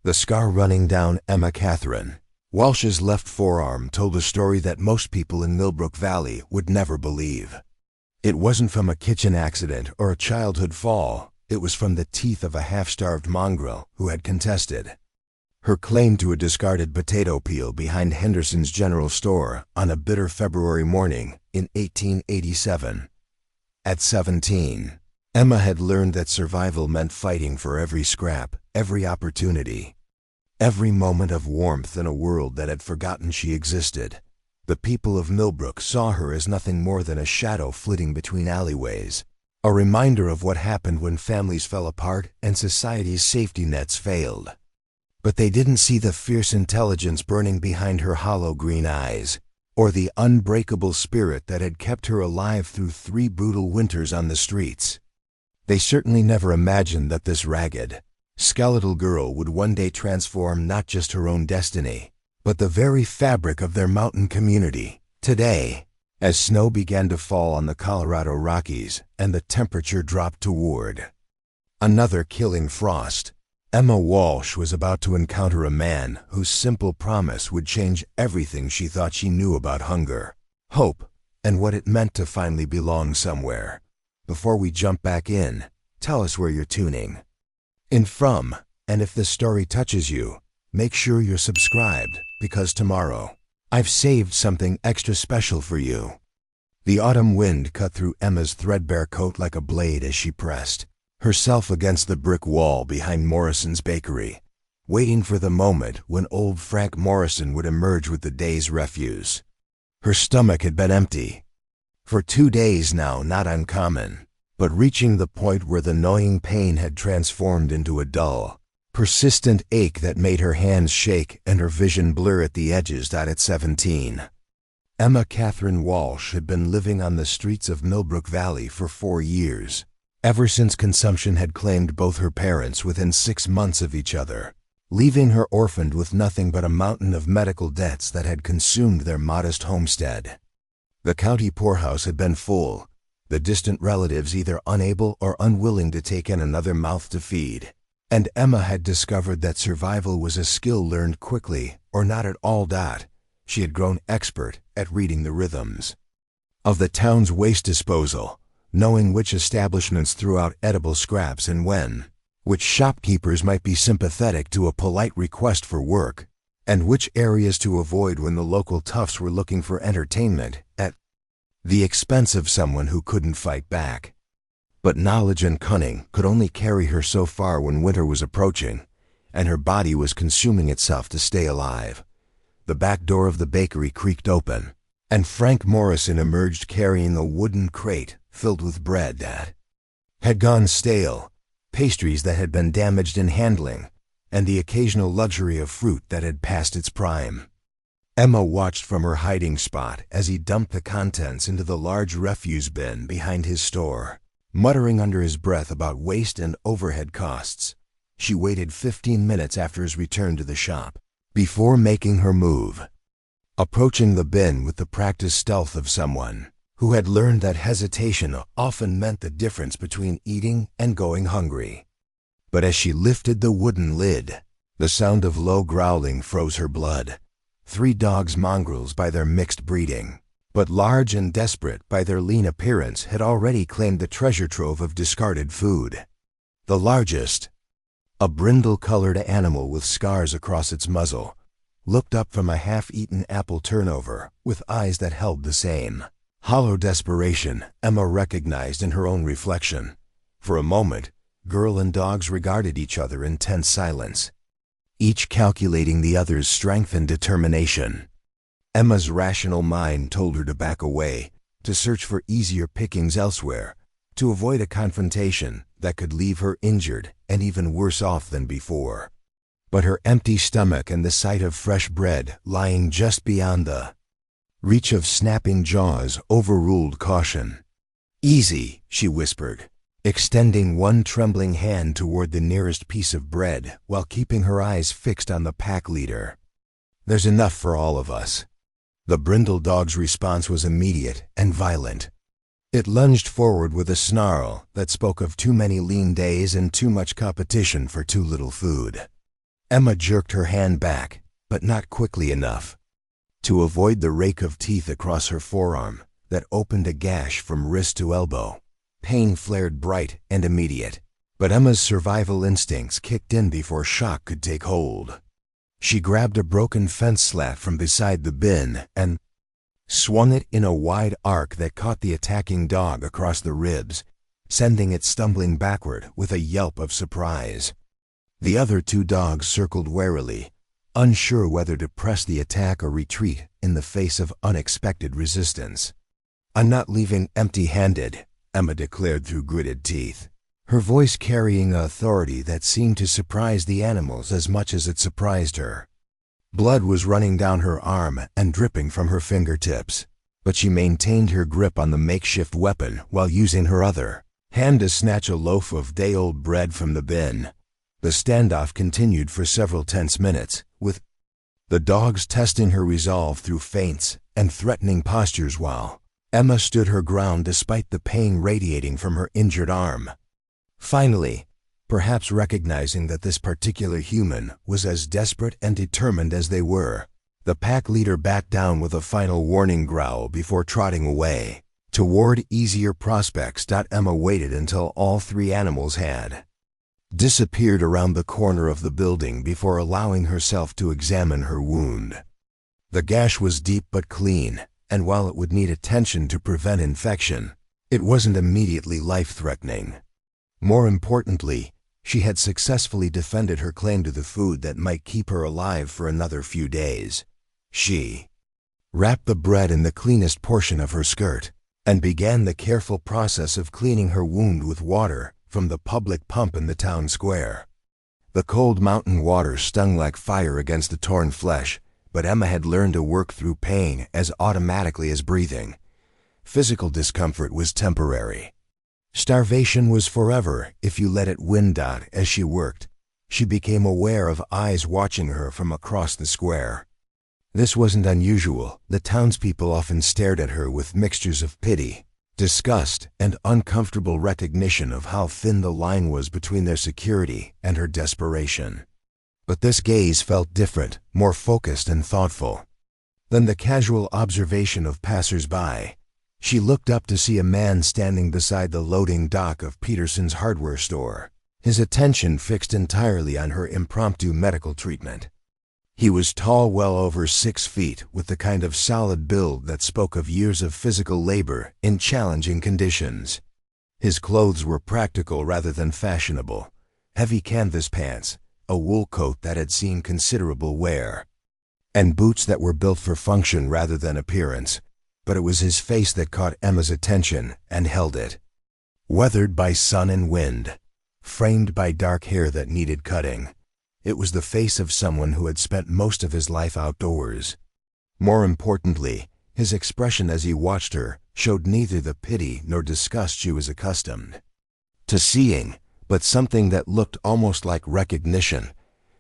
The scar running down Emma Catherine Walsh's left forearm told a story that most people in Millbrook Valley would never believe. It wasn't from a kitchen accident or a childhood fall. It was from the teeth of a half-starved mongrel who had contested. Her claim to a discarded potato peel behind Henderson's General Store on a bitter February morning in 1887. At 17, Emma had learned that survival meant fighting for every scrap, every opportunity, every moment of warmth in a world that had forgotten she existed. The people of Millbrook saw her as nothing more than a shadow flitting between alleyways, a reminder of what happened when families fell apart and society's safety nets failed. But they didn't see the fierce intelligence burning behind her hollow green eyes, or the unbreakable spirit that had kept her alive through 3 brutal winters on the streets. They certainly never imagined that this ragged, skeletal girl would one day transform not just her own destiny, but the very fabric of their mountain community. Today, as snow began to fall on the Colorado Rockies and the temperature dropped toward another killing frost, Emma Walsh was about to encounter a man whose simple promise would change everything she thought she knew about hunger, hope, and what it meant to finally belong somewhere. Before we jump back in, tell us where you're tuning in from, and if this story touches you, make sure you're subscribed, because tomorrow, I've saved something extra special for you. The autumn wind cut through Emma's threadbare coat like a blade as she pressed herself against the brick wall behind Morrison's bakery, waiting for the moment when old Frank Morrison would emerge with the day's refuse. Her stomach had been empty for 2 days now, not uncommon, but reaching the point where the gnawing pain had transformed into a dull, persistent ache that made her hands shake and her vision blur at the edges. At 17, Emma Catherine Walsh had been living on the streets of Millbrook Valley for 4 years, ever since consumption had claimed both her parents within 6 months of each other, leaving her orphaned with nothing but a mountain of medical debts that had consumed their modest homestead. The county poorhouse had been full, the distant relatives either unable or unwilling to take in another mouth to feed, and Emma had discovered that survival was a skill learned quickly or not at all. She had grown expert at reading the rhythms of the town's waste disposal, knowing which establishments threw out edible scraps and when, which shopkeepers might be sympathetic to a polite request for work, and which areas to avoid when the local toughs were looking for entertainment at the expense of someone who couldn't fight back. But knowledge and cunning could only carry her so far when winter was approaching, and her body was consuming itself to stay alive. The back door of the bakery creaked open, and Frank Morrison emerged carrying a wooden crate filled with bread that had gone stale, pastries that had been damaged in handling, and the occasional luxury of fruit that had passed its prime. Emma watched from her hiding spot as he dumped the contents into the large refuse bin behind his store, muttering under his breath about waste and overhead costs. She waited 15 minutes after his return to the shop before making her move, approaching the bin with the practiced stealth of someone who had learned that hesitation often meant the difference between eating and going hungry. But as she lifted the wooden lid, the sound of low growling froze her blood. 3 dogs, mongrels by their mixed breeding, but large and desperate by their lean appearance, had already claimed the treasure trove of discarded food. The largest, a brindle-colored animal with scars across its muzzle, looked up from a half-eaten apple turnover with eyes that held the same hollow desperation Emma recognized in her own reflection. For a moment, girl and dogs regarded each other in tense silence, each calculating the other's strength and determination. Emma's rational mind told her to back away, to search for easier pickings elsewhere, to avoid a confrontation that could leave her injured and even worse off than before. But her empty stomach and the sight of fresh bread lying just beyond the reach of snapping jaws overruled caution. "Easy," she whispered, extending one trembling hand toward the nearest piece of bread while keeping her eyes fixed on the pack leader. "There's enough for all of us." The brindle dog's response was immediate and violent. It lunged forward with a snarl that spoke of too many lean days and too much competition for too little food. Emma jerked her hand back, but not quickly enough. To avoid the rake of teeth across her forearm that opened a gash from wrist to elbow, pain flared bright and immediate. But Emma's survival instincts kicked in before shock could take hold. She grabbed a broken fence slat from beside the bin and swung it in a wide arc that caught the attacking dog across the ribs, sending it stumbling backward with a yelp of surprise. The other two dogs circled warily, unsure whether to press the attack or retreat in the face of unexpected resistance. "I'm not leaving empty-handed," Emma declared through gritted teeth, her voice carrying an authority that seemed to surprise the animals as much as it surprised her. Blood was running down her arm and dripping from her fingertips, but she maintained her grip on the makeshift weapon while using her other hand to snatch a loaf of day-old bread from the bin. The standoff continued for several tense minutes, with the dogs testing her resolve through feints and threatening postures while Emma stood her ground despite the pain radiating from her injured arm. Finally, perhaps recognizing that this particular human was as desperate and determined as they were, the pack leader backed down with a final warning growl before trotting away. Toward easier prospects. Emma waited until all three animals had disappeared around the corner of the building before allowing herself to examine her wound. The gash was deep but clean, and while it would need attention to prevent infection, it wasn't immediately life-threatening. More importantly, she had successfully defended her claim to the food that might keep her alive for another few days. She wrapped the bread in the cleanest portion of her skirt and began the careful process of cleaning her wound with water from the public pump in the town square. The cold mountain water stung like fire against the torn flesh, but Emma had learned to work through pain as automatically as breathing. Physical discomfort was temporary. Starvation was forever if you let it win. As she worked, she became aware of eyes watching her from across the square. This wasn't unusual. The townspeople often stared at her with mixtures of pity, disgust, and uncomfortable recognition of how thin the line was between their security and her desperation. But this gaze felt different, more focused and thoughtful than the casual observation of passers-by. She looked up to see a man standing beside the loading dock of Peterson's hardware store, his attention fixed entirely on her impromptu medical treatment. He was tall, well over 6 feet, with the kind of solid build that spoke of years of physical labor in challenging conditions. His clothes were practical rather than fashionable: heavy canvas pants, a wool coat that had seen considerable wear, and boots that were built for function rather than appearance. But it was his face that caught Emma's attention and held it. Weathered by sun and wind, framed by dark hair that needed cutting, it was the face of someone who had spent most of his life outdoors. More importantly, his expression as he watched her showed neither the pity nor disgust she was accustomed to seeing, but something that looked almost like recognition,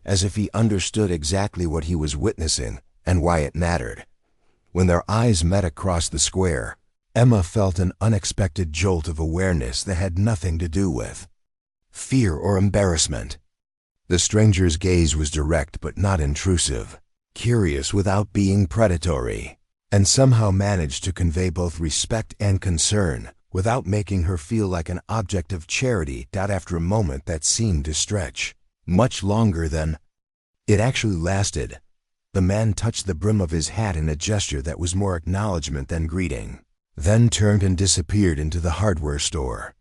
as if he understood exactly what he was witnessing and why it mattered. When their eyes met across the square, Emma felt an unexpected jolt of awareness that had nothing to do with fear or embarrassment. The stranger's gaze was direct but not intrusive, curious without being predatory, and somehow managed to convey both respect and concern without making her feel like an object of charity. After a moment that seemed to stretch much longer than it actually lasted, the man touched the brim of his hat in a gesture that was more acknowledgement than greeting, then turned and disappeared into the hardware store.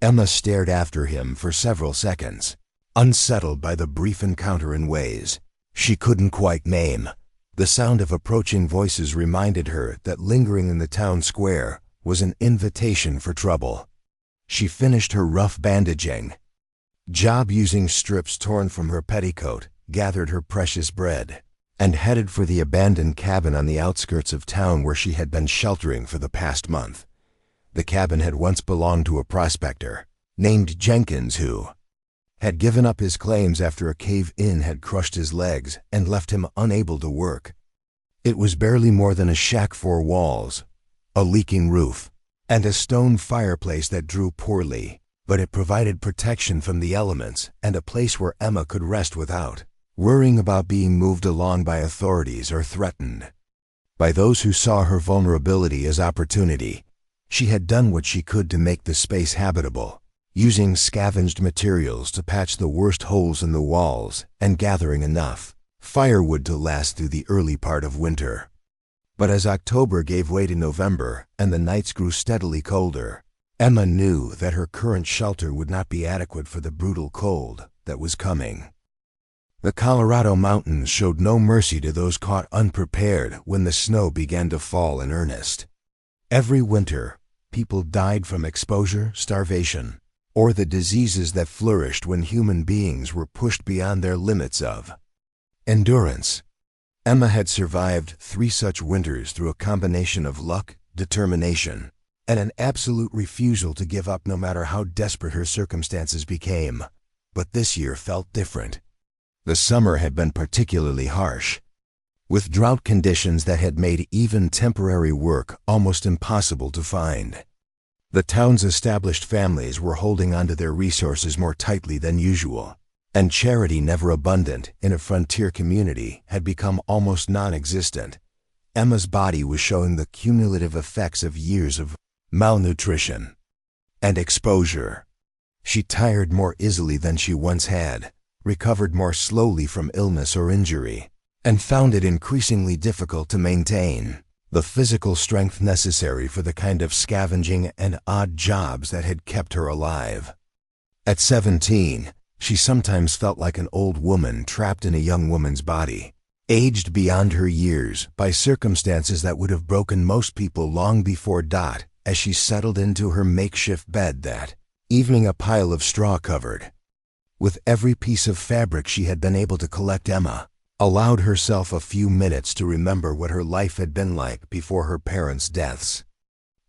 Emma stared after him for several seconds, unsettled by the brief encounter in ways she couldn't quite name. The sound of approaching voices reminded her that lingering in the town square was an invitation for trouble. She finished her rough bandaging job using strips torn from her petticoat, gathered her precious bread, and headed for the abandoned cabin on the outskirts of town where she had been sheltering for the past month. The cabin had once belonged to a prospector named Jenkins who had given up his claims after a cave-in had crushed his legs and left him unable to work. It was barely more than a shack, 4 walls, a leaking roof, and a stone fireplace that drew poorly, but it provided protection from the elements and a place where Emma could rest without worrying about being moved along by authorities or threatened by those who saw her vulnerability as opportunity. She had done what she could to make the space habitable, using scavenged materials to patch the worst holes in the walls and gathering enough firewood to last through the early part of winter. But as October gave way to November and the nights grew steadily colder, Emma knew that her current shelter would not be adequate for the brutal cold that was coming. The Colorado mountains showed no mercy to those caught unprepared when the snow began to fall in earnest. Every winter, people died from exposure, starvation, or the diseases that flourished when human beings were pushed beyond their limits of endurance. Emma had survived 3 such winters through a combination of luck, determination, and an absolute refusal to give up no matter how desperate her circumstances became. But this year felt different. The summer had been particularly harsh, with drought conditions that had made even temporary work almost impossible to find. The town's established families were holding onto their resources more tightly than usual, and charity, never abundant in a frontier community, had become almost non-existent. Emma's body was showing the cumulative effects of years of malnutrition and exposure. She tired more easily than she once had, recovered more slowly from illness or injury, and found it increasingly difficult to maintain the physical strength necessary for the kind of scavenging and odd jobs that had kept her alive. At 17, she sometimes felt like an old woman trapped in a young woman's body, aged beyond her years by circumstances that would have broken most people long before Dot, as she settled into her makeshift bed that evening, a pile of straw covered with every piece of fabric she had been able to collect. Emma allowed herself a few minutes to remember what her life had been like before her parents' deaths.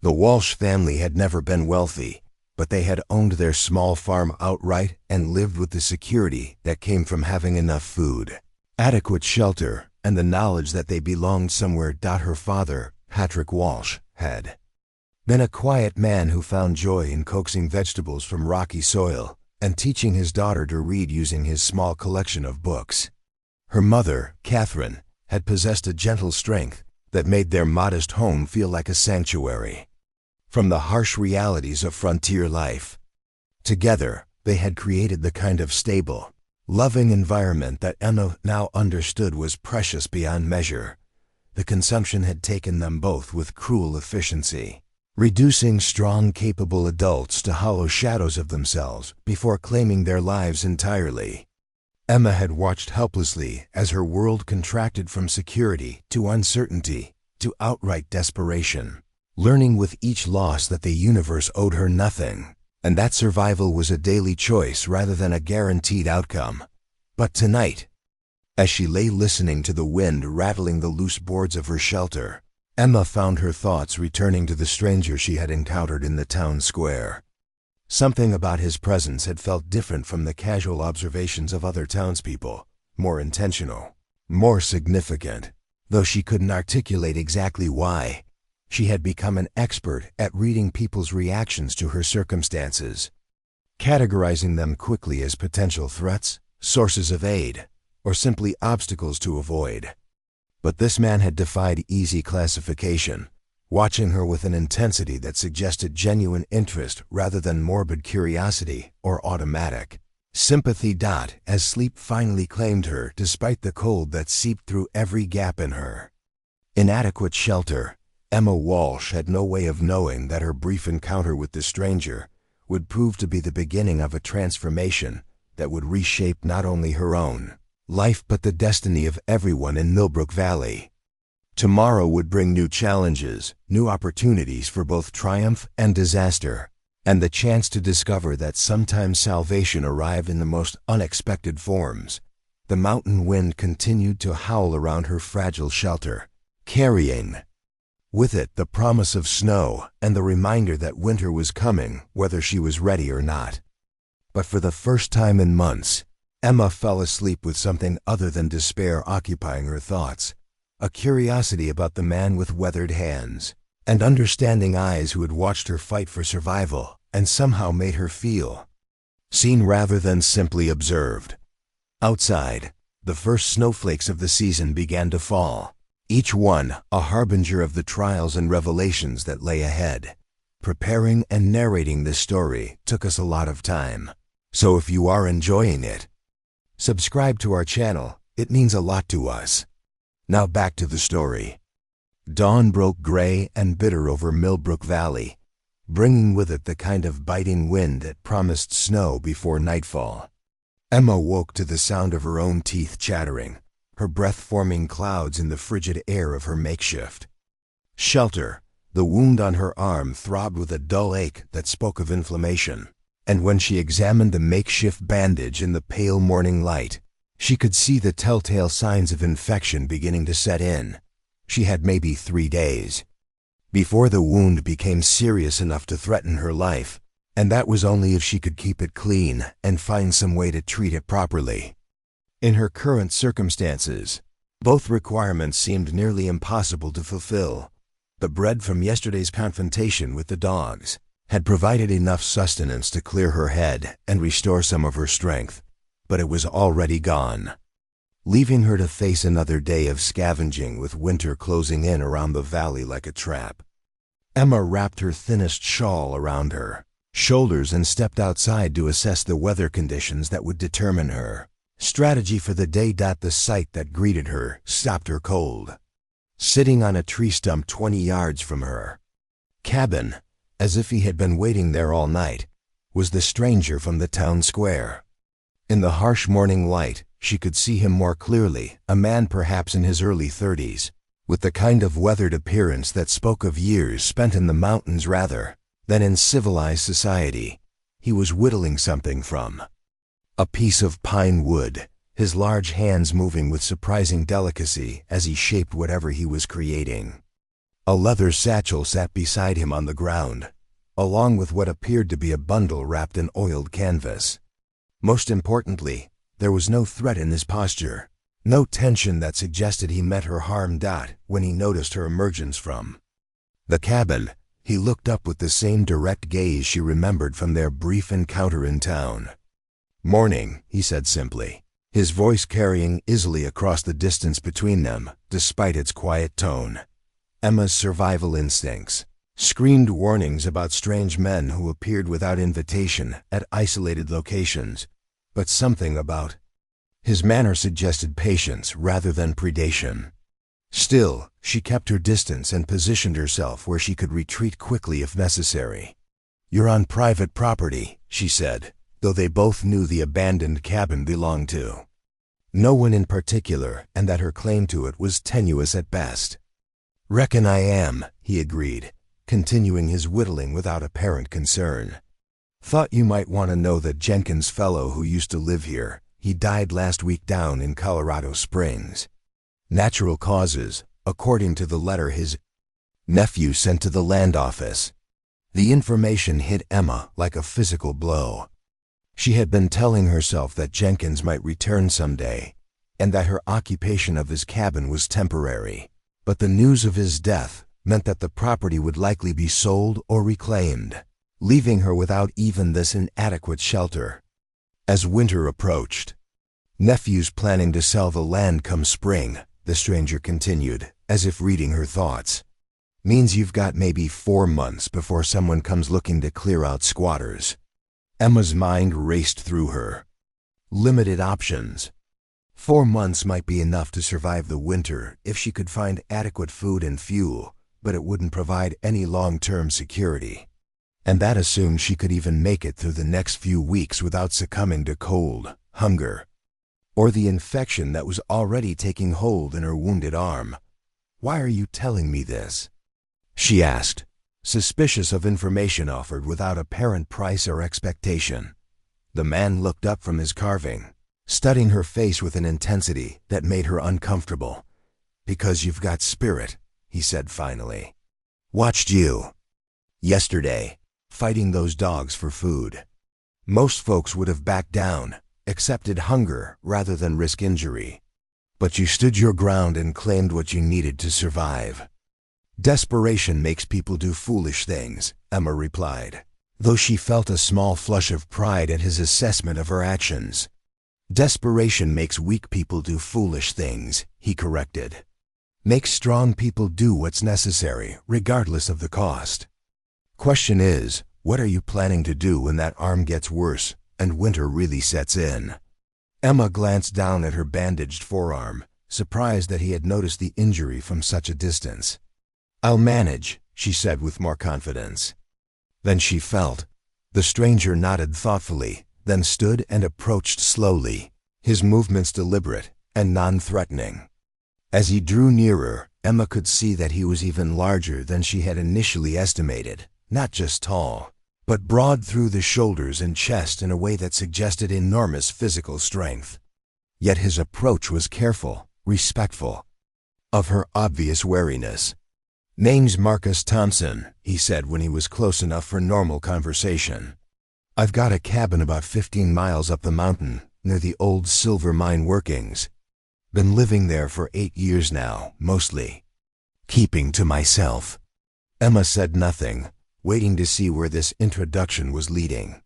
The Walsh family had never been wealthy, but they had owned their small farm outright and lived with the security that came from having enough food, adequate shelter, and the knowledge that they belonged somewhere. Her father, Patrick Walsh, had been a quiet man who found joy in coaxing vegetables from rocky soil and teaching his daughter to read using his small collection of books. Her mother, Catherine, had possessed a gentle strength that made their modest home feel like a sanctuary from the harsh realities of frontier life. Together, they had created the kind of stable, loving environment that Emma now understood was precious beyond measure. The consumption had taken them both with cruel efficiency, reducing strong, capable adults to hollow shadows of themselves before claiming their lives entirely. Emma had watched helplessly as her world contracted from security to uncertainty to outright desperation, learning with each loss that the universe owed her nothing, and that survival was a daily choice rather than a guaranteed outcome. But tonight, as she lay listening to the wind rattling the loose boards of her shelter, Emma found her thoughts returning to the stranger she had encountered in the town square. Something about his presence had felt different from the casual observations of other townspeople, more intentional, more significant. Though she couldn't articulate exactly why, she had become an expert at reading people's reactions to her circumstances, categorizing them quickly as potential threats, sources of aid, or simply obstacles to avoid. But this man had defied easy classification, watching her with an intensity that suggested genuine interest rather than morbid curiosity or automatic sympathy. As sleep finally claimed her despite the cold that seeped through every gap in her inadequate shelter, Emma Walsh had no way of knowing that her brief encounter with the stranger would prove to be the beginning of a transformation that would reshape not only her own life but the destiny of everyone in Millbrook Valley. Tomorrow would bring new challenges, new opportunities for both triumph and disaster, and the chance to discover that sometimes salvation arrived in the most unexpected forms. The mountain wind continued to howl around her fragile shelter, carrying with it the promise of snow and the reminder that winter was coming, whether she was ready or not. But for the first time in months, Emma fell asleep with something other than despair occupying her thoughts, a curiosity about the man with weathered hands and understanding eyes who had watched her fight for survival and somehow made her feel seen rather than simply observed. Outside, The first snowflakes of the season began to fall, each one a harbinger of the trials and revelations that lay ahead. Preparing and narrating this story took us a lot of time. So if you are enjoying it, subscribe to our channel. It means a lot to us. Now back to the story. Dawn broke gray and bitter over Millbrook Valley, bringing with it the kind of biting wind that promised snow before nightfall. Emma woke to the sound of her own teeth chattering, her breath forming clouds in the frigid air of her makeshift shelter. The wound on her arm throbbed with a dull ache that spoke of inflammation, and when she examined the makeshift bandage in the pale morning light, she could see the telltale signs of infection beginning to set in. She had maybe 3 days before the wound became serious enough to threaten her life, and that was only if she could keep it clean and find some way to treat it properly. In her current circumstances, both requirements seemed nearly impossible to fulfill. The bread from yesterday's confrontation with the dogs had provided enough sustenance to clear her head and restore some of her strength, but it was already gone, leaving her to face another day of scavenging with winter closing in around the valley like a trap. Emma wrapped her thinnest shawl around her shoulders and stepped outside to assess the weather conditions that would determine her strategy for the day. The sight that greeted her stopped her cold. Sitting on a tree stump 20 yards from her cabin, as if he had been waiting there all night, was the stranger from the town square. In the harsh morning light, she could see him more clearly, a man perhaps in his early 30s, with the kind of weathered appearance that spoke of years spent in the mountains rather than in civilized society. He was whittling something from a piece of pine wood, his large hands moving with surprising delicacy as he shaped whatever he was creating. A leather satchel sat beside him on the ground, along with what appeared to be a bundle wrapped in oiled canvas. Most importantly, there was no threat in his posture, no tension that suggested he meant her harm. When he noticed her emergence from the cabin, he looked up with the same direct gaze she remembered from their brief encounter in town. "Morning," he said simply, his voice carrying easily across the distance between them, despite its quiet tone. Emma's survival instincts screamed warnings about strange men who appeared without invitation at isolated locations, but something about his manner suggested patience rather than predation. Still, she kept her distance and positioned herself where she could retreat quickly if necessary. "You're on private property," she said, though they both knew the abandoned cabin belonged to no one in particular and that her claim to it was tenuous at best. "Reckon I am," he agreed, continuing his whittling without apparent concern. "Thought you might want to know that Jenkins fellow who used to live here, he died last week down in Colorado Springs. Natural causes, according to the letter his nephew sent to the land office." The information hit Emma like a physical blow. She had been telling herself that Jenkins might return someday, and that her occupation of his cabin was temporary. But the news of his death meant that the property would likely be sold or reclaimed, leaving her without even this inadequate shelter. As winter approached, "Nephew's planning to sell the land come spring," the stranger continued, as if reading her thoughts. "Means you've got maybe 4 months before someone comes looking to clear out squatters." Emma's mind raced through her limited options. 4 months might be enough to survive the winter if she could find adequate food and fuel, but it wouldn't provide any long-term security. And that assumed she could even make it through the next few weeks without succumbing to cold, hunger, or the infection that was already taking hold in her wounded arm. "Why are you telling me this?" she asked, suspicious of information offered without apparent price or expectation. The man looked up from his carving, studying her face with an intensity that made her uncomfortable. "Because you've got spirit," he said finally. "Watched you yesterday, fighting those dogs for food. Most folks would have backed down, accepted hunger rather than risk injury. But you stood your ground and claimed what you needed to survive." "Desperation makes people do foolish things," Emma replied, though she felt a small flush of pride at his assessment of her actions. Desperation makes weak people do foolish things, he corrected. Makes strong people do what's necessary, regardless of the cost. Question is, what are you planning to do when that arm gets worse and winter really sets in? Emma glanced down at her bandaged forearm, surprised that he had noticed the injury from such a distance. I'll manage, she said with more confidence. Then she felt. The stranger nodded thoughtfully, then stood and approached slowly, his movements deliberate and non-threatening. As he drew nearer, Emma could see that he was even larger than she had initially estimated, not just tall, but broad through the shoulders and chest in a way that suggested enormous physical strength. Yet his approach was careful, respectful, of her obvious wariness. Name's Marcus Thompson, he said when he was close enough for normal conversation. I've got a cabin about 15 miles up the mountain, near the old silver mine workings. Been living there for 8 years now, mostly. Keeping to myself. Emma said nothing, waiting to see where this introduction was leading.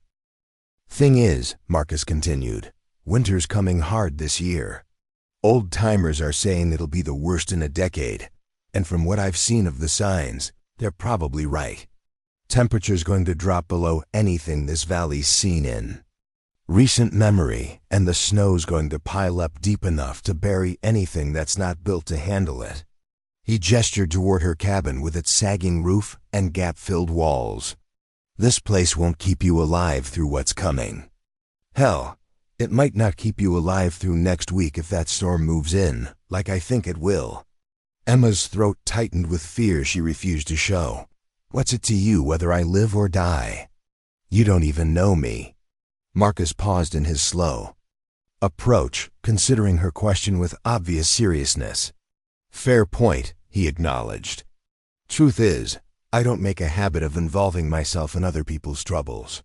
Thing is, Marcus continued, winter's coming hard this year. Old-timers are saying it'll be the worst in a decade, and from what I've seen of the signs, they're probably right. Temperature's going to drop below anything this valley's seen in recent memory, and the snow's going to pile up deep enough to bury anything that's not built to handle it. He gestured toward her cabin with its sagging roof and gap-filled walls. This place won't keep you alive through what's coming. Hell, it might not keep you alive through next week if that storm moves in, like I think it will. Emma's throat tightened with fear she refused to show. What's it to you whether I live or die? You don't even know me. Marcus paused in his slow approach, considering her question with obvious seriousness. Fair point, he acknowledged. Truth is, I don't make a habit of involving myself in other people's troubles.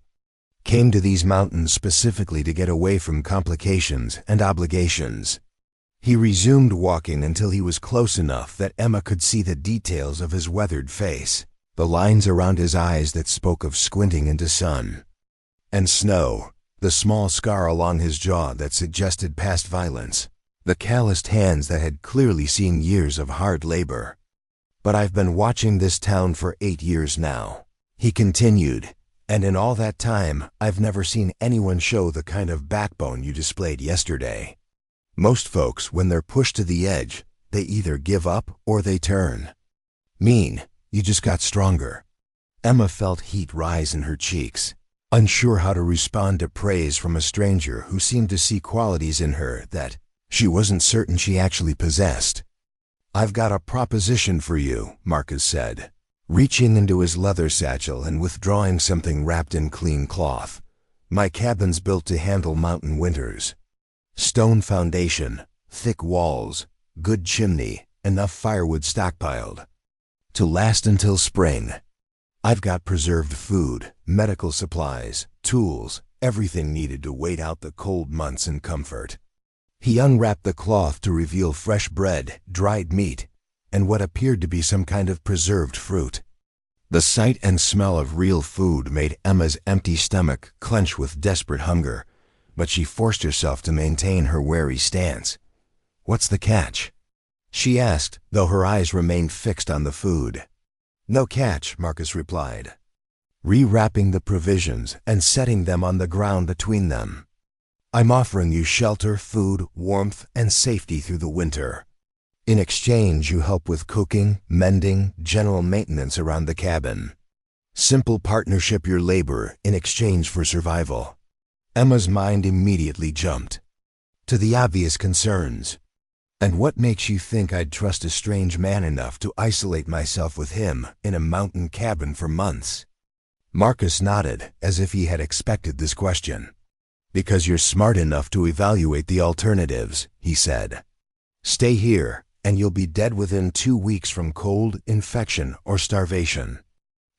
Came to these mountains specifically to get away from complications and obligations. He resumed walking until he was close enough that Emma could see the details of his weathered face, the lines around his eyes that spoke of squinting into sun and snow, the small scar along his jaw that suggested past violence, the calloused hands that had clearly seen years of hard labor. But I've been watching this town for 8 years now, he continued, and in all that time, I've never seen anyone show the kind of backbone you displayed yesterday. Most folks, when they're pushed to the edge, they either give up or they turn. You just got stronger. Emma felt heat rise in her cheeks, unsure how to respond to praise from a stranger who seemed to see qualities in her that she wasn't certain she actually possessed. I've got a proposition for you, Marcus said, reaching into his leather satchel and withdrawing something wrapped in clean cloth. My cabin's built to handle mountain winters. Stone foundation, thick walls, good chimney, enough firewood stockpiled to last until spring. I've got preserved food, medical supplies, tools, everything needed to wait out the cold months in comfort. He unwrapped the cloth to reveal fresh bread, dried meat, and what appeared to be some kind of preserved fruit. The sight and smell of real food made Emma's empty stomach clench with desperate hunger, but she forced herself to maintain her wary stance. What's the catch? She asked, though her eyes remained fixed on the food. No catch, Marcus replied, rewrapping the provisions and setting them on the ground between them. I'm offering you shelter, food, warmth, and safety through the winter. In exchange, you help with cooking, mending, general maintenance around the cabin. Simple partnership your labor in exchange for survival. Emma's mind immediately jumped to the obvious concerns. And what makes you think I'd trust a strange man enough to isolate myself with him in a mountain cabin for months? Marcus nodded, as if he had expected this question. Because you're smart enough to evaluate the alternatives, he said. Stay here, and you'll be dead within 2 weeks from cold, infection, or starvation.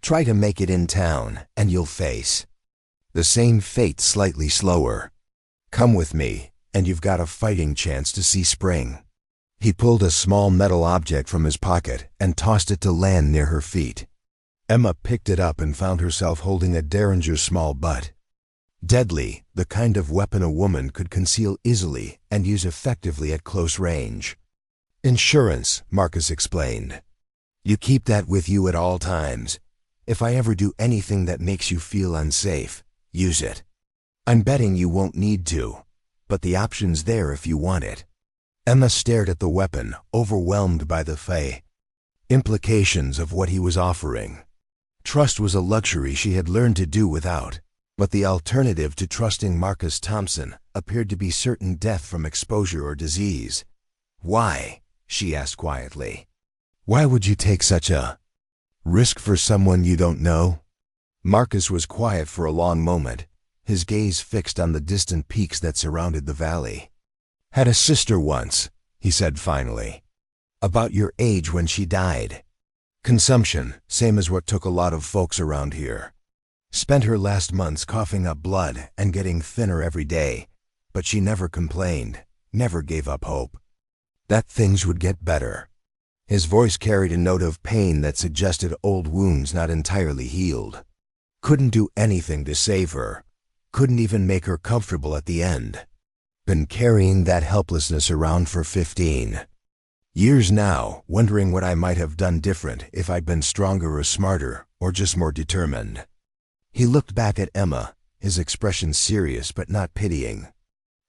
Try to make it in town, and you'll face the same fate slightly slower. Come with me, and you've got a fighting chance to see spring. He pulled a small metal object from his pocket and tossed it to land near her feet. Emma picked it up and found herself holding a derringer's small butt. Deadly, the kind of weapon a woman could conceal easily and use effectively at close range. Insurance, Marcus explained. You keep that with you at all times. If I ever do anything that makes you feel unsafe, use it. I'm betting you won't need to, but the option's there if you want it. Emma stared at the weapon, overwhelmed by the implications of what he was offering. Trust was a luxury she had learned to do without, but the alternative to trusting Marcus Thompson appeared to be certain death from exposure or disease. Why? She asked quietly. Why would you take such a risk for someone you don't know? Marcus was quiet for a long moment, his gaze fixed on the distant peaks that surrounded the valley. Had a sister once, he said finally. About your age when she died. Consumption, same as what took a lot of folks around here. Spent her last months coughing up blood and getting thinner every day, but she never complained, never gave up hope. That things would get better. His voice carried a note of pain that suggested old wounds not entirely healed. Couldn't do anything to save her. Couldn't even make her comfortable at the end. Been carrying that helplessness around for 15 years now, wondering what I might have done different if I'd been stronger or smarter, or just more determined. He looked back at Emma, his expression serious but not pitying.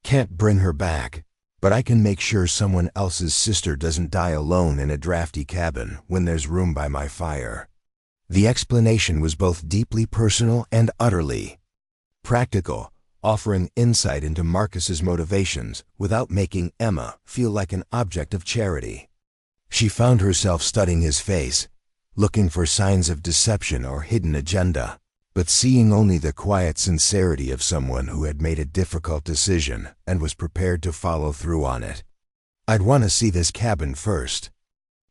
Can't bring her back, but I can make sure someone else's sister doesn't die alone in a drafty cabin when there's room by my fire. The explanation was both deeply personal and utterly practical, offering insight into Marcus's motivations without making Emma feel like an object of charity. She found herself studying his face, looking for signs of deception or hidden agenda, but seeing only the quiet sincerity of someone who had made a difficult decision and was prepared to follow through on it. I'd want to see this cabin first,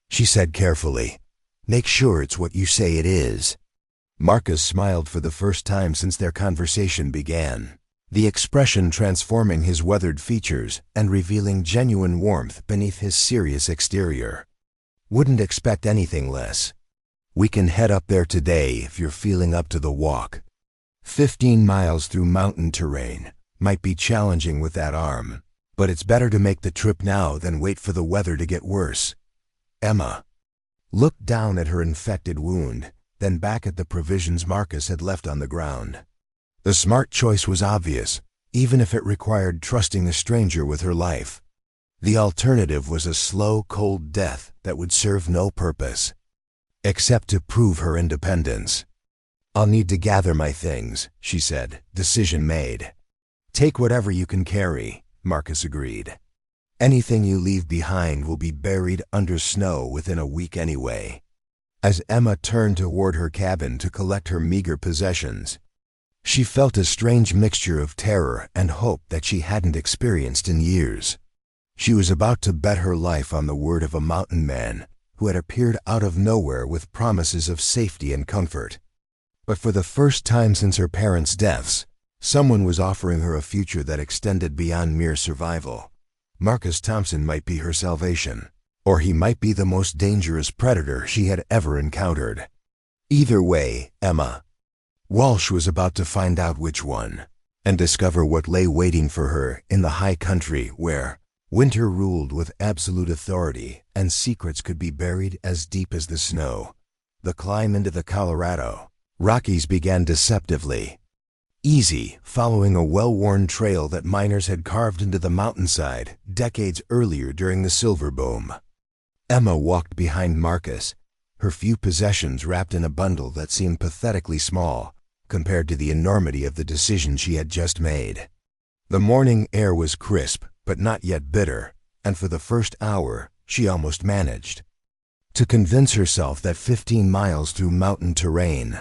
she said carefully. Make sure it's what you say it is. Marcus smiled for the first time since their conversation began, the expression transforming his weathered features and revealing genuine warmth beneath his serious exterior. Wouldn't expect anything less. We can head up there today if you're feeling up to the walk. 15 miles through mountain terrain might be challenging with that arm, but it's better to make the trip now than wait for the weather to get worse. Emma looked down at her infected wound, then back at the provisions Marcus had left on the ground. The smart choice was obvious, even if it required trusting a stranger with her life. The alternative was a slow, cold death that would serve no purpose, except to prove her independence. I'll need to gather my things, she said, decision made. Take whatever you can carry, Marcus agreed. Anything you leave behind will be buried under snow within a week anyway. As Emma turned toward her cabin to collect her meager possessions, she felt a strange mixture of terror and hope that she hadn't experienced in years. She was about to bet her life on the word of a mountain man who had appeared out of nowhere with promises of safety and comfort. But for the first time since her parents' deaths, someone was offering her a future that extended beyond mere survival. Marcus Thompson might be her salvation, or he might be the most dangerous predator she had ever encountered. Either way, Emma Walsh was about to find out which one, and discover what lay waiting for her in the high country where winter ruled with absolute authority and secrets could be buried as deep as the snow. The climb into the Colorado Rockies began deceptively easy, following a well-worn trail that miners had carved into the mountainside decades earlier during the silver boom. Emma walked behind Marcus, her few possessions wrapped in a bundle that seemed pathetically small compared to the enormity of the decision she had just made. The morning air was crisp, but not yet bitter, and for the first hour, she almost managed to convince herself that 15 miles through mountain terrain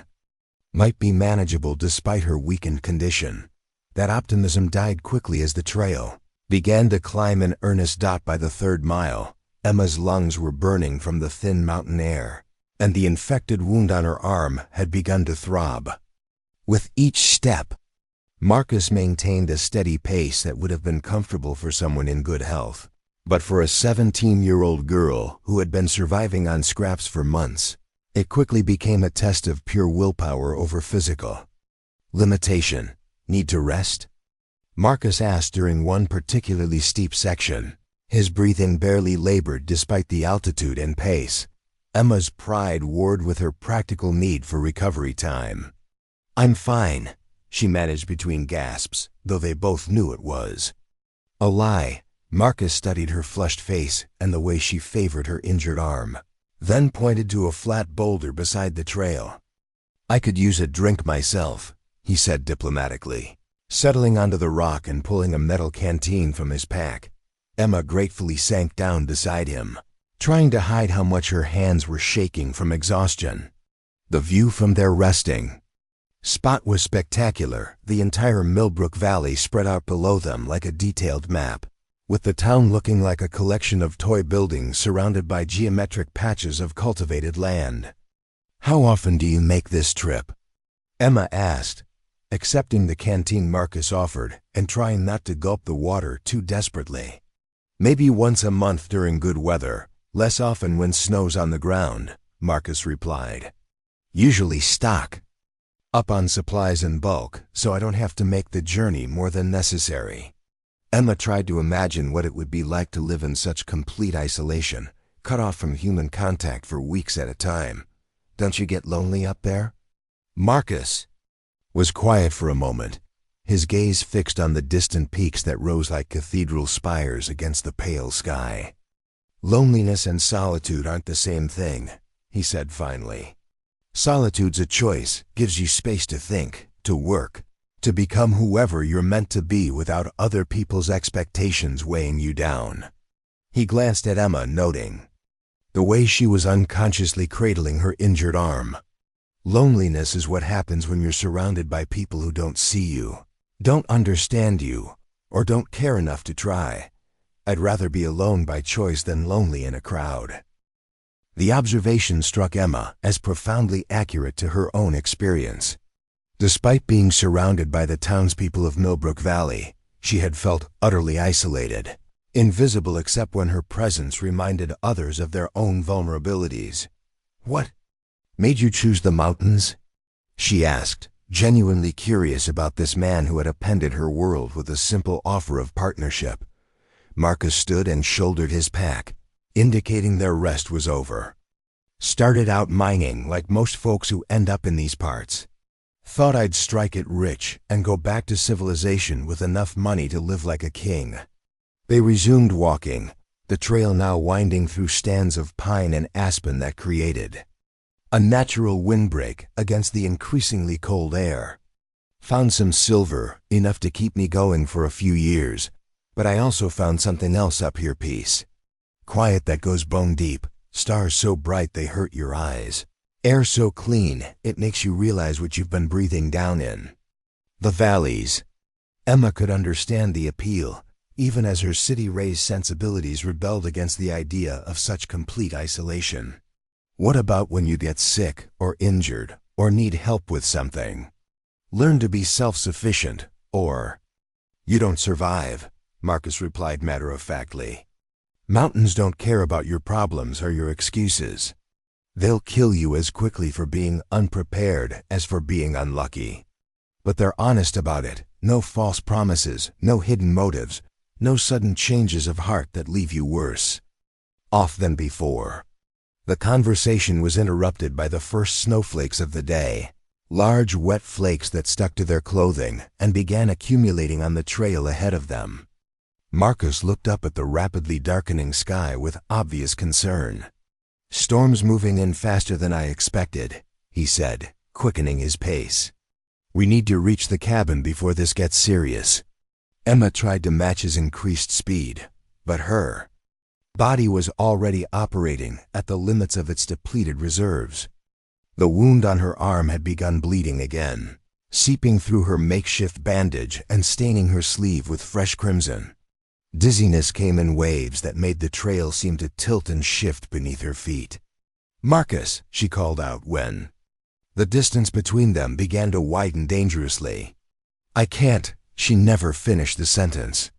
might be manageable despite her weakened condition. That optimism died quickly as the trail began to climb in earnest. By the third mile, Emma's lungs were burning from the thin mountain air, and the infected wound on her arm had begun to throb. With each step, Marcus maintained a steady pace that would have been comfortable for someone in good health, but for a 17-year-old girl who had been surviving on scraps for months, it quickly became a test of pure willpower over physical limitation. Need to rest? Marcus asked during one particularly steep section. His breathing barely labored despite the altitude and pace. Emma's pride warred with her practical need for recovery time. "I'm fine," she managed between gasps, though they both knew it was a lie. Marcus studied her flushed face and the way she favored her injured arm, then pointed to a flat boulder beside the trail. "I could use a drink myself," he said diplomatically, settling onto the rock and pulling a metal canteen from his pack. Emma gratefully sank down beside him, trying to hide how much her hands were shaking from exhaustion. The view from their resting spot was spectacular. The entire Millbrook Valley spread out below them like a detailed map, with the town looking like a collection of toy buildings surrounded by geometric patches of cultivated land. "How often do you make this trip?" Emma asked, accepting the canteen Marcus offered and trying not to gulp the water too desperately. "Maybe once a month during good weather, less often when snow's on the ground," Marcus replied. "Usually stock up on supplies in bulk, so I don't have to make the journey more than necessary." Emma tried to imagine what it would be like to live in such complete isolation, cut off from human contact for weeks at a time. "Don't you get lonely up there?" Marcus was quiet for a moment, his gaze fixed on the distant peaks that rose like cathedral spires against the pale sky. "Loneliness and solitude aren't the same thing," he said finally. "Solitude's a choice, gives you space to think, to work, to become whoever you're meant to be without other people's expectations weighing you down." He glanced at Emma, noting the way she was unconsciously cradling her injured arm. "Loneliness is what happens when you're surrounded by people who don't see you, don't understand you, or don't care enough to try. I'd rather be alone by choice than lonely in a crowd." The observation struck Emma as profoundly accurate to her own experience. Despite being surrounded by the townspeople of Millbrook Valley, she had felt utterly isolated, invisible except when her presence reminded others of their own vulnerabilities. "What made you choose the mountains?" she asked, genuinely curious about this man who had upended her world with a simple offer of partnership. Marcus stood and shouldered his pack, indicating their rest was over. "Started out mining like most folks who end up in these parts. Thought I'd strike it rich and go back to civilization with enough money to live like a king." They resumed walking, the trail now winding through stands of pine and aspen that created a natural windbreak against the increasingly cold air. "Found some silver, enough to keep me going for a few years, but I also found something else up here, peace. Quiet that goes bone deep, stars so bright they hurt your eyes. Air so clean, it makes you realize what you've been breathing down in." The valleys. Emma could understand the appeal, even as her city-raised sensibilities rebelled against the idea of such complete isolation. "What about when you get sick or injured or need help with something? Learn to be self-sufficient, or you don't survive," Marcus replied matter-of-factly. "Mountains don't care about your problems or your excuses. They'll kill you as quickly for being unprepared as for being unlucky. But they're honest about it, no false promises, no hidden motives, no sudden changes of heart that leave you worse off than before." The conversation was interrupted by the first snowflakes of the day, large wet flakes that stuck to their clothing and began accumulating on the trail ahead of them. Marcus looked up at the rapidly darkening sky with obvious concern. "Storm's moving in faster than I expected," he said, quickening his pace. "We need to reach the cabin before this gets serious." Emma tried to match his increased speed, but her body was already operating at the limits of its depleted reserves. The wound on her arm had begun bleeding again, seeping through her makeshift bandage and staining her sleeve with fresh crimson. Dizziness came in waves that made the trail seem to tilt and shift beneath her feet. "Marcus," she called out when the distance between them began to widen dangerously. "I can't." She never finished the sentence.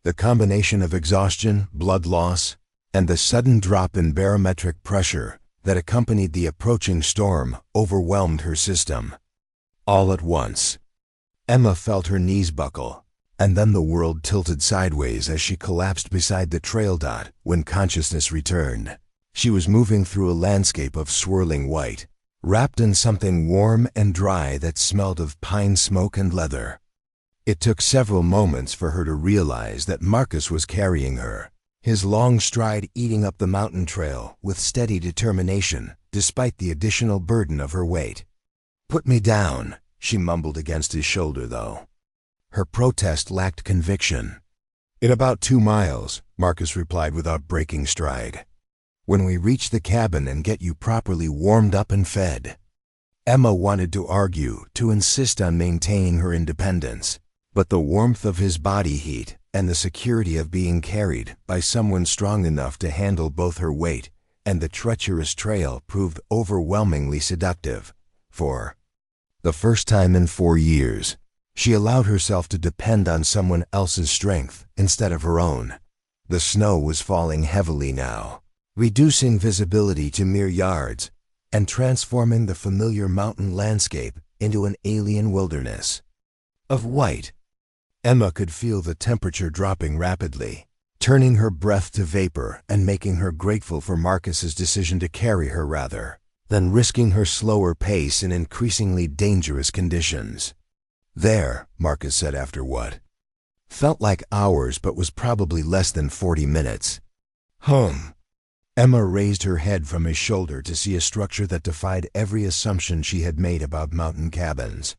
The combination of exhaustion, blood loss, and the sudden drop in barometric pressure that accompanied the approaching storm overwhelmed her system. All at once, Emma felt her knees buckle, and then the world tilted sideways as she collapsed beside the trail dot when consciousness returned. She was moving through a landscape of swirling white, wrapped in something warm and dry that smelled of pine smoke and leather. It took several moments for her to realize that Marcus was carrying her, his long stride eating up the mountain trail with steady determination, despite the additional burden of her weight. "Put me down," she mumbled against his shoulder, though. Her protest lacked conviction. "In about 2 miles," Marcus replied without breaking stride. "When we reach the cabin and get you properly warmed up and fed." Emma wanted to argue, to insist on maintaining her independence, but the warmth of his body heat and the security of being carried by someone strong enough to handle both her weight and the treacherous trail proved overwhelmingly seductive. For the first time in 4 years, she allowed herself to depend on someone else's strength instead of her own. The snow was falling heavily now, reducing visibility to mere yards and transforming the familiar mountain landscape into an alien wilderness of white. Emma could feel the temperature dropping rapidly, turning her breath to vapor and making her grateful for Marcus's decision to carry her rather than risking her slower pace in increasingly dangerous conditions. "There," Marcus said after what felt like hours but was probably less than 40 minutes. Emma raised her head from his shoulder to see a structure that defied every assumption she had made about mountain cabins.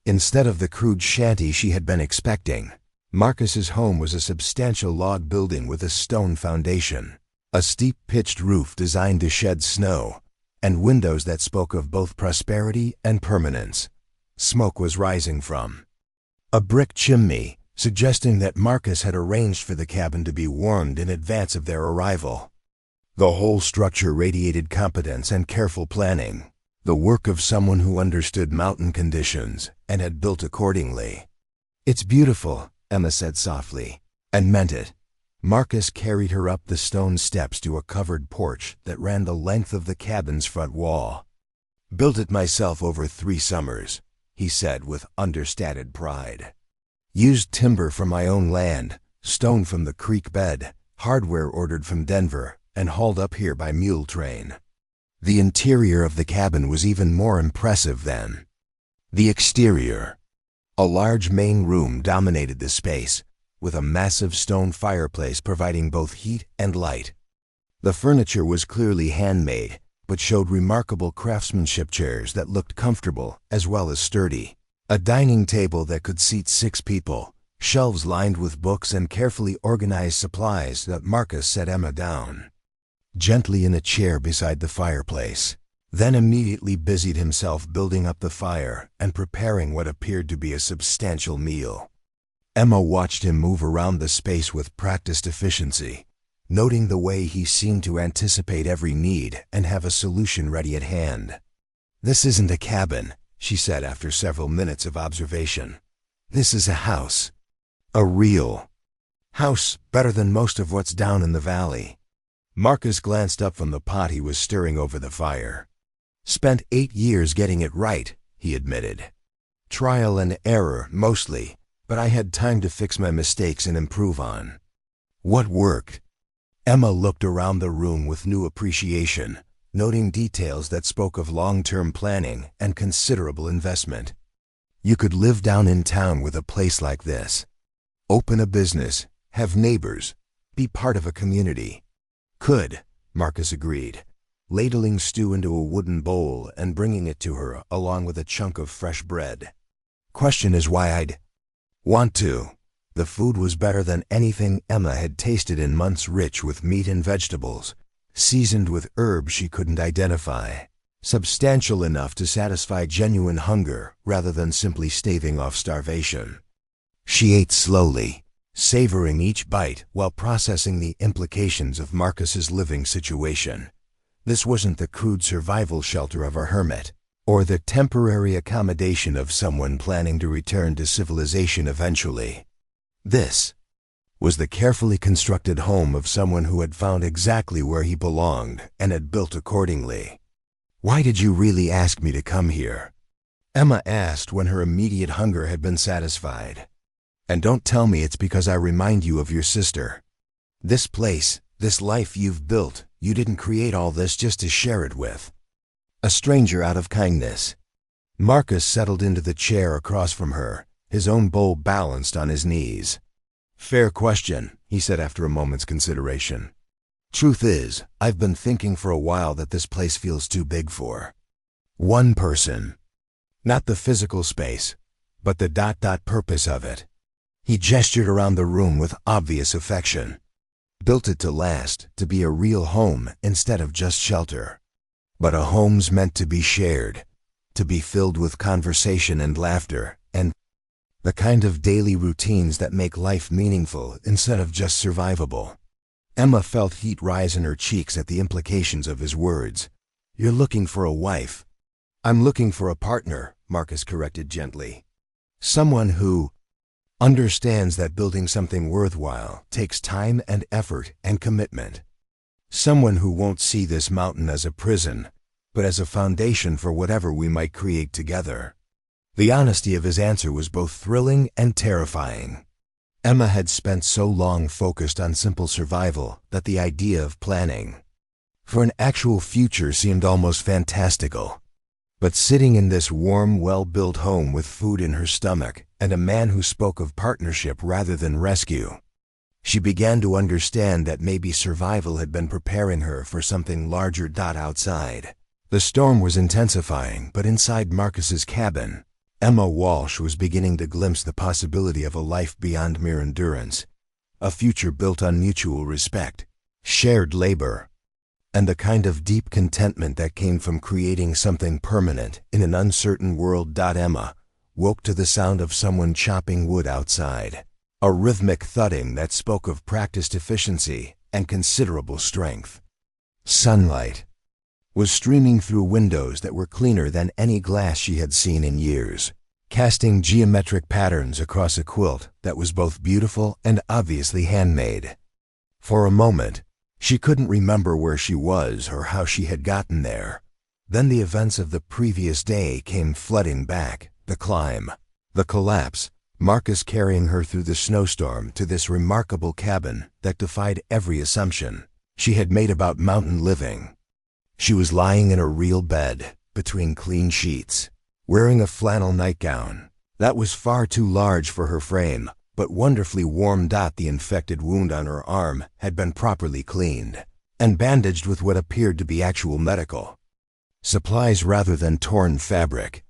Instead of the crude shanty she had been expecting, Marcus's home was a substantial log building with a stone foundation, a steep pitched roof designed to shed snow, and windows that spoke of both prosperity and permanence. Smoke was rising from a brick chimney, suggesting that Marcus had arranged for the cabin to be warmed in advance of their arrival. The whole structure radiated competence and careful planning, the work of someone who understood mountain conditions and had built accordingly. "It's beautiful," Emma said softly, and meant it. Marcus carried her up the stone steps to a covered porch that ran the length of the cabin's front wall. "Built it myself over 3 summers," he said with understated pride. "Used timber from my own land, stone from the creek bed, hardware ordered from Denver, and hauled up here by mule train." The interior of the cabin was even more impressive than the exterior. A large main room dominated the space, with a massive stone fireplace providing both heat and light. The furniture was clearly handmade, but showed remarkable craftsmanship. Chairs that looked comfortable as well as sturdy, a dining table that could seat 6 people, shelves lined with books and carefully organized supplies that Marcus set Emma down gently in a chair beside the fireplace, then immediately busied himself building up the fire and preparing what appeared to be a substantial meal. Emma watched him move around the space with practiced efficiency, noting the way he seemed to anticipate every need and have a solution ready at hand. "This isn't a cabin," she said after several minutes of observation. "This is a house. A real house, better than most of what's down in the valley." Marcus glanced up from the pot he was stirring over the fire. "Spent 8 years getting it right," he admitted. "Trial and error, mostly, but I had time to fix my mistakes and improve on what worked." Emma looked around the room with new appreciation, noting details that spoke of long-term planning and considerable investment. You could live down in town with a place like this. Open a business, have neighbors, be part of a community. "Could," Marcus agreed, ladling stew into a wooden bowl and bringing it to her along with a chunk of fresh bread. "Question is why I'd want to." The food was better than anything Emma had tasted in months, rich with meat and vegetables, seasoned with herbs she couldn't identify, substantial enough to satisfy genuine hunger rather than simply staving off starvation. She ate slowly, savoring each bite while processing the implications of Marcus's living situation. This wasn't the crude survival shelter of a hermit, or the temporary accommodation of someone planning to return to civilization eventually. This was the carefully constructed home of someone who had found exactly where he belonged and had built accordingly. "Why did you really ask me to come here?" Emma asked when her immediate hunger had been satisfied. And don't tell me it's because I remind you of your sister. This place, this life you've built, you didn't create all this just to share it with a stranger out of kindness. Marcus settled into the chair across from her, his own bowl balanced on his knees. Fair question, he said after a moment's consideration. Truth is, I've been thinking for a while that this place feels too big for one person. Not the physical space, but the purpose of it. He gestured around the room with obvious affection. Built it to last, to be a real home instead of just shelter. But a home's meant to be shared, to be filled with conversation and laughter, and the kind of daily routines that make life meaningful instead of just survivable. Emma felt heat rise in her cheeks at the implications of his words. You're looking for a wife. I'm looking for a partner, Marcus corrected gently. Someone who understands that building something worthwhile takes time and effort and commitment. Someone who won't see this mountain as a prison, but as a foundation for whatever we might create together. The honesty of his answer was both thrilling and terrifying. Emma had spent so long focused on simple survival that the idea of planning for an actual future seemed almost fantastical. But sitting in this warm, well-built home with food in her stomach and a man who spoke of partnership rather than rescue, she began to understand that maybe survival had been preparing her for something larger. Outside, the storm was intensifying, but inside Marcus's cabin, Emma Walsh was beginning to glimpse the possibility of a life beyond mere endurance, a future built on mutual respect, shared labor, and the kind of deep contentment that came from creating something permanent in an uncertain world. Emma woke to the sound of someone chopping wood outside, a rhythmic thudding that spoke of practiced efficiency and considerable strength. Sunlight was streaming through windows that were cleaner than any glass she had seen in years, casting geometric patterns across a quilt that was both beautiful and obviously handmade. For a moment, she couldn't remember where she was or how she had gotten there. Then the events of the previous day came flooding back, the climb, the collapse, Marcus carrying her through the snowstorm to this remarkable cabin that defied every assumption she had made about mountain living. She was lying in a real bed, between clean sheets, wearing a flannel nightgown that was far too large for her frame, but wonderfully warm. The infected wound on her arm had been properly cleaned and bandaged with what appeared to be actual medical supplies rather than torn fabric.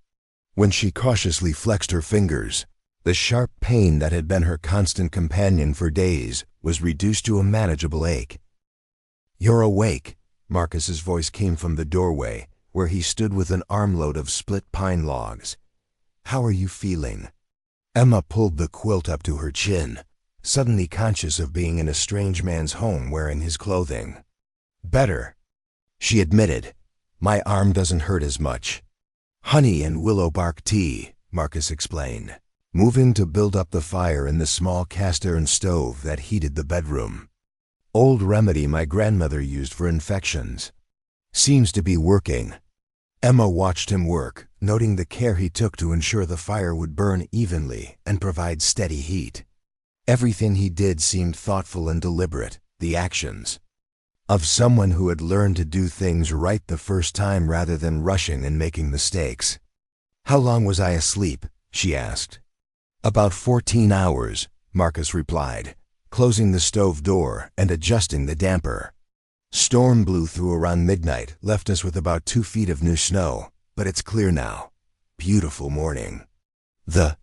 When she cautiously flexed her fingers, the sharp pain that had been her constant companion for days was reduced to a manageable ache. You're awake, Marcus's voice came from the doorway, where he stood with an armload of split pine logs. How are you feeling? Emma pulled the quilt up to her chin, suddenly conscious of being in a strange man's home wearing his clothing. Better, she admitted. My arm doesn't hurt as much. Honey and willow bark tea, Marcus explained, moving to build up the fire in the small cast-iron stove that heated the bedroom. Old remedy my grandmother used for infections. Seems to be working. Emma watched him work, noting the care he took to ensure the fire would burn evenly and provide steady heat. Everything he did seemed thoughtful and deliberate, the actions of someone who had learned to do things right the first time rather than rushing and making mistakes. How long was I asleep? She asked. About 14 hours, Marcus replied, closing the stove door and adjusting the damper. Storm blew through around midnight, left us with about 2 feet of new snow, but it's clear now. Beautiful morning. The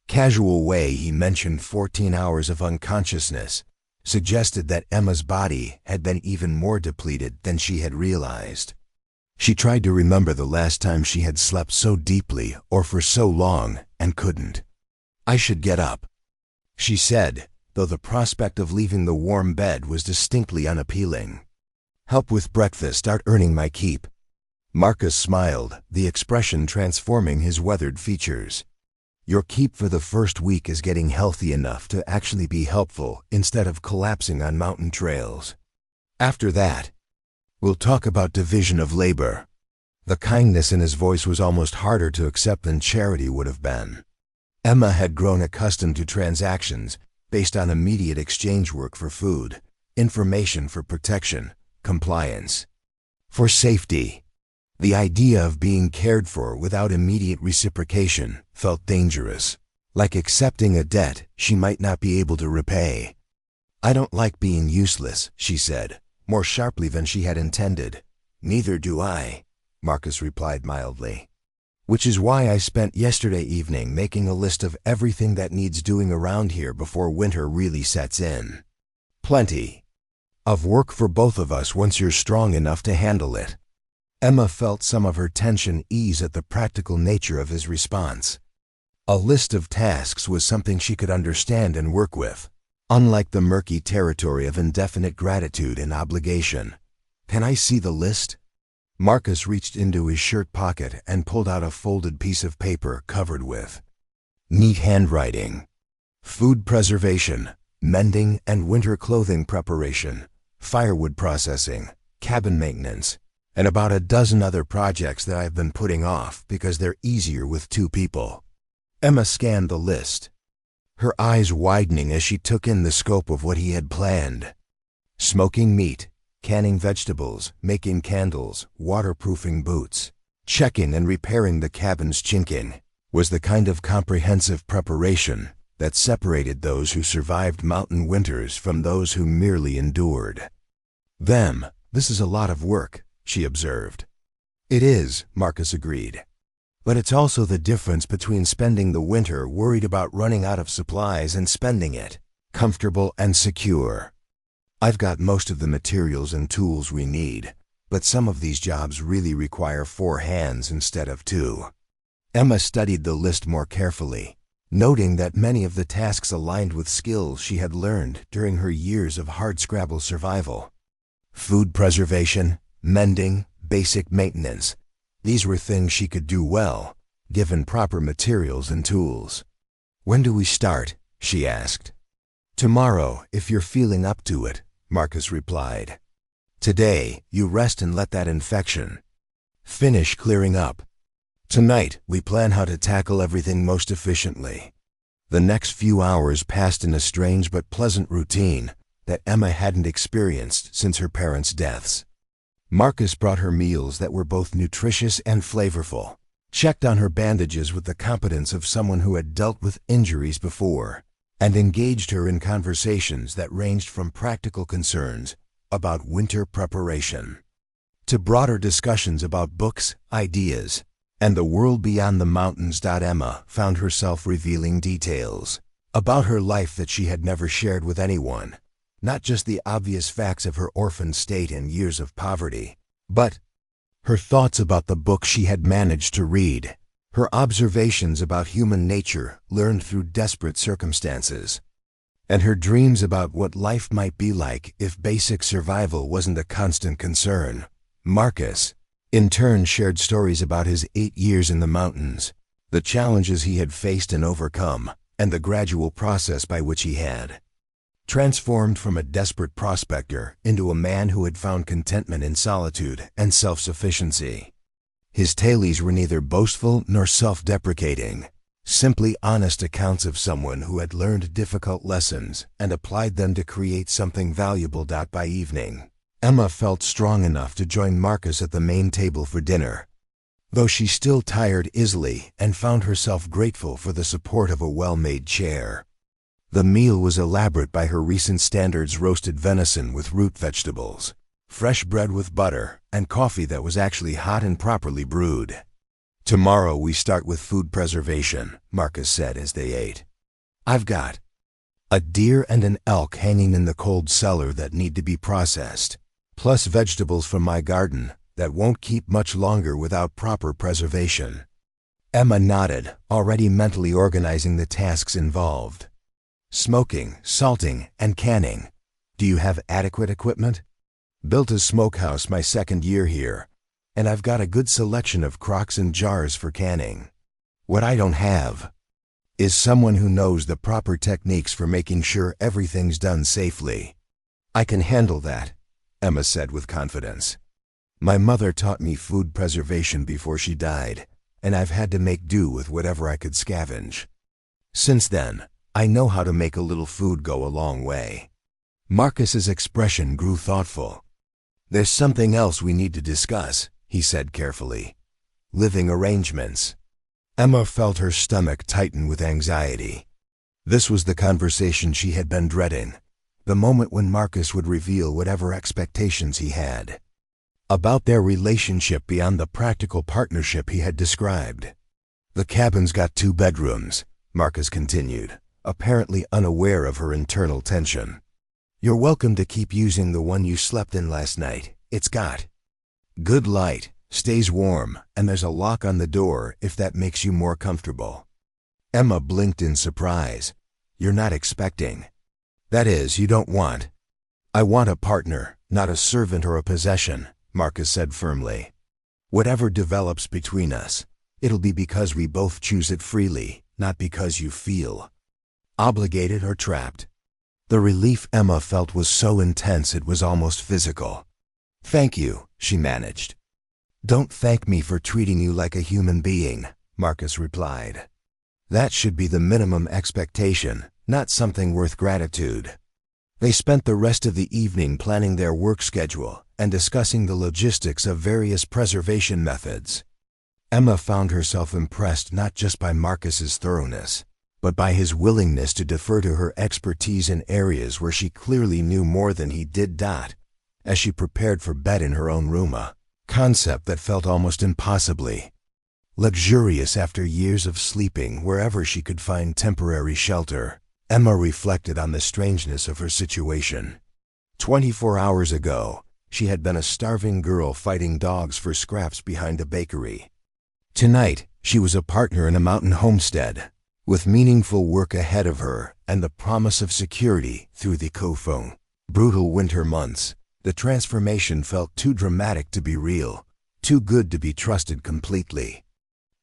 casual way he mentioned 14 hours of unconsciousness suggested that Emma's body had been even more depleted than she had realized. She tried to remember the last time she had slept so deeply or for so long and couldn't. I should get up, she said, though the prospect of leaving the warm bed was distinctly unappealing. Help with breakfast, start earning my keep. Marcus smiled, the expression transforming his weathered features. Your keep for the first week is getting healthy enough to actually be helpful instead of collapsing on mountain trails. After that, we'll talk about division of labor. The kindness in his voice was almost harder to accept than charity would have been. Emma had grown accustomed to transactions based on immediate exchange work for food, information for protection, compliance, for safety. The idea of being cared for without immediate reciprocation felt dangerous, like accepting a debt she might not be able to repay. "I don't like being useless," she said, more sharply than she had intended. "Neither do I," Marcus replied mildly. "Which is why I spent yesterday evening making a list of everything that needs doing around here before winter really sets in. Plenty of work for both of us once you're strong enough to handle it." Emma felt some of her tension ease at the practical nature of his response. A list of tasks was something she could understand and work with, unlike the murky territory of indefinite gratitude and obligation. "Can I see the list?" Marcus reached into his shirt pocket and pulled out a folded piece of paper covered with neat handwriting. Food preservation, mending and winter clothing preparation, firewood processing, cabin maintenance, and about a dozen other projects that I've been putting off because they're easier with two people. Emma scanned the list, her eyes widening as she took in the scope of what he had planned. Smoking meat, canning vegetables, making candles, waterproofing boots, checking and repairing the cabin's chinking was the kind of comprehensive preparation that separated those who survived mountain winters from those who merely endured. "This is a lot of work," she observed. "It is," Marcus agreed. "But it's also the difference between spending the winter worried about running out of supplies and spending it comfortable and secure. I've got most of the materials and tools we need, but some of these jobs really require 4 hands instead of 2. Emma studied the list more carefully, noting that many of the tasks aligned with skills she had learned during her years of hardscrabble survival. Food preservation, mending, basic maintenance. These were things she could do well, given proper materials and tools. "When do we start?" she asked. "Tomorrow, if you're feeling up to it," Marcus replied. "Today, you rest and let that infection finish clearing up. Tonight, we plan how to tackle everything most efficiently." The next few hours passed in a strange but pleasant routine that Emma hadn't experienced since her parents' deaths. Marcus brought her meals that were both nutritious and flavorful, checked on her bandages with the competence of someone who had dealt with injuries before, and engaged her in conversations that ranged from practical concerns about winter preparation to broader discussions about books, ideas, and the world beyond the mountains. Emma found herself revealing details about her life that she had never shared with anyone. Not just the obvious facts of her orphan state and years of poverty, but her thoughts about the book she had managed to read, her observations about human nature learned through desperate circumstances, and her dreams about what life might be like if basic survival wasn't a constant concern. Marcus, in turn, shared stories about his 8 years in the mountains, the challenges he had faced and overcome, and the gradual process by which he had transformed from a desperate prospector into a man who had found contentment in solitude and self-sufficiency. His tales were neither boastful nor self-deprecating, simply honest accounts of someone who had learned difficult lessons and applied them to create something valuable. By evening, Emma felt strong enough to join Marcus at the main table for dinner, though she still tired easily and found herself grateful for the support of a well-made chair. The meal was elaborate by her recent standards: roasted venison with root vegetables, fresh bread with butter, and coffee that was actually hot and properly brewed. "Tomorrow we start with food preservation," Marcus said as they ate. "I've got a deer and an elk hanging in the cold cellar that need to be processed, plus vegetables from my garden that won't keep much longer without proper preservation." Emma nodded, already mentally organizing the tasks involved. "Smoking, salting, and canning. Do you have adequate equipment?" "Built a smokehouse my 2nd year here, and I've got a good selection of crocks and jars for canning. What I don't have is someone who knows the proper techniques for making sure everything's done safely." "I can handle that," Emma said with confidence. My mother taught me food preservation before she died, and I've had to make do with whatever I could scavenge. Since then, I know how to make a little food go a long way." Marcus's expression grew thoughtful. "There's something else we need to discuss," he said carefully. "Living arrangements." Emma felt her stomach tighten with anxiety. This was the conversation she had been dreading, the moment when Marcus would reveal whatever expectations he had about their relationship beyond the practical partnership he had described. "The cabin's got 2 bedrooms, Marcus continued, apparently unaware of her internal tension. "You're welcome to keep using the one you slept in last night. It's got good light, stays warm, and there's a lock on the door if that makes you more comfortable." Emma blinked in surprise. "You're not expecting. That is, you don't want." "I want a partner, not a servant or a possession," Marcus said firmly. "Whatever develops between us, it'll be because we both choose it freely, not because you feel obligated or trapped." The relief Emma felt was so intense it was almost physical. "Thank you," she managed. "Don't thank me for treating you like a human being," Marcus replied. "That should be the minimum expectation, not something worth gratitude." They spent the rest of the evening planning their work schedule and discussing the logistics of various preservation methods. Emma found herself impressed not just by Marcus's thoroughness, but by his willingness to defer to her expertise in areas where she clearly knew more than he did. As she prepared for bed in her own room, a concept that felt almost impossibly luxurious after years of sleeping wherever she could find temporary shelter, Emma reflected on the strangeness of her situation. 24 hours ago, she had been a starving girl fighting dogs for scraps behind a bakery. Tonight, she was a partner in a mountain homestead, with meaningful work ahead of her and the promise of security through the brutal winter months. The transformation felt too dramatic to be real, too good to be trusted completely.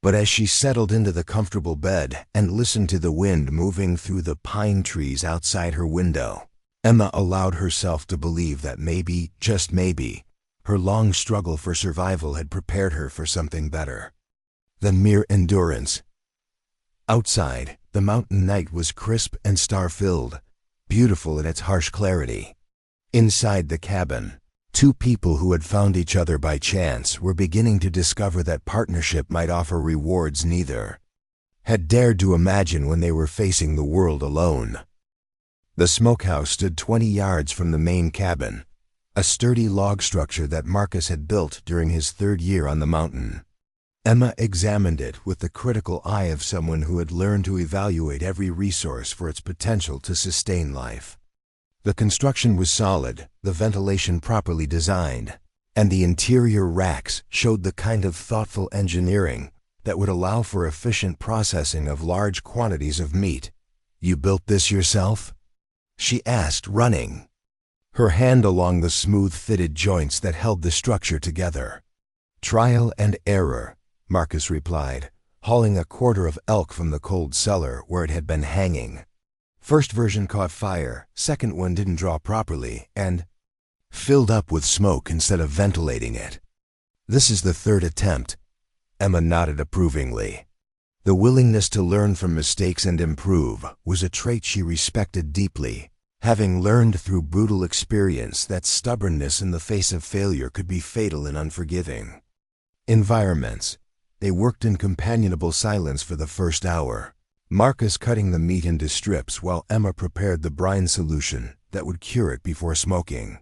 But as she settled into the comfortable bed and listened to the wind moving through the pine trees outside her window, Emma allowed herself to believe that maybe, just maybe, her long struggle for survival had prepared her for something better than mere endurance. Outside, the mountain night was crisp and star-filled, beautiful in its harsh clarity. Inside the cabin, 2 people who had found each other by chance were beginning to discover that partnership might offer rewards neither had dared to imagine when they were facing the world alone. The smokehouse stood 20 yards from the main cabin, a sturdy log structure that Marcus had built during his 3rd year on the mountain. Emma examined it with the critical eye of someone who had learned to evaluate every resource for its potential to sustain life. The construction was solid, the ventilation properly designed, and the interior racks showed the kind of thoughtful engineering that would allow for efficient processing of large quantities of meat. "You built this yourself?" she asked, running her hand along the smooth-fitted joints that held the structure together. "Trial and error," Marcus replied, hauling a quarter of elk from the cold cellar where it had been hanging. "First version caught fire, second one didn't draw properly, and filled up with smoke instead of ventilating it. This is the 3rd attempt." Emma nodded approvingly. The willingness to learn from mistakes and improve was a trait she respected deeply, having learned through brutal experience that stubbornness in the face of failure could be fatal and unforgiving. Environments. They worked in companionable silence for the first hour, Marcus cutting the meat into strips while Emma prepared the brine solution that would cure it before smoking.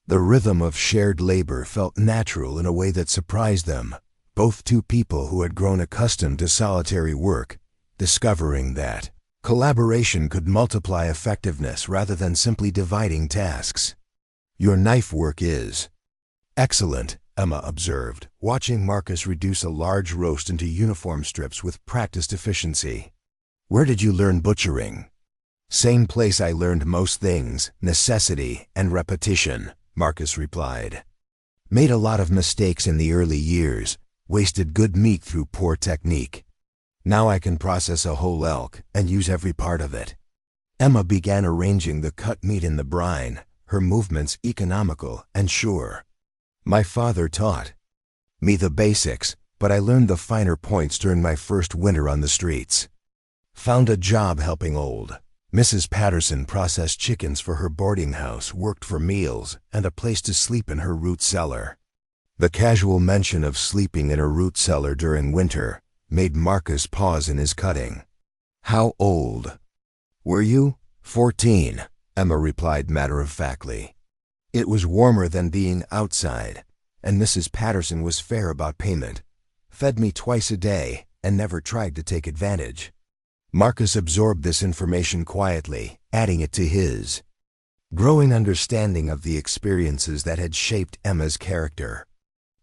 The rhythm of shared labor felt natural in a way that surprised them, both 2 people who had grown accustomed to solitary work, discovering that collaboration could multiply effectiveness rather than simply dividing tasks. "Your knife work is excellent," Emma observed, watching Marcus reduce a large roast into uniform strips with practiced efficiency. "Where did you learn butchering?" "Same place I learned most things, necessity and repetition," Marcus replied. "Made a lot of mistakes in the early years, wasted good meat through poor technique. Now I can process a whole elk and use every part of it." Emma began arranging the cut meat in the brine, her movements economical and sure. My father taught me the basics, but I learned the finer points during my first winter on the streets. Found a job helping old Mrs. Patterson process chickens for her boarding house, worked for meals, and a place to sleep in her root cellar. The casual mention of sleeping in a root cellar during winter made Marcus pause in his cutting. How old were you? 14, Emma replied matter-of-factly. It was warmer than being outside, and Mrs. Patterson was fair about payment. Fed me twice a day and never tried to take advantage. Marcus absorbed this information quietly, adding it to his growing understanding of the experiences that had shaped Emma's character.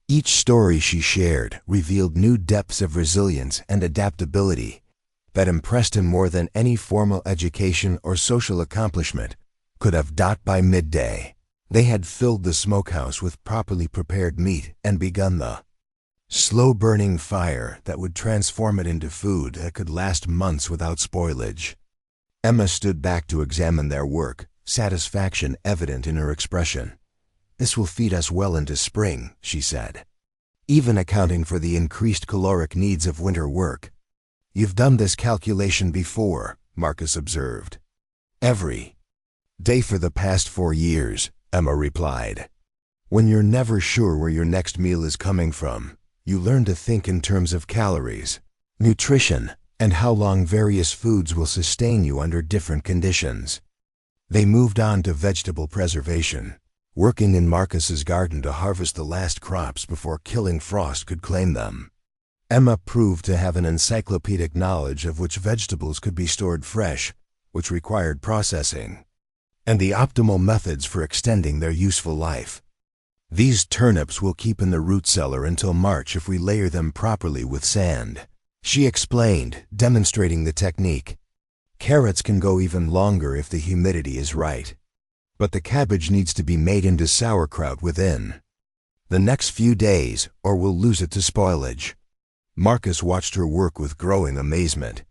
Each story she shared revealed new depths of resilience and adaptability that impressed him more than any formal education or social accomplishment could have. By midday, they had filled the smokehouse with properly prepared meat and begun the slow-burning fire that would transform it into food that could last months without spoilage. Emma stood back to examine their work, satisfaction evident in her expression. This will feed us well into spring, she said, even accounting for the increased caloric needs of winter work. You've done this calculation before, Marcus observed. Every day for the past 4 years, Emma replied. When you're never sure where your next meal is coming from, you learn to think in terms of calories, nutrition, and how long various foods will sustain you under different conditions. They moved on to vegetable preservation, working in Marcus's garden to harvest the last crops before killing frost could claim them. Emma proved to have an encyclopedic knowledge of which vegetables could be stored fresh, which required processing, and the optimal methods for extending their useful life. These turnips will keep in the root cellar until March if we layer them properly with sand, she explained, demonstrating the technique. Carrots can go even longer if the humidity is right. But the cabbage needs to be made into sauerkraut within the next few days, or we'll lose it to spoilage. Marcus watched her work with growing amazement.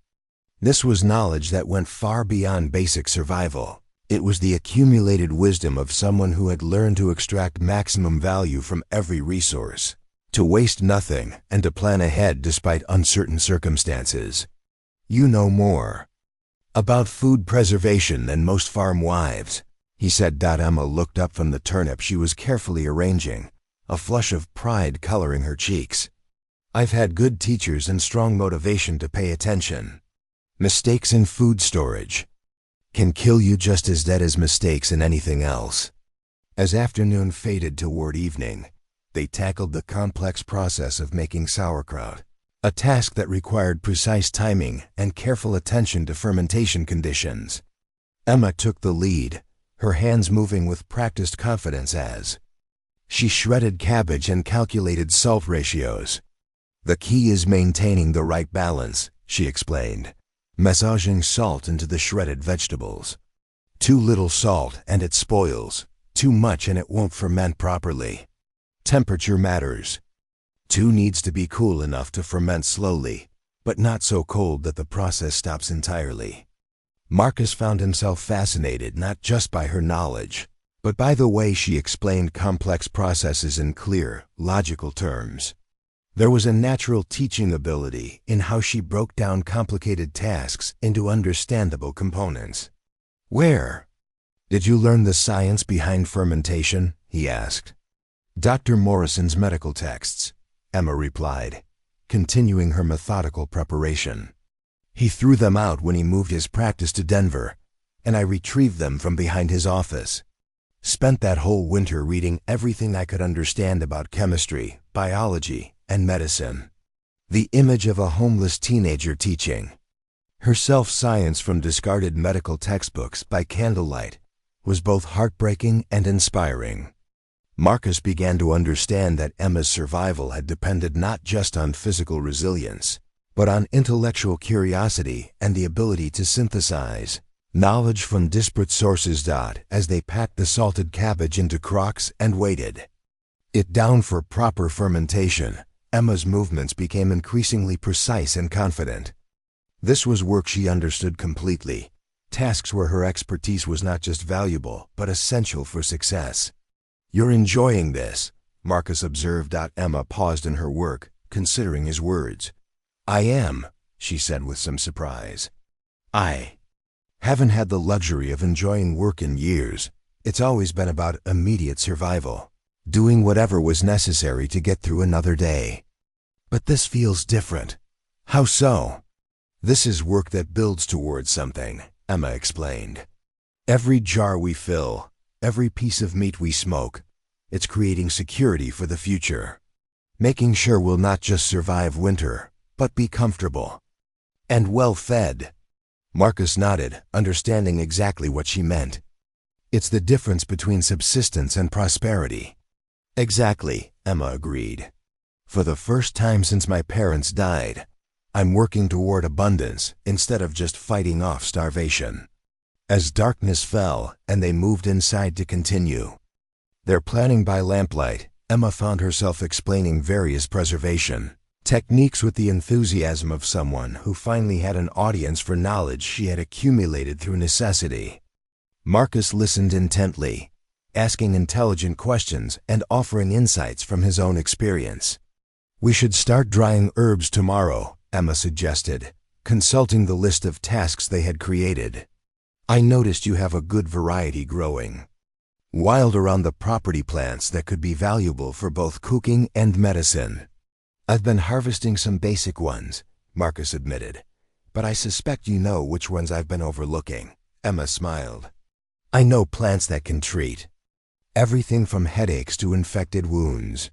This was knowledge that went far beyond basic survival. It was the accumulated wisdom of someone who had learned to extract maximum value from every resource, to waste nothing, and to plan ahead despite uncertain circumstances. You know more about food preservation than most farm wives, he said. Emma looked up from the turnip she was carefully arranging, a flush of pride coloring her cheeks. I've had good teachers and strong motivation to pay attention. Mistakes in food storage can kill you just as dead as mistakes in anything else. As afternoon faded toward evening, they tackled the complex process of making sauerkraut, a task that required precise timing and careful attention to fermentation conditions. Emma took the lead, her hands moving with practiced confidence as she shredded cabbage and calculated salt ratios. The key is maintaining the right balance, she explained, massaging salt into the shredded vegetables. Too little salt and it spoils, too much and it won't ferment properly. Temperature matters. Too needs to be cool enough to ferment slowly, but not so cold that the process stops entirely. Marcus found himself fascinated not just by her knowledge, but by the way she explained complex processes in clear, logical terms. There was a natural teaching ability in how she broke down complicated tasks into understandable components. Where did you learn the science behind fermentation? He asked. Dr. Morrison's medical texts, Emma replied, continuing her methodical preparation. He threw them out when he moved his practice to Denver, and I retrieved them from behind his office. Spent that whole winter reading everything I could understand about chemistry, biology, and medicine. The image of a homeless teenager teaching herself science from discarded medical textbooks by candlelight was both heartbreaking and inspiring. Marcus began to understand that Emma's survival had depended not just on physical resilience, but on intellectual curiosity and the ability to synthesize knowledge from disparate sources. As they packed the salted cabbage into crocks and weighted it down for proper fermentation, Emma's movements became increasingly precise and confident. This was work she understood completely, tasks where her expertise was not just valuable, but essential for success. You're enjoying this, Marcus observed. Emma paused in her work, considering his words. I am, she said with some surprise. I haven't had the luxury of enjoying work in years. It's always been about immediate survival, doing whatever was necessary to get through another day. But this feels different. How so? This is work that builds towards something, Emma explained. Every jar we fill, every piece of meat we smoke, it's creating security for the future. Making sure we'll not just survive winter, but be comfortable and well-fed. Marcus nodded, understanding exactly what she meant. It's the difference between subsistence and prosperity. Exactly, Emma agreed. For the first time since my parents died, I'm working toward abundance instead of just fighting off starvation. As darkness fell and they moved inside to continue their planning by lamplight, Emma found herself explaining various preservation techniques with the enthusiasm of someone who finally had an audience for knowledge she had accumulated through necessity. Marcus listened intently, asking intelligent questions and offering insights from his own experience. We should start drying herbs tomorrow, Emma suggested, consulting the list of tasks they had created. I noticed you have a good variety growing wild around the property, plants that could be valuable for both cooking and medicine. I've been harvesting some basic ones, Marcus admitted, but I suspect you know which ones I've been overlooking. Emma smiled. I know plants that can treat everything from headaches to infected wounds.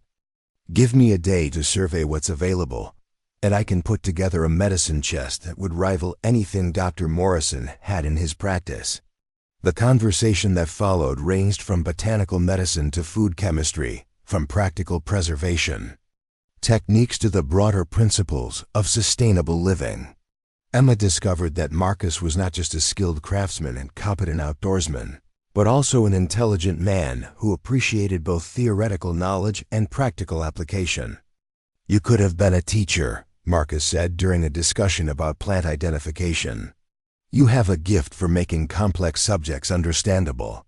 Give me a day to survey what's available, and I can put together a medicine chest that would rival anything Dr. Morrison had in his practice. The conversation that followed ranged from botanical medicine to food chemistry, from practical preservation techniques to the broader principles of sustainable living. Emma discovered that Marcus was not just a skilled craftsman and competent outdoorsman, but also an intelligent man who appreciated both theoretical knowledge and practical application. You could have been a teacher, Marcus said during a discussion about plant identification. You have a gift for making complex subjects understandable.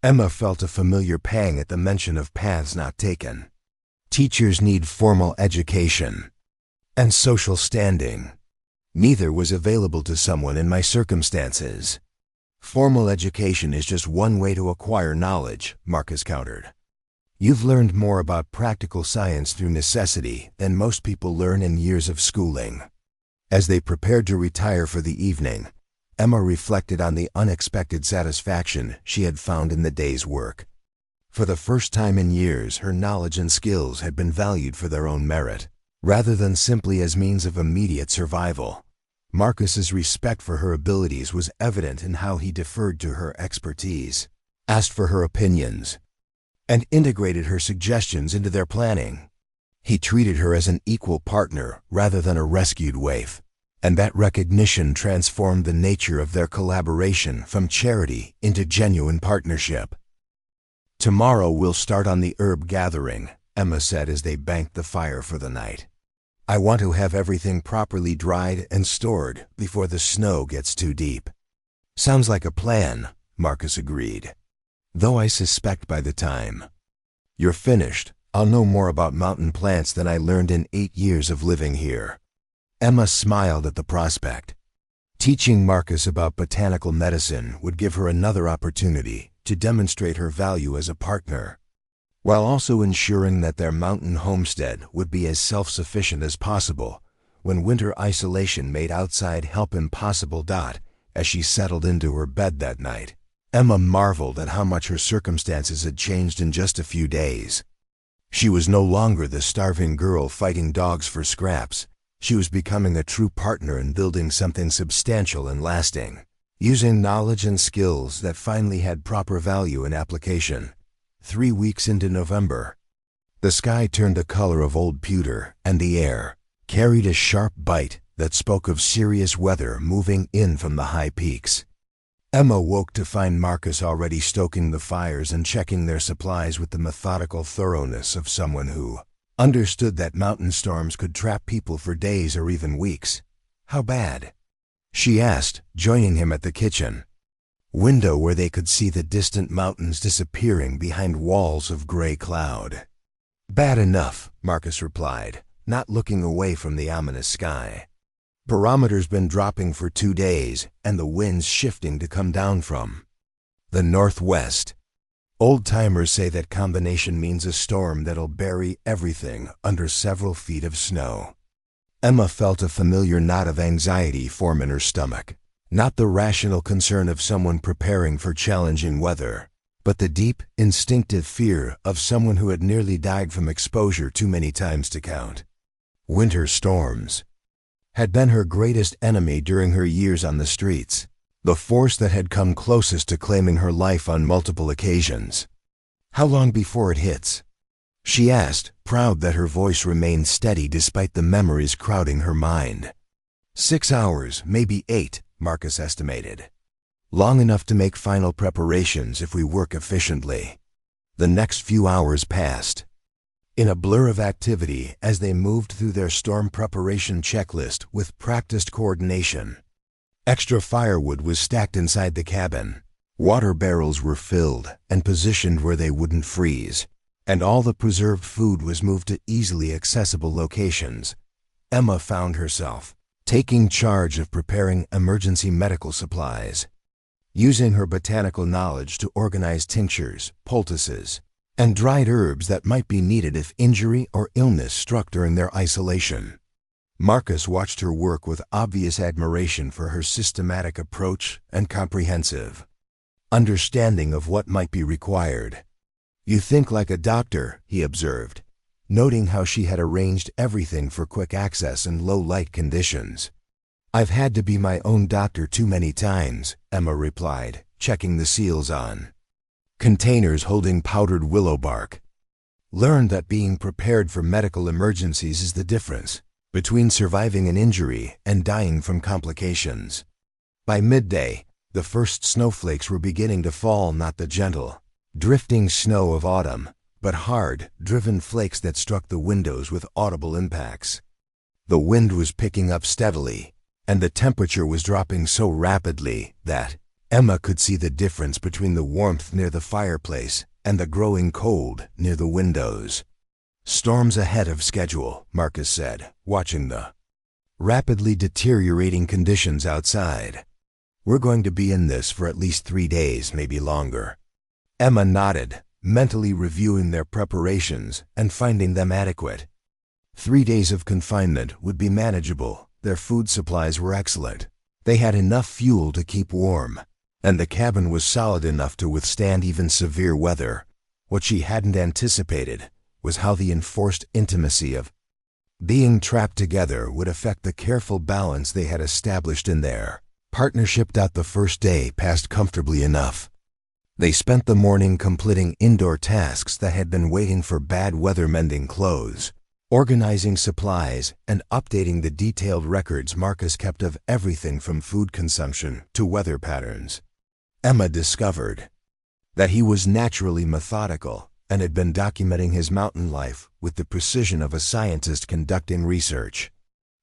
Emma felt a familiar pang at the mention of paths not taken. Teachers need formal education and social standing. Neither was available to someone in my circumstances. Formal education is just one way to acquire knowledge, Marcus countered. You've learned more about practical science through necessity than most people learn in years of schooling. As they prepared to retire for the evening, Emma reflected on the unexpected satisfaction she had found in the day's work. For the first time in years, her knowledge and skills had been valued for their own merit, rather than simply as means of immediate survival. Marcus's respect for her abilities was evident in how he deferred to her expertise, asked for her opinions, and integrated her suggestions into their planning. He treated her as an equal partner rather than a rescued waif, and that recognition transformed the nature of their collaboration from charity into genuine partnership. Tomorrow we'll start on the herb gathering, Emma said as they banked the fire for the night. I want to have everything properly dried and stored before the snow gets too deep. Sounds like a plan, Marcus agreed. Though I suspect by the time you're finished, I'll know more about mountain plants than I learned in 8 years of living here. Emma smiled at the prospect. Teaching Marcus about botanical medicine would give her another opportunity to demonstrate her value as a partner, while also ensuring that their mountain homestead would be as self-sufficient as possible when winter isolation made outside help impossible. As she settled into her bed that night, Emma marveled at how much her circumstances had changed in just a few days. She was no longer the starving girl fighting dogs for scraps. She was becoming a true partner in building something substantial and lasting, using knowledge and skills that finally had proper value in application. 3 weeks into November, the sky turned the color of old pewter, and the air carried a sharp bite that spoke of serious weather moving in from the high peaks. Emma woke to find Marcus already stoking the fires and checking their supplies with the methodical thoroughness of someone who understood that mountain storms could trap people for days or even weeks. How bad? She asked, joining him at the kitchen window where they could see the distant mountains disappearing behind walls of gray cloud. Bad enough, Marcus replied, not looking away from the ominous sky. Barometer's been dropping for 2 days, and the wind's shifting to come down from the northwest. Old-timers say that combination means a storm that'll bury everything under several feet of snow. Emma felt a familiar knot of anxiety form in her stomach. Not the rational concern of someone preparing for challenging weather, but the deep, instinctive fear of someone who had nearly died from exposure too many times to count. Winter storms had been her greatest enemy during her years on the streets, the force that had come closest to claiming her life on multiple occasions. How long before it hits? She asked, proud that her voice remained steady despite the memories crowding her mind. 6 hours, maybe 8, Marcus estimated. Long enough to make final preparations if we work efficiently. The next few hours passed in a blur of activity as they moved through their storm preparation checklist with practiced coordination. Extra firewood was stacked inside the cabin. Water barrels were filled and positioned where they wouldn't freeze, and all the preserved food was moved to easily accessible locations. Emma found herself taking charge of preparing emergency medical supplies, using her botanical knowledge to organize tinctures, poultices, and dried herbs that might be needed if injury or illness struck during their isolation. Marcus watched her work with obvious admiration for her systematic approach and comprehensive understanding of what might be required. "You think like a doctor," he observed, noting how she had arranged everything for quick access in low-light conditions. "I've had to be my own doctor too many times," Emma replied, checking the seals on containers holding powdered willow bark. "Learned that being prepared for medical emergencies is the difference between surviving an injury and dying from complications." By midday, the first snowflakes were beginning to fall, not the gentle, drifting snow of autumn, but hard, driven flakes that struck the windows with audible impacts. The wind was picking up steadily, and the temperature was dropping so rapidly that Emma could see the difference between the warmth near the fireplace and the growing cold near the windows. "Storms ahead of schedule," Marcus said, watching the rapidly deteriorating conditions outside. "We're going to be in this for at least 3 days, maybe longer." Emma nodded, mentally reviewing their preparations and finding them adequate. 3 days of confinement would be manageable. Their food supplies were excellent. They had enough fuel to keep warm, and the cabin was solid enough to withstand even severe weather. What she hadn't anticipated was how the enforced intimacy of being trapped together would affect the careful balance they had established in their partnership. The first day passed comfortably enough. They spent the morning completing indoor tasks that had been waiting for bad weather, mending clothes, organizing supplies, and updating the detailed records Marcus kept of everything from food consumption to weather patterns. Emma discovered that he was naturally methodical and had been documenting his mountain life with the precision of a scientist conducting research.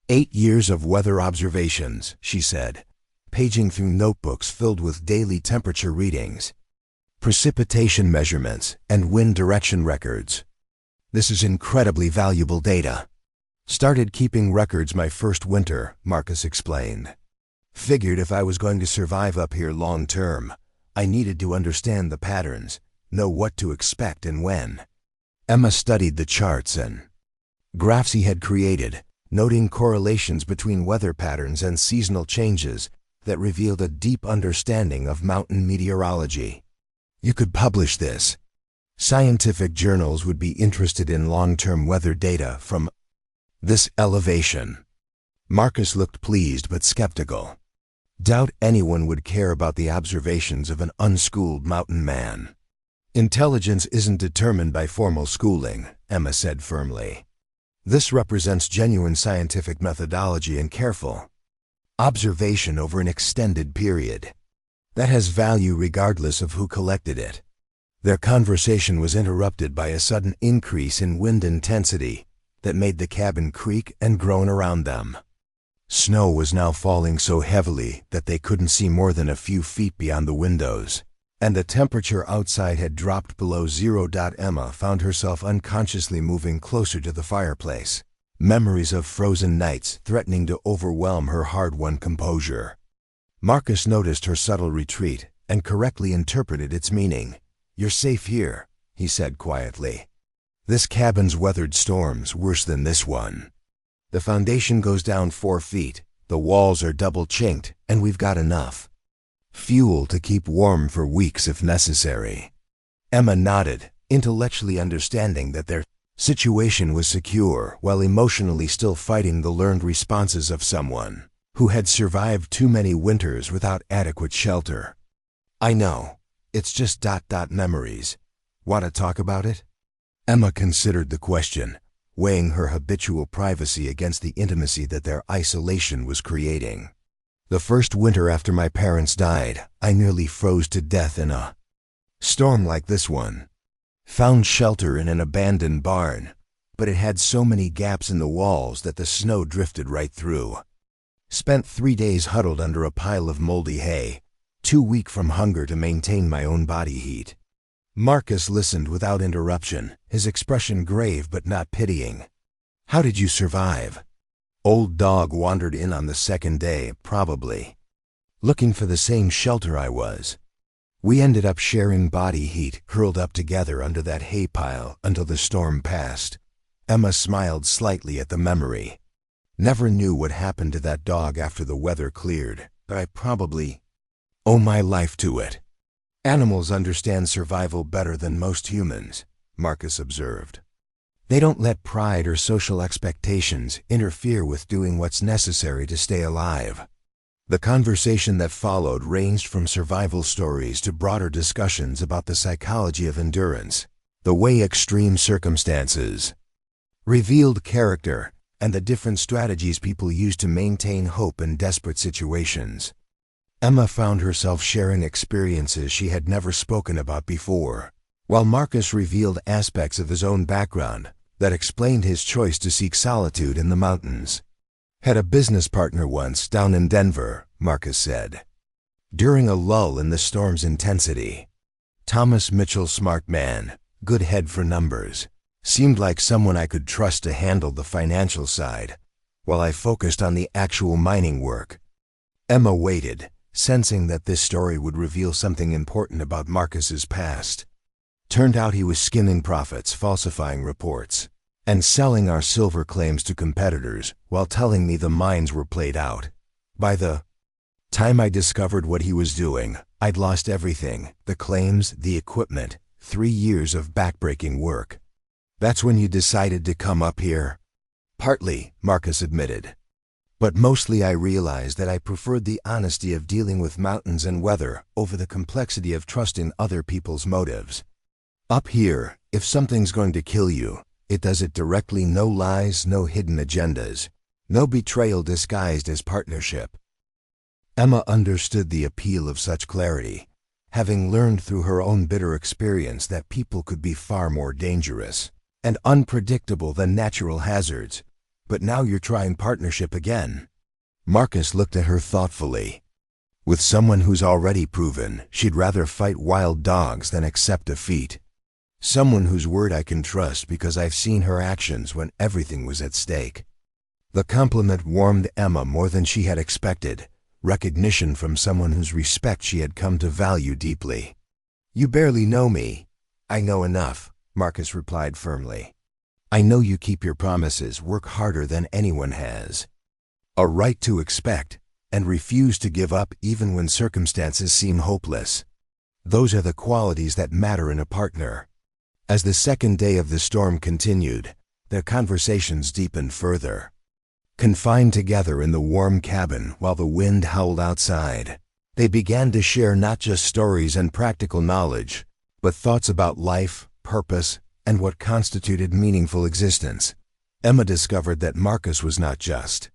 8 years of weather observations, she said, paging through notebooks filled with daily temperature readings, precipitation measurements, and wind direction records. "This is incredibly valuable data. Started keeping records my first winter," Marcus explained. "Figured if I was going to survive up here long term, I needed to understand the patterns, know what to expect and when." Emma studied the charts and graphs he had created, noting correlations between weather patterns and seasonal changes that revealed a deep understanding of mountain meteorology. "You could publish this. Scientific journals would be interested in long-term weather data from this elevation." Marcus looked pleased but skeptical. Doubt anyone would care about the observations of an unschooled mountain man. "Intelligence isn't determined by formal schooling," Emma said firmly. "This represents genuine scientific methodology and careful observation over an extended period. That has value regardless of who collected it." Their conversation was interrupted by a sudden increase in wind intensity that made the cabin creak and groan around them. Snow was now falling so heavily that they couldn't see more than a few feet beyond the windows. and the temperature outside had dropped below 0. Emma found herself unconsciously moving closer to the fireplace, memories of frozen nights threatening to overwhelm her hard-won composure. Marcus noticed her subtle retreat and correctly interpreted its meaning. "You're safe here," he said quietly. "This cabin's weathered storms worse than this one. The foundation goes down 4 feet, the walls are double-chinked, and we've got enough fuel to keep warm for weeks if necessary." Emma nodded, intellectually understanding that their situation was secure while emotionally still fighting the learned responses of someone who had survived too many winters without adequate shelter. "I know. It's just memories. Want to talk about it?" Emma considered the question, weighing her habitual privacy against the intimacy that their isolation was creating. "The first winter after my parents died, I nearly froze to death in a storm like this one. Found shelter in an abandoned barn, but it had so many gaps in the walls that the snow drifted right through. Spent 3 days huddled under a pile of moldy hay, too weak from hunger to maintain my own body heat." Marcus listened without interruption, his expression grave but not pitying. "How did you survive?" "Old dog wandered in on the second day, probably. Looking for the same shelter I was. We ended up sharing body heat, curled up together under that hay pile until the storm passed." Emma smiled slightly at the memory. "Never knew what happened to that dog after the weather cleared, but I probably owe my life to it." "Animals understand survival better than most humans," Marcus observed. "They don't let pride or social expectations interfere with doing what's necessary to stay alive." The conversation that followed ranged from survival stories to broader discussions about the psychology of endurance, the way extreme circumstances revealed character, and the different strategies people use to maintain hope in desperate situations. Emma found herself sharing experiences she had never spoken about before, while Marcus revealed aspects of his own background that explained his choice to seek solitude in the mountains. "Had a business partner once down in Denver," Marcus said, "during a lull in the storm's intensity. Thomas Mitchell, smart man, good head for numbers. Seemed like someone I could trust to handle the financial side, while I focused on the actual mining work." Emma waited, sensing that this story would reveal something important about Marcus's past. Turned out he was skimming profits, falsifying reports, and selling our silver claims to competitors while telling me the mines were played out. By the time I discovered what he was doing, I'd lost everything: the claims, the equipment, 3 years of backbreaking work. "That's when you decided to come up here?" "Partly," Marcus admitted. "But mostly I realized that I preferred the honesty of dealing with mountains and weather over the complexity of trusting other people's motives. Up here, if something's going to kill you, it does it directly. No lies, no hidden agendas, no betrayal disguised as partnership." Emma understood the appeal of such clarity, having learned through her own bitter experience that people could be far more dangerous and unpredictable than natural hazards. "But now you're trying partnership again." Marcus looked at her thoughtfully. "With someone who's already proven she'd rather fight wild dogs than accept defeat. Someone whose word I can trust because I've seen her actions when everything was at stake." The compliment warmed Emma more than she had expected, recognition from someone whose respect she had come to value deeply. "You barely know me." "I know enough," Marcus replied firmly. "I know you keep your promises, work harder than anyone has. A right to expect, and refuse to give up even when circumstances seem hopeless. Those are the qualities that matter in a partner." As the second day of the storm continued, their conversations deepened further. Confined together in the warm cabin while the wind howled outside, they began to share not just stories and practical knowledge, but thoughts about life, purpose, and what constituted meaningful existence. Emma discovered that Marcus was not just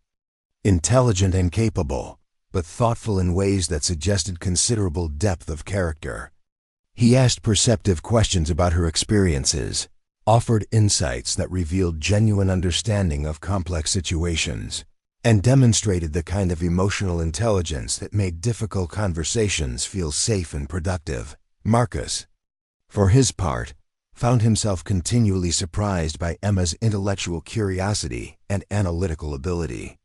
intelligent and capable, but thoughtful in ways that suggested considerable depth of character. He asked perceptive questions about her experiences, offered insights that revealed genuine understanding of complex situations, and demonstrated the kind of emotional intelligence that made difficult conversations feel safe and productive. Marcus, for his part, found himself continually surprised by Emma's intellectual curiosity and analytical ability.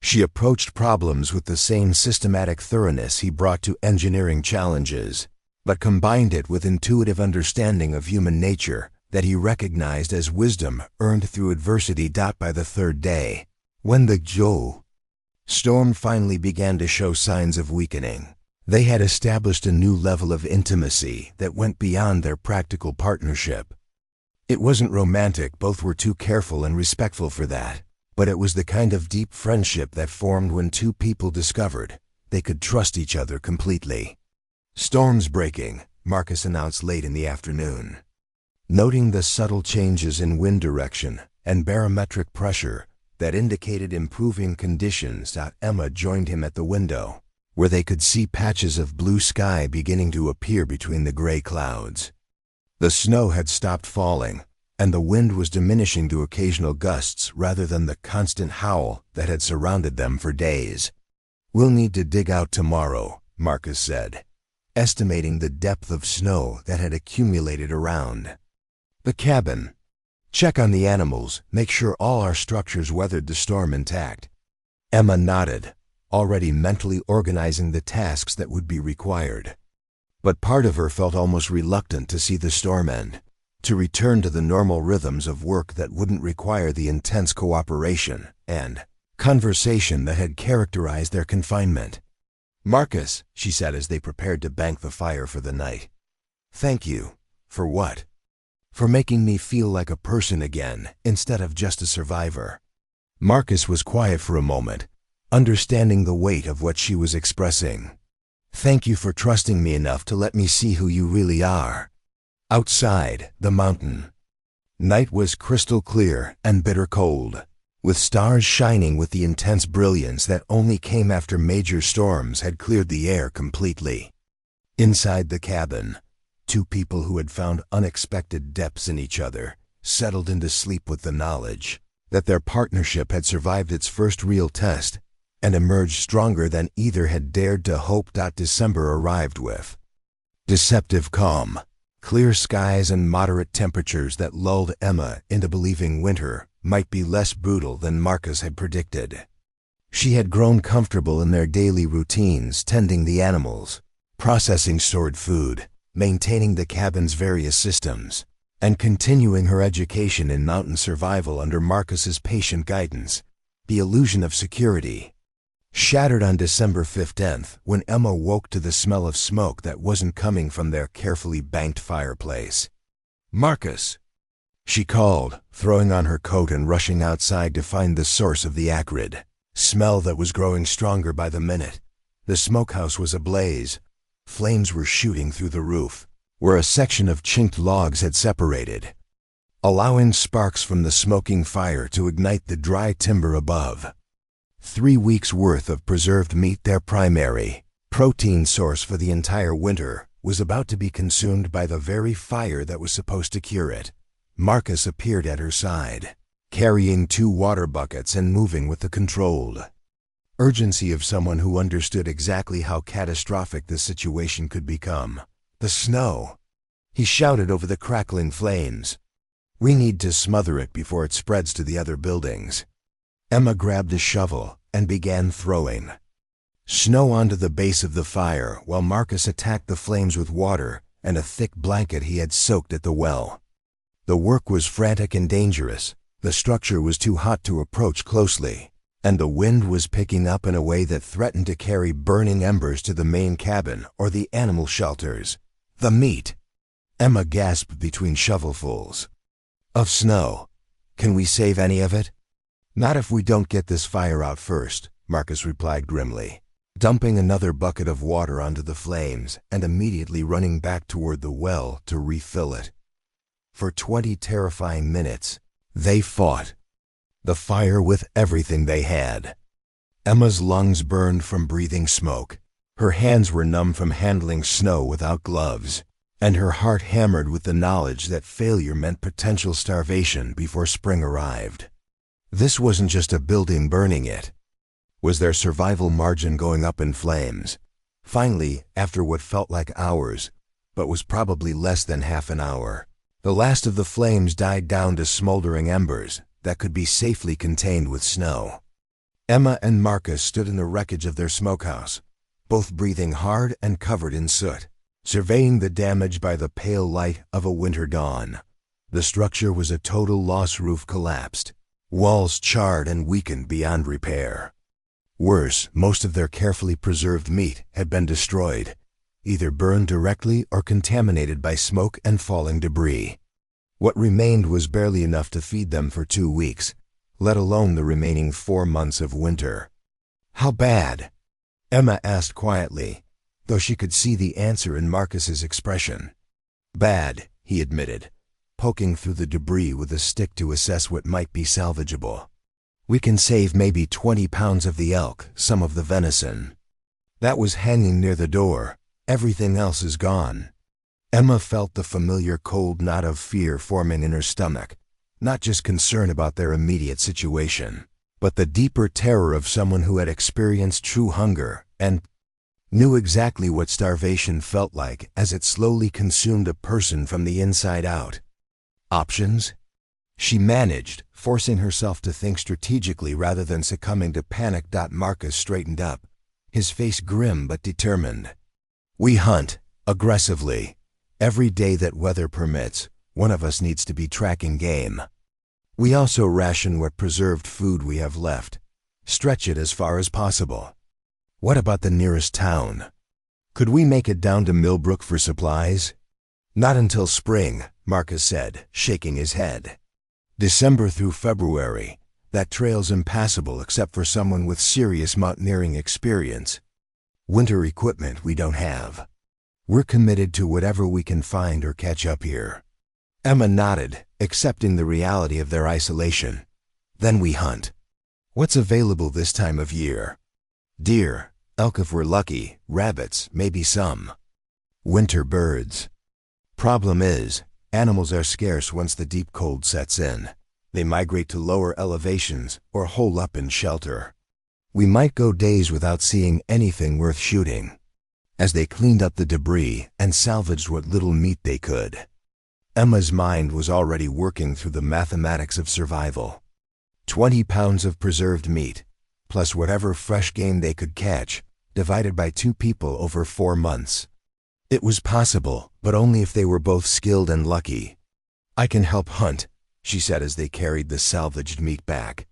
She approached problems with the same systematic thoroughness he brought to engineering challenges, but combined it with intuitive understanding of human nature that he recognized as wisdom earned through adversity. By the third day, when the Zhou storm finally began to show signs of weakening, they had established a new level of intimacy that went beyond their practical partnership. It wasn't romantic, both were too careful and respectful for that, but it was the kind of deep friendship that formed when two people discovered they could trust each other completely. "Storm's breaking," Marcus announced late in the afternoon. Noting the subtle changes in wind direction and barometric pressure that indicated improving conditions, Emma joined him at the window, where they could see patches of blue sky beginning to appear between the gray clouds. The snow had stopped falling, and the wind was diminishing to occasional gusts rather than the constant howl that had surrounded them for days. "We'll need to dig out tomorrow," Marcus said, estimating the depth of snow that had accumulated around the cabin. "Check on the animals, make sure all our structures weathered the storm intact." Emma nodded, already mentally organizing the tasks that would be required. But part of her felt almost reluctant to see the storm end, to return to the normal rhythms of work that wouldn't require the intense cooperation and conversation that had characterized their confinement. "Marcus," she said as they prepared to bank the fire for the night. "Thank you." "For what?" "For making me feel like a person again, instead of just a survivor." Marcus was quiet for a moment, understanding the weight of what she was expressing. "Thank you for trusting me enough to let me see who you really are." Outside, the mountain night was crystal clear and bitter cold, with stars shining with the intense brilliance that only came after major storms had cleared the air completely. Inside the cabin, two people who had found unexpected depths in each other settled into sleep with the knowledge that their partnership had survived its first real test and emerged stronger than either had dared to hope. December arrived with deceptive calm, clear skies and moderate temperatures that lulled Emma into believing winter might be less brutal than Marcus had predicted. She had grown comfortable in their daily routines, tending the animals, processing stored food, maintaining the cabin's various systems, and continuing her education in mountain survival under Marcus's patient guidance. The illusion of security shattered on December 15th when Emma woke to the smell of smoke that wasn't coming from their carefully banked fireplace. "Marcus," she called, throwing on her coat and rushing outside to find the source of the acrid smell that was growing stronger by the minute. The smokehouse was ablaze. Flames were shooting through the roof, where a section of chinked logs had separated, allowing sparks from the smoking fire to ignite the dry timber above. 3 weeks' worth of preserved meat, their primary protein source for the entire winter, was about to be consumed by the very fire that was supposed to cure it. Marcus appeared at her side, carrying 2 water buckets and moving with the controlled urgency of someone who understood exactly how catastrophic the situation could become. "The snow," he shouted over the crackling flames. "We need to smother it before it spreads to the other buildings." Emma grabbed a shovel and began throwing snow onto the base of the fire while Marcus attacked the flames with water and a thick blanket he had soaked at the well. The work was frantic and dangerous. The structure was too hot to approach closely, and the wind was picking up in a way that threatened to carry burning embers to the main cabin or the animal shelters. "The meat," Emma gasped between shovelfuls of snow. "Can we save any of it?" "Not if we don't get this fire out first," Marcus replied grimly, dumping another bucket of water onto the flames and immediately running back toward the well to refill it. For 20 terrifying minutes, they fought the fire with everything they had. Emma's lungs burned from breathing smoke. Her hands were numb from handling snow without gloves, and her heart hammered with the knowledge that failure meant potential starvation before spring arrived. This wasn't just a building burning, it was their survival margin going up in flames. Finally, after what felt like hours, but was probably less than half an hour. The last of the flames died down to smoldering embers that could be safely contained with snow. Emma and Marcus stood in the wreckage of their smokehouse, both breathing hard and covered in soot, surveying the damage by the pale light of a winter dawn. The structure was a total loss. Roof collapsed, walls charred and weakened beyond repair. Worse, most of their carefully preserved meat had been destroyed, either burned directly or contaminated by smoke and falling debris. What remained was barely enough to feed them for 2 weeks, let alone the remaining 4 months of winter. "How bad?" Emma asked quietly, though she could see the answer in Marcus's expression. "Bad," he admitted, poking through the debris with a stick to assess what might be salvageable. "We can save maybe 20 pounds of the elk, some of the venison. That was hanging near the door. Everything else is gone." Emma felt the familiar cold knot of fear forming in her stomach, not just concern about their immediate situation, but the deeper terror of someone who had experienced true hunger and knew exactly what starvation felt like as it slowly consumed a person from the inside out. Options? She managed, forcing herself to think strategically rather than succumbing to panic. Marcus straightened up, his face grim but determined. "We hunt, aggressively. Every day that weather permits, one of us needs to be tracking game. We also ration what preserved food we have left, stretch it as far as possible." "What about the nearest town? Could we make it down to Millbrook for supplies?" "Not until spring," Marcus said, shaking his head. "December through February. That trail's impassable except for someone with serious mountaineering experience. Winter equipment we don't have. We're committed to whatever we can find or catch up here." Emma nodded, accepting the reality of their isolation. "Then we hunt. What's available this time of year?" "Deer, elk if we're lucky, rabbits, maybe some. Winter birds. Problem is, animals are scarce once the deep cold sets in. They migrate to lower elevations or hole up in shelter. We might go days without seeing anything worth shooting." As they cleaned up the debris and salvaged what little meat they could, Emma's mind was already working through the mathematics of survival. 20 pounds of preserved meat, plus whatever fresh game they could catch, divided by 2 people over 4 months. It was possible, but only if they were both skilled and lucky. "I can help hunt," she said as they carried the salvaged meat back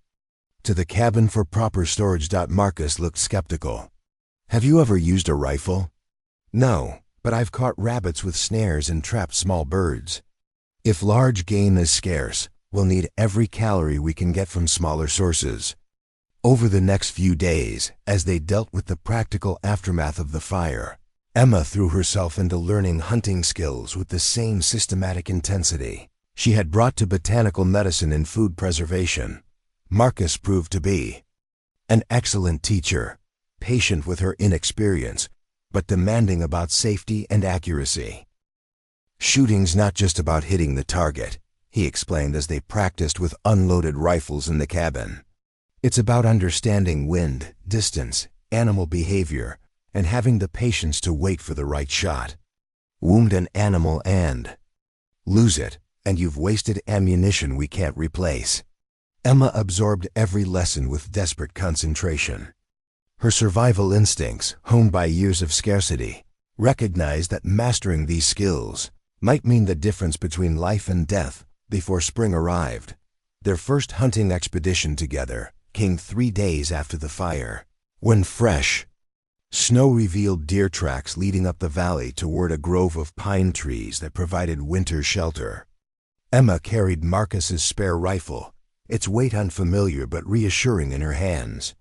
to the cabin for proper storage. Marcus looked skeptical. "Have you ever used a rifle?" "No, but I've caught rabbits with snares and trapped small birds. If large game is scarce, we'll need every calorie we can get from smaller sources." Over the next few days, as they dealt with the practical aftermath of the fire, Emma threw herself into learning hunting skills with the same systematic intensity she had brought to botanical medicine and food preservation. Marcus proved to be an excellent teacher, patient with her inexperience, but demanding about safety and accuracy. "Shooting's not just about hitting the target," he explained as they practiced with unloaded rifles in the cabin. "It's about understanding wind, distance, animal behavior, and having the patience to wait for the right shot. Wound an animal and lose it, and you've wasted ammunition we can't replace." Emma absorbed every lesson with desperate concentration. Her survival instincts, honed by years of scarcity, recognized that mastering these skills might mean the difference between life and death before spring arrived. Their first hunting expedition together came 3 days after the fire, when fresh snow revealed deer tracks leading up the valley toward a grove of pine trees that provided winter shelter. Emma carried Marcus's spare rifle, its weight unfamiliar but reassuring in her hands.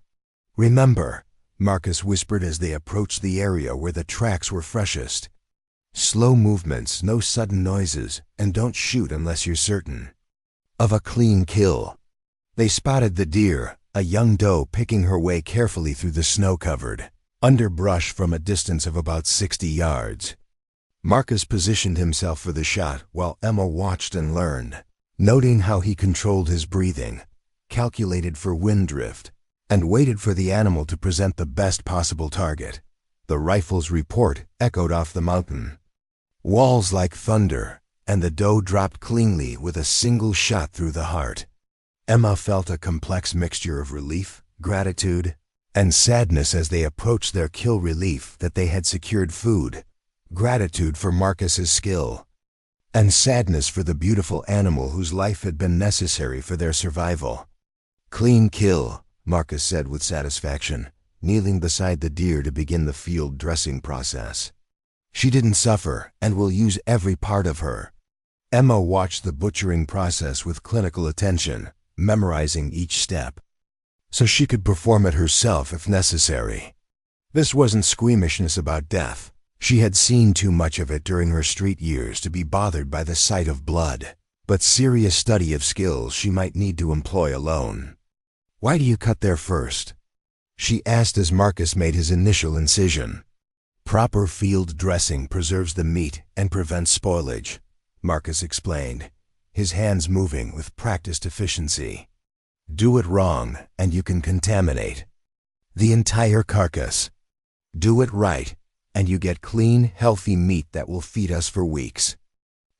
"Remember," Marcus whispered as they approached the area where the tracks were freshest. "Slow movements, no sudden noises, and don't shoot unless you're certain of a clean kill." They spotted the deer, a young doe picking her way carefully through the snow-covered underbrush from a distance of about 60 yards. Marcus positioned himself for the shot while Emma watched and learned, noting how he controlled his breathing, calculated for wind drift, and waited for the animal to present the best possible target. The rifle's report echoed off the mountain. Walls like thunder, and the dough dropped cleanly with a single shot through the heart. Emma felt a complex mixture of relief, gratitude, and sadness as they approached their kill. Relief that they had secured food, gratitude for Marcus's skill, and sadness for the beautiful animal whose life had been necessary for their survival. "Clean kill," Marcus said with satisfaction, kneeling beside the deer to begin the field dressing process. "She didn't suffer, and we'll use every part of her." Emma watched the butchering process with clinical attention, memorizing each step, so she could perform it herself if necessary. This wasn't squeamishness about death. She had seen too much of it during her street years to be bothered by the sight of blood, but serious study of skills she might need to employ alone. "Why do you cut there first?" she asked as Marcus made his initial incision. "Proper field dressing preserves the meat and prevents spoilage," Marcus explained, his hands moving with practiced efficiency. "Do it wrong, and you can contaminate the entire carcass. Do it right, and you get clean, healthy meat that will feed us for weeks."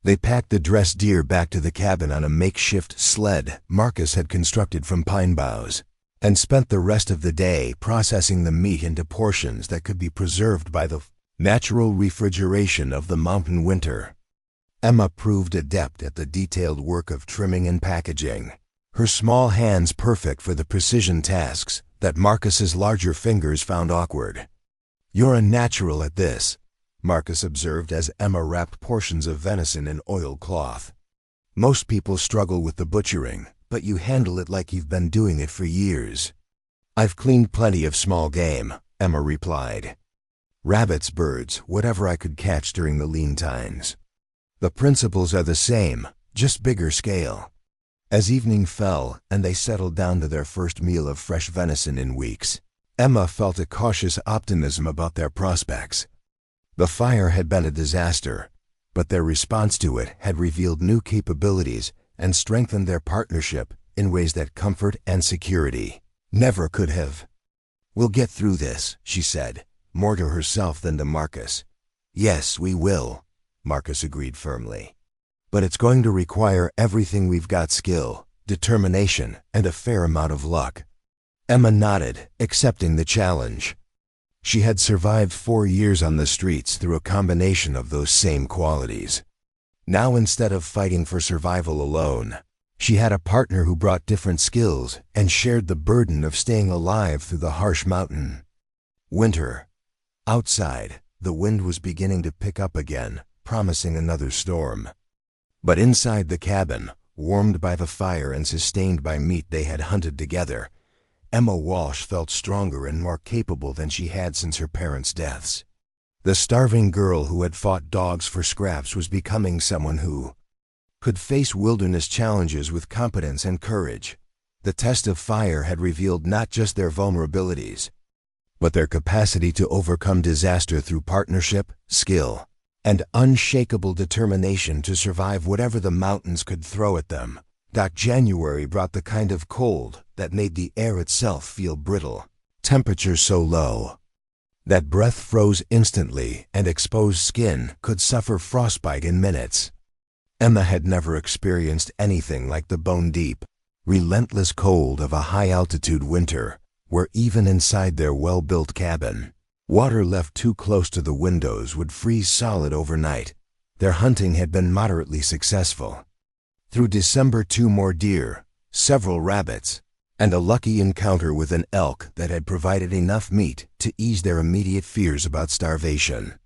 They packed the dressed deer back to the cabin on a makeshift sled Marcus had constructed from pine boughs, and spent the rest of the day processing the meat into portions that could be preserved by the natural refrigeration of the mountain winter. Emma proved adept at the detailed work of trimming and packaging, her small hands perfect for the precision tasks that Marcus's larger fingers found awkward. "You're a natural at this," Marcus observed as Emma wrapped portions of venison in oilcloth. "Most people struggle with the butchering, but you handle it like you've been doing it for years." "I've cleaned plenty of small game," Emma replied. "Rabbits, birds, whatever I could catch during the lean times. The principles are the same, just bigger scale." As evening fell and they settled down to their first meal of fresh venison in weeks, Emma felt a cautious optimism about their prospects. The fire had been a disaster, but their response to it had revealed new capabilities and strengthened their partnership in ways that comfort and security never could have. "We'll get through this," she said, more to herself than to Marcus. "Yes, we will," Marcus agreed firmly. "But it's going to require everything we've got: skill, determination, and a fair amount of luck." Emma nodded, accepting the challenge. She had survived 4 years on the streets through a combination of those same qualities. Now, instead of fighting for survival alone, she had a partner who brought different skills and shared the burden of staying alive through the harsh mountain winter. Outside, the wind was beginning to pick up again, promising another storm. But inside the cabin, warmed by the fire and sustained by meat they had hunted together, Emma Walsh felt stronger and more capable than she had since her parents' deaths. The starving girl who had fought dogs for scraps was becoming someone who could face wilderness challenges with competence and courage. The test of fire had revealed not just their vulnerabilities, but their capacity to overcome disaster through partnership, skill, and unshakable determination to survive whatever the mountains could throw at them. January brought the kind of cold that made the air itself feel brittle, temperatures so low that breath froze instantly and exposed skin could suffer frostbite in minutes. Emma had never experienced anything like the bone-deep, relentless cold of a high-altitude winter, where even inside their well-built cabin, water left too close to the windows would freeze solid overnight. Their hunting had been moderately successful. Through December, 2 more deer, several rabbits, and a lucky encounter with an elk that had provided enough meat to ease their immediate fears about starvation.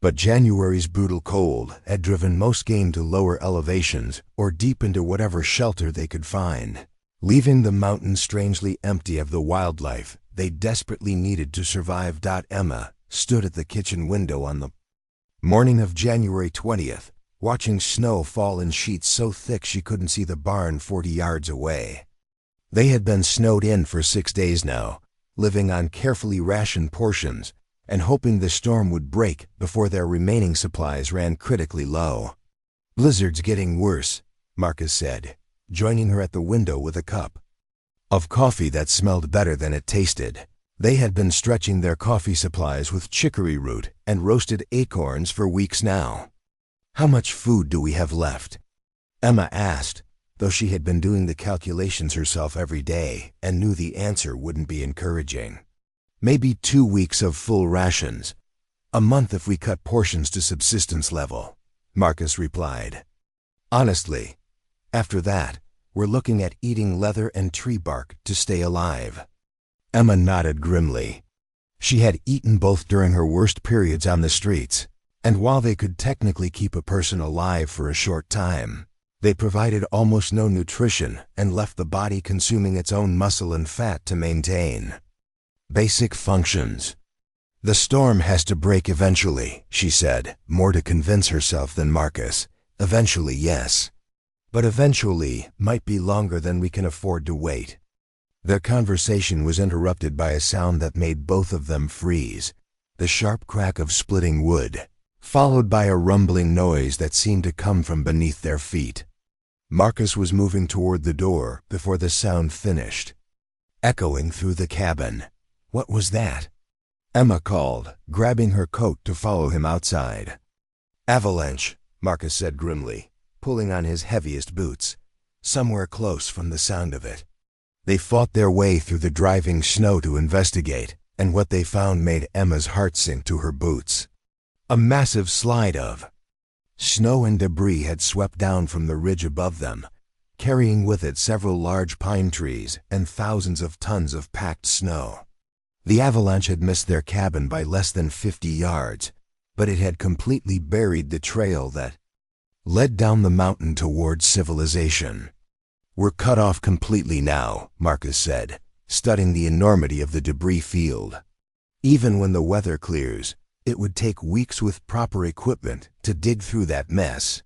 But January's brutal cold had driven most game to lower elevations or deep into whatever shelter they could find, leaving the mountains strangely empty of the wildlife they desperately needed to survive. Emma stood at the kitchen window on the morning of January 20th, watching snow fall in sheets so thick she couldn't see the barn 40 yards away. They had been snowed in for 6 days now, living on carefully rationed portions and hoping the storm would break before their remaining supplies ran critically low. "Blizzard's getting worse," Marcus said, joining her at the window with a cup of coffee that smelled better than it tasted. They had been stretching their coffee supplies with chicory root and roasted acorns for weeks now. How much food do we have left? Emma asked, though she had been doing the calculations herself every day and knew the answer wouldn't be encouraging. Maybe 2 weeks of full rations. A month if we cut portions to subsistence level, Marcus replied. Honestly, after that, we're looking at eating leather and tree bark to stay alive. Emma nodded grimly. She had eaten both during her worst periods on the streets, and while they could technically keep a person alive for a short time, they provided almost no nutrition and left the body consuming its own muscle and fat to maintain basic functions. The storm has to break eventually, she said, more to convince herself than Marcus. Eventually, yes. But eventually might be longer than we can afford to wait. Their conversation was interrupted by a sound that made both of them freeze, the sharp crack of splitting wood, followed by a rumbling noise that seemed to come from beneath their feet. Marcus was moving toward the door before the sound finished, echoing through the cabin. What was that? Emma called, grabbing her coat to follow him outside. Avalanche, Marcus said grimly, pulling on his heaviest boots, somewhere close from the sound of it. They fought their way through the driving snow to investigate, and what they found made Emma's heart sink to her boots. A massive slide of snow and debris had swept down from the ridge above them, carrying with it several large pine trees and thousands of tons of packed snow. The avalanche had missed their cabin by less than 50 yards, but it had completely buried the trail that led down the mountain towards civilization. We're cut off completely now, Marcus said, studying the enormity of the debris field. Even when the weather clears, it would take weeks with proper equipment to dig through that mess.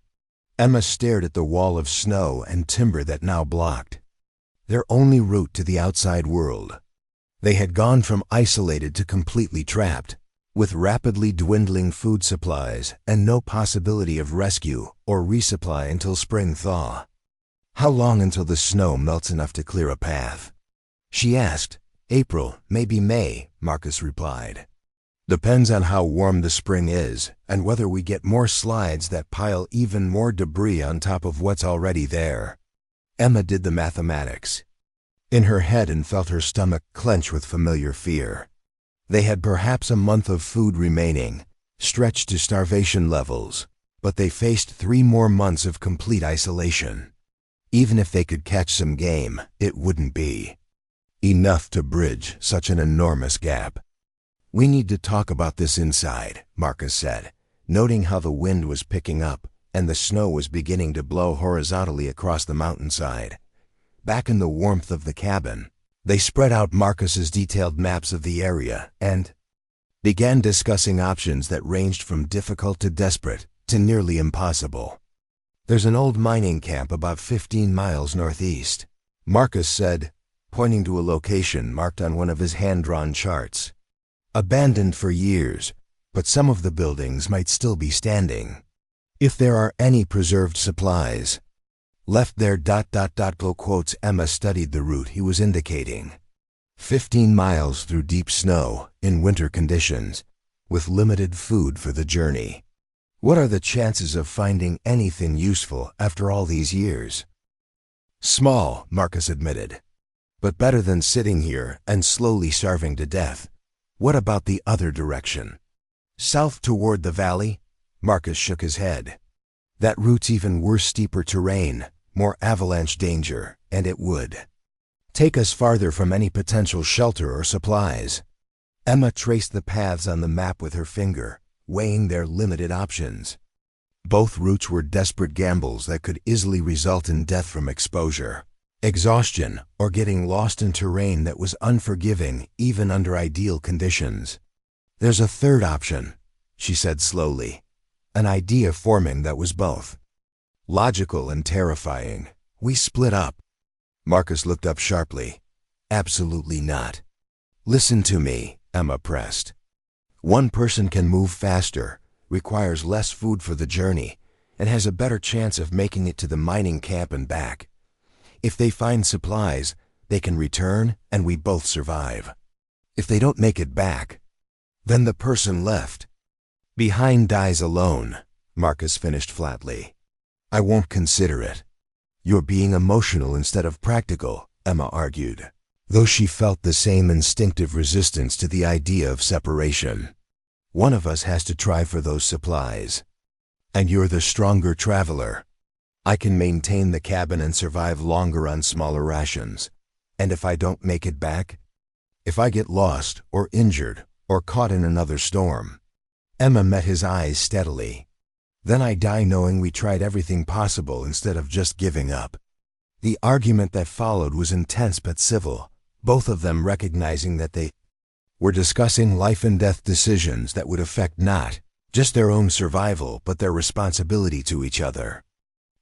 Emma stared at the wall of snow and timber that now blocked their only route to the outside world. They had gone from isolated to completely trapped, with rapidly dwindling food supplies and no possibility of rescue or resupply until spring thaw. How long until the snow melts enough to clear a path? She asked. April, maybe May, Marcus replied. Depends on how warm the spring is and whether we get more slides that pile even more debris on top of what's already there. Emma did the mathematics in her head and felt her stomach clench with familiar fear. They had perhaps a month of food remaining, stretched to starvation levels, but they faced 3 more months of complete isolation. Even if they could catch some game, it wouldn't be enough to bridge such an enormous gap. We need to talk about this inside, Marcus said, noting how the wind was picking up and the snow was beginning to blow horizontally across the mountainside. Back in the warmth of the cabin, they spread out Marcus's detailed maps of the area and began discussing options that ranged from difficult to desperate to nearly impossible. There's an old mining camp about 15 miles northeast, Marcus said, pointing to a location marked on one of his hand-drawn charts. Abandoned for years, but some of the buildings might still be standing. If there are any preserved supplies left there. Blow quotes. Emma studied the route he was indicating. 15 miles through deep snow in winter conditions, with limited food for the journey. What are the chances of finding anything useful after all these years? Small, Marcus admitted, but better than sitting here and slowly starving to death. What about the other direction? South toward the valley? Marcus shook his head. That route's even worse, steeper terrain, more avalanche danger, and it would take us farther from any potential shelter or supplies. Emma traced the paths on the map with her finger, weighing their limited options. Both routes were desperate gambles that could easily result in death from exposure, exhaustion, or getting lost in terrain that was unforgiving even under ideal conditions. There's a third option, she said slowly, an idea forming that was both logical and terrifying. We split up. Marcus looked up sharply. Absolutely not. Listen to me, Emma pressed. One person can move faster, requires less food for the journey, and has a better chance of making it to the mining camp and back. If they find supplies, they can return and we both survive. If they don't make it back, then the person left behind dies alone. Marcus finished flatly. I won't consider it. You're being emotional instead of practical, Emma argued, though she felt the same instinctive resistance to the idea of separation. One of us has to try for those supplies. And you're the stronger traveler. I can maintain the cabin and survive longer on smaller rations. And if I don't make it back? If I get lost, or injured, or caught in another storm? Emma met his eyes steadily. Then I die knowing we tried everything possible instead of just giving up. The argument that followed was intense but civil, both of them recognizing that they were discussing life and death decisions that would affect not just their own survival but their responsibility to each other.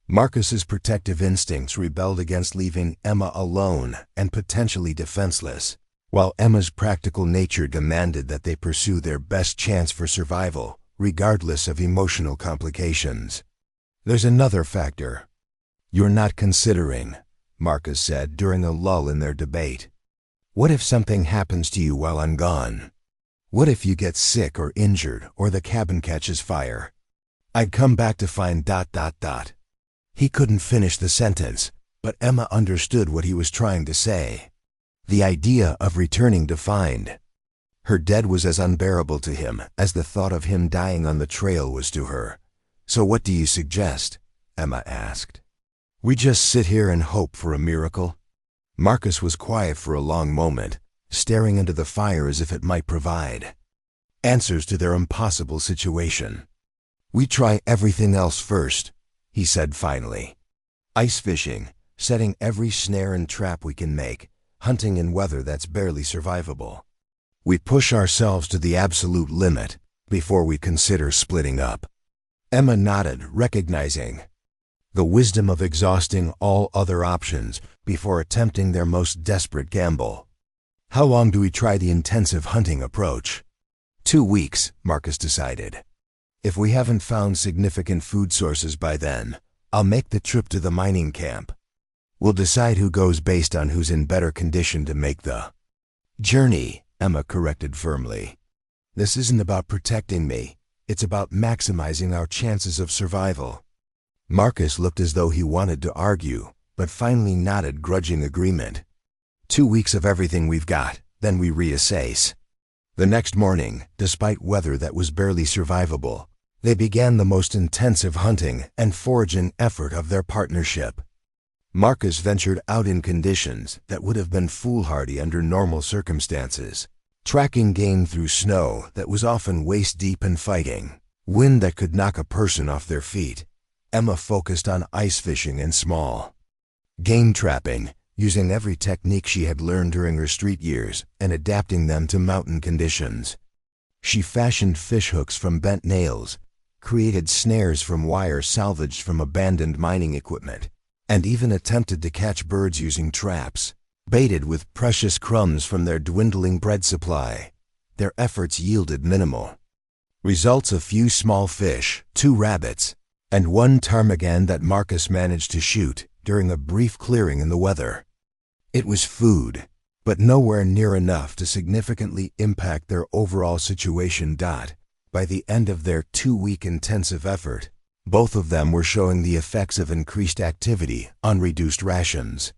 Marcus's protective instincts rebelled against leaving Emma alone and potentially defenseless, while Emma's practical nature demanded that they pursue their best chance for survival, regardless of emotional complications. There's another factor. You're not considering, Marcus said during a lull in their debate. What if something happens to you while I'm gone? What if you get sick or injured or the cabin catches fire? I'd come back to find ... He couldn't finish the sentence, but Emma understood what he was trying to say. The idea of returning to find her dead was as unbearable to him as the thought of him dying on the trail was to her. So what do you suggest? Emma asked. We just sit here and hope for a miracle? Marcus was quiet for a long moment, staring into the fire as if it might provide answers to their impossible situation. We try everything else first, he said finally. Ice fishing, setting every snare and trap we can make, hunting in weather that's barely survivable. We push ourselves to the absolute limit before we consider splitting up. Emma nodded, recognizing the wisdom of exhausting all other options before attempting their most desperate gamble. How long do we try the intensive hunting approach? 2 weeks, Marcus decided. If we haven't found significant food sources by then, I'll make the trip to the mining camp. We'll decide who goes based on who's in better condition to make the journey, Emma corrected firmly. This isn't about protecting me. It's about maximizing our chances of survival. Marcus looked as though he wanted to argue, but finally nodded grudging agreement. 2 weeks of everything we've got, then we reassess. The next morning, despite weather that was barely survivable, they began the most intensive hunting and foraging effort of their partnership. Marcus ventured out in conditions that would have been foolhardy under normal circumstances, tracking game through snow that was often waist-deep and fighting wind that could knock a person off their feet. Emma focused on ice fishing and small game trapping, using every technique she had learned during her street years and adapting them to mountain conditions. She fashioned fishhooks from bent nails, created snares from wire salvaged from abandoned mining equipment, and even attempted to catch birds using traps, baited with precious crumbs from their dwindling bread supply. Their efforts yielded minimal results: a few small fish, 2 rabbits, and 1 ptarmigan that Marcus managed to shoot during a brief clearing in the weather. It was food, but nowhere near enough to significantly impact their overall situation. By the end of their 2-week intensive effort, both of them were showing the effects of increased activity on reduced rations.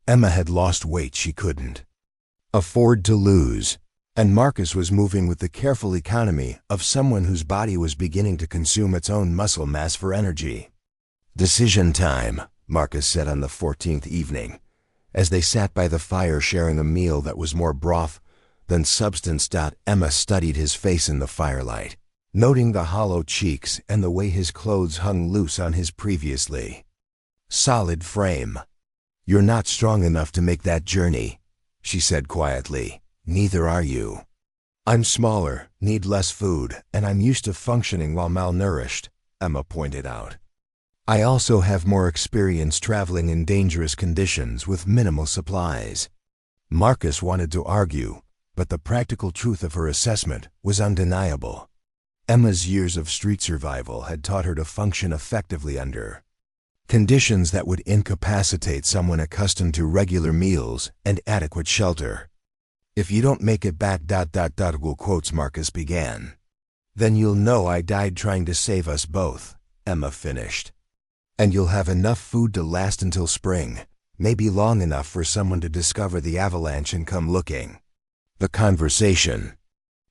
Emma had lost weight she couldn't afford to lose, and Marcus was moving with the careful economy of someone whose body was beginning to consume its own muscle mass for energy. Decision time, Marcus said on the 14th evening, as they sat by the fire sharing a meal that was more broth than substance. Emma studied his face in the firelight, noting the hollow cheeks and the way his clothes hung loose on his previously solid frame. You're not strong enough to make that journey, she said quietly. Neither are you. I'm smaller, need less food, and I'm used to functioning while malnourished, Emma pointed out. I also have more experience traveling in dangerous conditions with minimal supplies. Marcus wanted to argue, but the practical truth of her assessment was undeniable. Emma's years of street survival had taught her to function effectively under conditions that would incapacitate someone accustomed to regular meals and adequate shelter. If you don't make it back ... quotes Marcus began. Then you'll know I died trying to save us both, Emma finished. "And you'll have enough food to last until spring, maybe long enough for someone to discover the avalanche and come looking." The conversation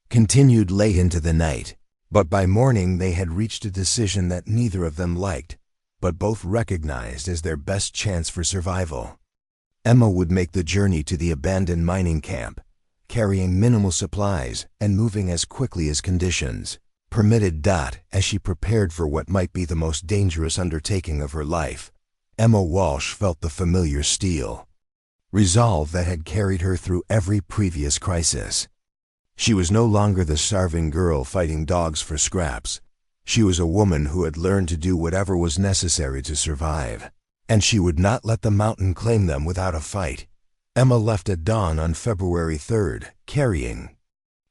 continued late into the night, but by morning they had reached a decision that neither of them liked, but both recognized as their best chance for survival. Emma would make the journey to the abandoned mining camp, carrying minimal supplies and moving as quickly as conditions permitted. As she prepared for what might be the most dangerous undertaking of her life, Emma Walsh felt the familiar steel resolve that had carried her through every previous crisis. She was no longer the starving girl fighting dogs for scraps. She was a woman who had learned to do whatever was necessary to survive, and she would not let the mountain claim them without a fight. Emma left at dawn on February 3rd, carrying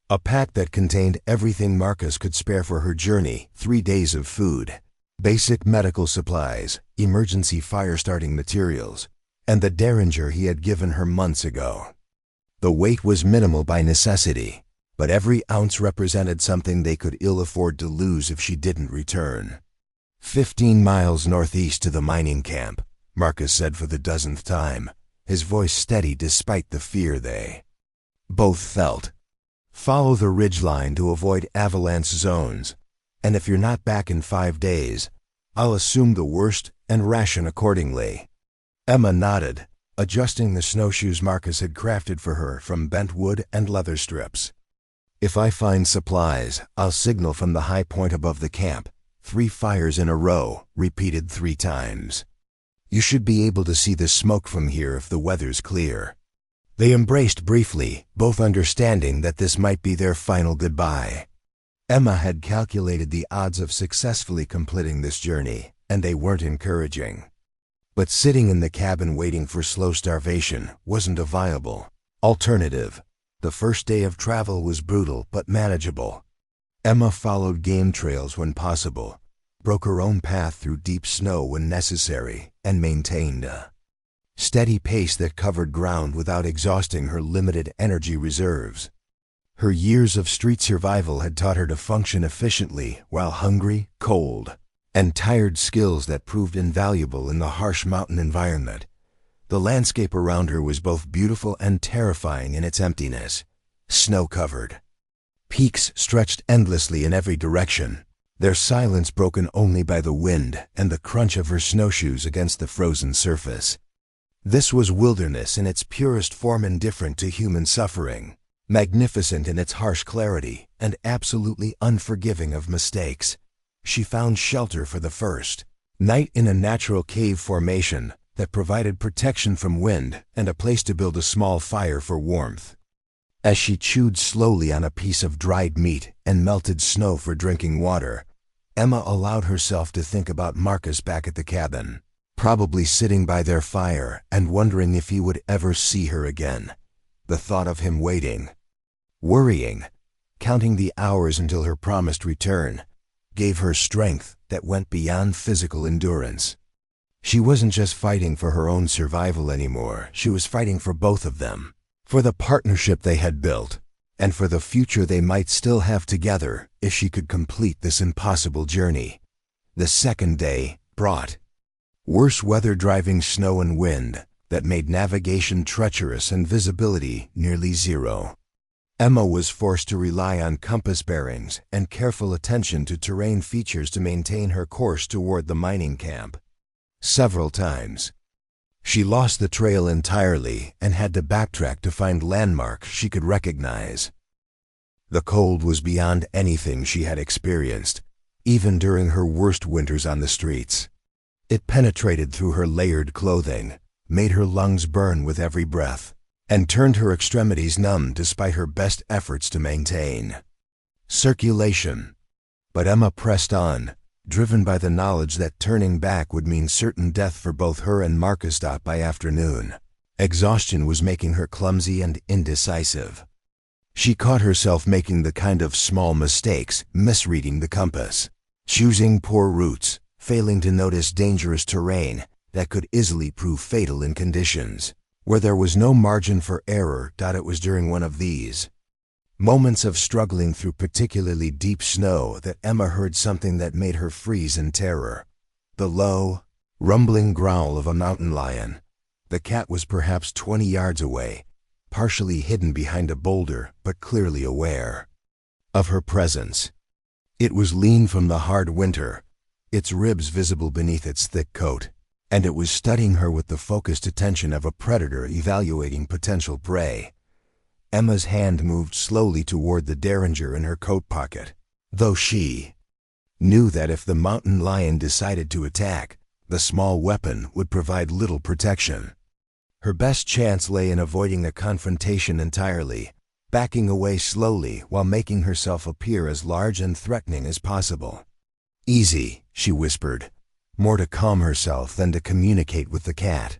a pack that contained everything Marcus could spare for her journey: 3 days of food, basic medical supplies, emergency fire-starting materials, and the derringer he had given her months ago. The weight was minimal by necessity, but every ounce represented something they could ill afford to lose if she didn't return. 15 miles northeast to the mining camp, Marcus said for the dozenth time, his voice steady despite the fear they both felt. "Follow the ridgeline to avoid avalanche zones, and if you're not back in 5 days, I'll assume the worst and ration accordingly." Emma nodded, adjusting the snowshoes Marcus had crafted for her from bent wood and leather strips. "If I find supplies, I'll signal from the high point above the camp. 3 fires in a row, repeated 3 times. You should be able to see the smoke from here if the weather's clear." They embraced briefly, both understanding that this might be their final goodbye. Emma had calculated the odds of successfully completing this journey, and they weren't encouraging. But sitting in the cabin waiting for slow starvation wasn't a viable alternative. The first day of travel was brutal but manageable. Emma followed game trails when possible, broke her own path through deep snow when necessary, and maintained a steady pace that covered ground without exhausting her limited energy reserves. Her years of street survival had taught her to function efficiently while hungry, cold, and tired, skills that proved invaluable in the harsh mountain environment. The landscape around her was both beautiful and terrifying in its emptiness. Snow-covered peaks stretched endlessly in every direction, their silence broken only by the wind and the crunch of her snowshoes against the frozen surface. This was wilderness in its purest form, indifferent to human suffering, magnificent in its harsh clarity, and absolutely unforgiving of mistakes. She found shelter for the first night in a natural cave formation that provided protection from wind and a place to build a small fire for warmth. As she chewed slowly on a piece of dried meat and melted snow for drinking water, Emma allowed herself to think about Marcus back at the cabin, probably sitting by their fire and wondering if he would ever see her again. The thought of him waiting, worrying, counting the hours until her promised return, gave her strength that went beyond physical endurance. She wasn't just fighting for her own survival anymore, she was fighting for both of them, for the partnership they had built, and for the future they might still have together if she could complete this impossible journey. The second day brought worse weather, driving snow and wind that made navigation treacherous and visibility nearly zero. Emma was forced to rely on compass bearings and careful attention to terrain features to maintain her course toward the mining camp. Several times, she lost the trail entirely and had to backtrack to find landmarks she could recognize. The cold was beyond anything she had experienced, even during her worst winters on the streets. It penetrated through her layered clothing, made her lungs burn with every breath, and turned her extremities numb despite her best efforts to maintain circulation. But Emma pressed on, driven by the knowledge that turning back would mean certain death for both her and Marcus. By afternoon, exhaustion was making her clumsy and indecisive. She caught herself making the kind of small mistakes, misreading the compass, choosing poor routes, failing to notice dangerous terrain that could easily prove fatal in conditions where there was no margin for error. It was during one of these Moments of struggling through particularly deep snow that Emma heard something that made her freeze in terror. The low, rumbling growl of a mountain lion. The cat was perhaps 20 yards away, partially hidden behind a boulder but clearly aware of her presence. It was lean from the hard winter, its ribs visible beneath its thick coat, and it was studying her with the focused attention of a predator evaluating potential prey. Emma's hand moved slowly toward the derringer in her coat pocket, though she knew that if the mountain lion decided to attack, the small weapon would provide little protection. Her best chance lay in avoiding a confrontation entirely, backing away slowly while making herself appear as large and threatening as possible. "Easy," she whispered, more to calm herself than to communicate with the cat.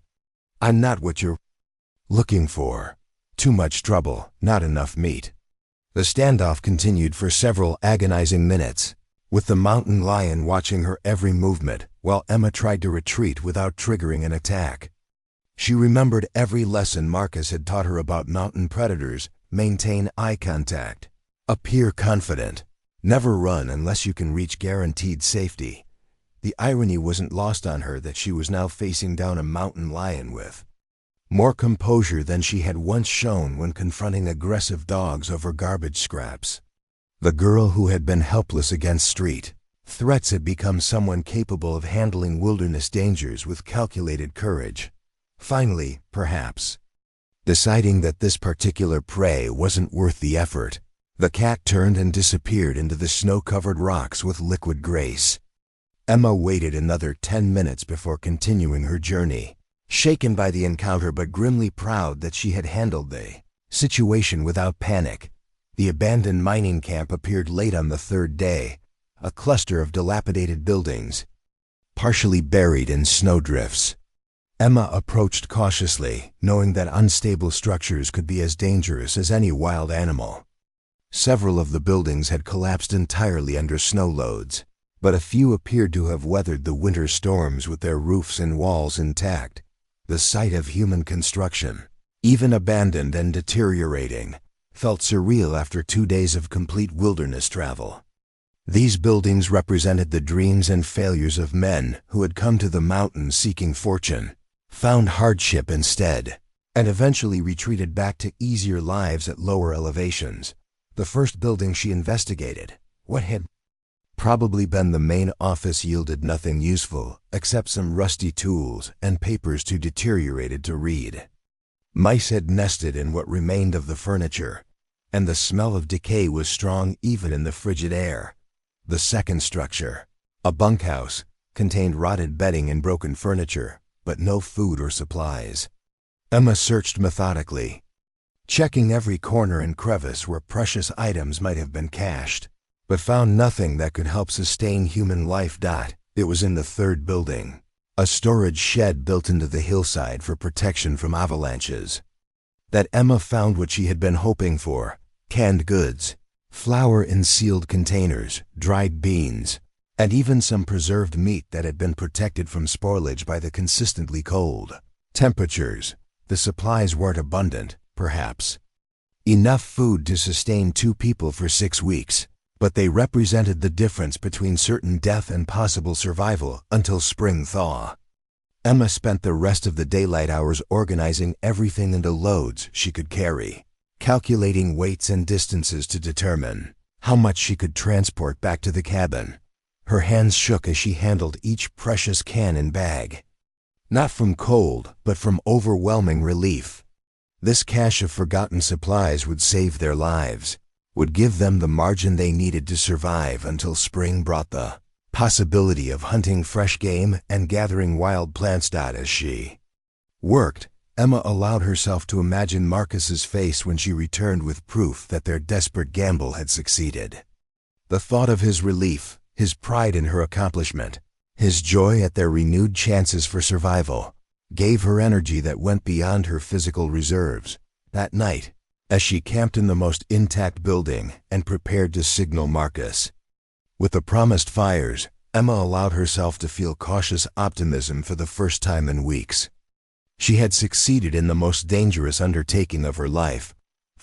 "I'm not what you're looking for. Too much trouble, not enough meat." The standoff continued for several agonizing minutes, with the mountain lion watching her every movement while Emma tried to retreat without triggering an attack. She remembered every lesson Marcus had taught her about mountain predators: maintain eye contact, appear confident, never run unless you can reach guaranteed safety. The irony wasn't lost on her that she was now facing down a mountain lion with more composure than she had once shown when confronting aggressive dogs over garbage scraps. The girl who had been helpless against street threats had become someone capable of handling wilderness dangers with calculated courage. Finally, perhaps, deciding that this particular prey wasn't worth the effort, the cat turned and disappeared into the snow-covered rocks with liquid grace. Emma waited another 10 minutes before continuing her journey, shaken by the encounter but grimly proud that she had handled the situation without panic. The abandoned mining camp appeared late on the third day, a cluster of dilapidated buildings, partially buried in snowdrifts. Emma approached cautiously, knowing that unstable structures could be as dangerous as any wild animal. Several of the buildings had collapsed entirely under snow loads, but a few appeared to have weathered the winter storms with their roofs and walls intact. The sight of human construction, even abandoned and deteriorating, felt surreal after 2 days of complete wilderness travel. These buildings represented the dreams and failures of men who had come to the mountains seeking fortune, found hardship instead, and eventually retreated back to easier lives at lower elevations. The first building she investigated, what had probably been the main office, yielded nothing useful except some rusty tools and papers too deteriorated to read. Mice had nested in what remained of the furniture, and the smell of decay was strong even in the frigid air. The second structure, a bunkhouse, contained rotted bedding and broken furniture, but no food or supplies. Emma searched methodically, checking every corner and crevice where precious items might have been cached, but found nothing that could help sustain human life. It was in the third building, a storage shed built into the hillside for protection from avalanches, that Emma found what she had been hoping for: canned goods, flour in sealed containers, dried beans, and even some preserved meat that had been protected from spoilage by the consistently cold temperatures. The supplies weren't abundant, perhaps enough food to sustain 2 people for 6 weeks, but they represented the difference between certain death and possible survival until spring thaw. Emma spent the rest of the daylight hours organizing everything into loads she could carry, calculating weights and distances to determine how much she could transport back to the cabin. Her hands shook as she handled each precious can and bag, not from cold, but from overwhelming relief. This cache of forgotten supplies would save their lives, would give them the margin they needed to survive until spring brought the possibility of hunting fresh game and gathering wild plants. As she worked, Emma allowed herself to imagine Marcus's face when she returned with proof that their desperate gamble had succeeded. The thought of his relief, his pride in her accomplishment, his joy at their renewed chances for survival, gave her energy that went beyond her physical reserves. That night, as she camped in the most intact building and prepared to signal Marcus with the promised fires, Emma allowed herself to feel cautious optimism for the first time in weeks. She had succeeded in the most dangerous undertaking of her life,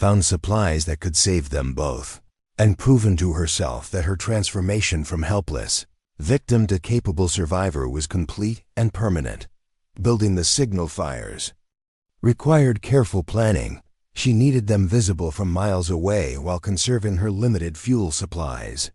found supplies that could save them both, and proven to herself that her transformation from helpless victim to capable survivor was complete and permanent. Building the signal fires required careful planning. She needed them visible from miles away while conserving her limited fuel supplies.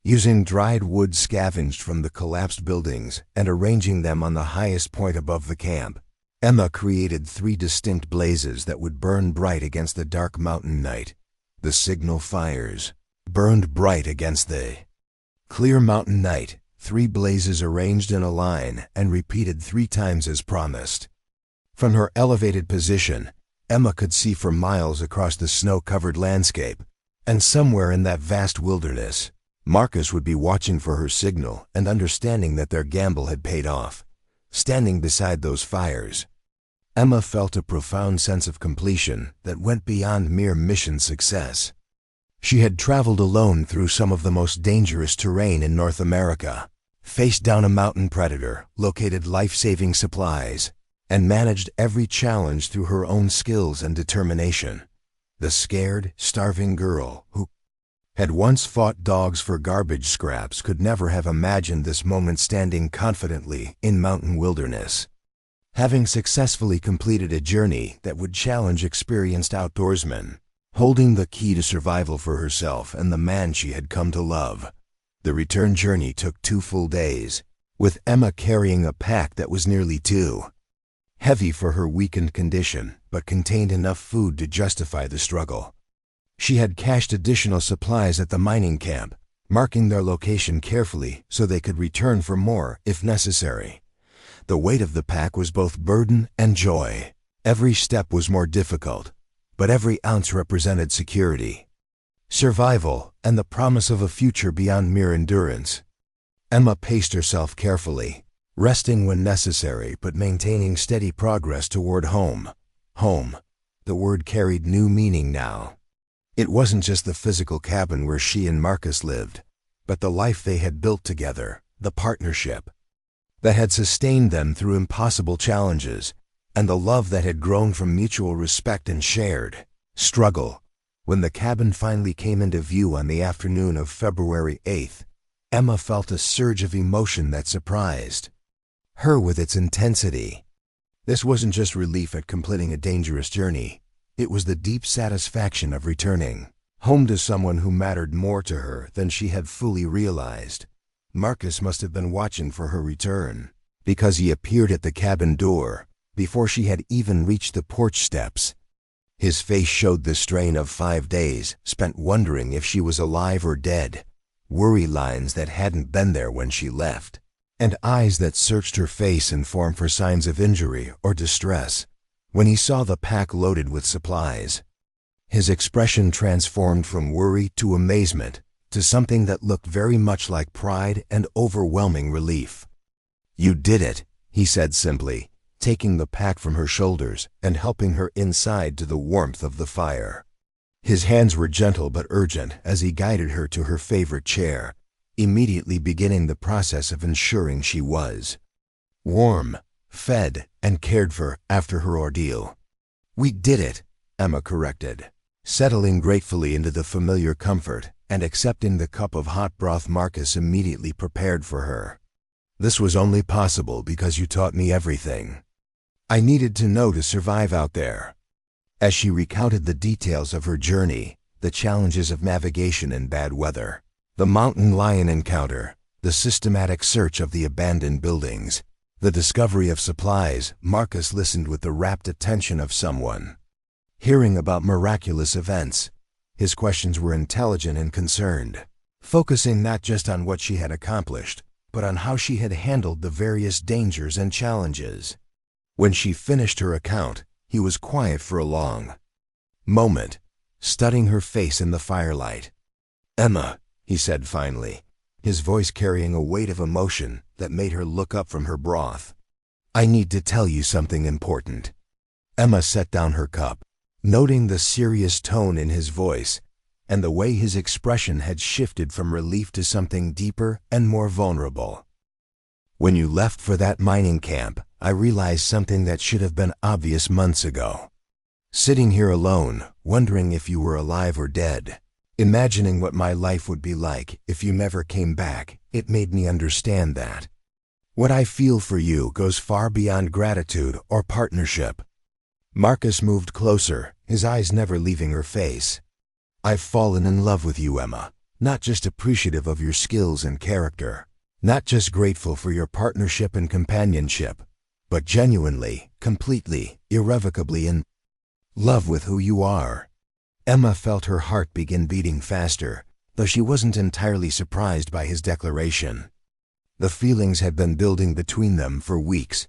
Using dried wood scavenged from the collapsed buildings and arranging them on the highest point above the camp, Emma created 3 distinct blazes that would burn bright against the dark mountain night. The signal fires burned bright against the clear mountain night, 3 blazes arranged in a line and repeated 3 times as promised. From her elevated position, Emma could see for miles across the snow-covered landscape, and somewhere in that vast wilderness, Marcus would be watching for her signal and understanding that their gamble had paid off. Standing beside those fires, Emma felt a profound sense of completion that went beyond mere mission success. She had traveled alone through some of the most dangerous terrain in North America, faced down a mountain predator, located life-saving supplies, and managed every challenge through her own skills and determination. The scared, starving girl who had once fought dogs for garbage scraps could never have imagined this moment standing confidently in mountain wilderness, having successfully completed a journey that would challenge experienced outdoorsmen, holding the key to survival for herself and the man she had come to love. The return journey took 2 full days, with Emma carrying a pack that was nearly too heavy for her weakened condition, but contained enough food to justify the struggle. She had cached additional supplies at the mining camp, marking their location carefully so they could return for more if necessary. The weight of the pack was both burden and joy. Every step was more difficult, but every ounce represented security, survival, and the promise of a future beyond mere endurance. Emma paced herself carefully, resting when necessary but maintaining steady progress toward home. Home. The word carried new meaning now. It wasn't just the physical cabin where she and Marcus lived, but the life they had built together, the partnership that had sustained them through impossible challenges, and the love that had grown from mutual respect and shared struggle. When the cabin finally came into view on the afternoon of February 8th, Emma felt a surge of emotion that surprised her with its intensity. This wasn't just relief at completing a dangerous journey. It was the deep satisfaction of returning home to someone who mattered more to her than she had fully realized. Marcus must have been watching for her return, because he appeared at the cabin door before she had even reached the porch steps. His face showed the strain of 5 days spent wondering if she was alive or dead, worry lines that hadn't been there when she left, and eyes that searched her face in form for signs of injury or distress. When he saw the pack loaded with supplies, his expression transformed from worry to amazement to something that looked very much like pride and overwhelming relief. "You did it," he said simply, taking the pack from her shoulders and helping her inside to the warmth of the fire. His hands were gentle but urgent as he guided her to her favorite chair, immediately beginning the process of ensuring she was warm, fed, and cared for after her ordeal. "We did it," Emma corrected, settling gratefully into the familiar comfort and accepting the cup of hot broth Marcus immediately prepared for her. "This was only possible because you taught me everything I needed to know to survive out there." As she recounted the details of her journey, the challenges of navigation in bad weather, the mountain lion encounter, the systematic search of the abandoned buildings, the discovery of supplies, Marcus listened with the rapt attention of someone hearing about miraculous events. His questions were intelligent and concerned, focusing not just on what she had accomplished, but on how she had handled the various dangers and challenges. When she finished her account, he was quiet for a long moment, studying her face in the firelight. "Emma," he said finally, his voice carrying a weight of emotion that made her look up from her broth. "I need to tell you something important." Emma set down her cup, noting the serious tone in his voice and the way his expression had shifted from relief to something deeper and more vulnerable. "When you left for that mining camp, I realized something that should have been obvious months ago. Sitting here alone, wondering if you were alive or dead. Imagining what my life would be like if you never came back, it made me understand that what I feel for you goes far beyond gratitude or partnership. Marcus moved closer, his eyes never leaving her face. I've fallen in love with you, Emma. Not just appreciative of your skills and character. Not just grateful for your partnership and companionship, but genuinely, completely, irrevocably in love with who you are. Emma felt her heart begin beating faster, though she wasn't entirely surprised by his declaration. The feelings had been building between them for weeks,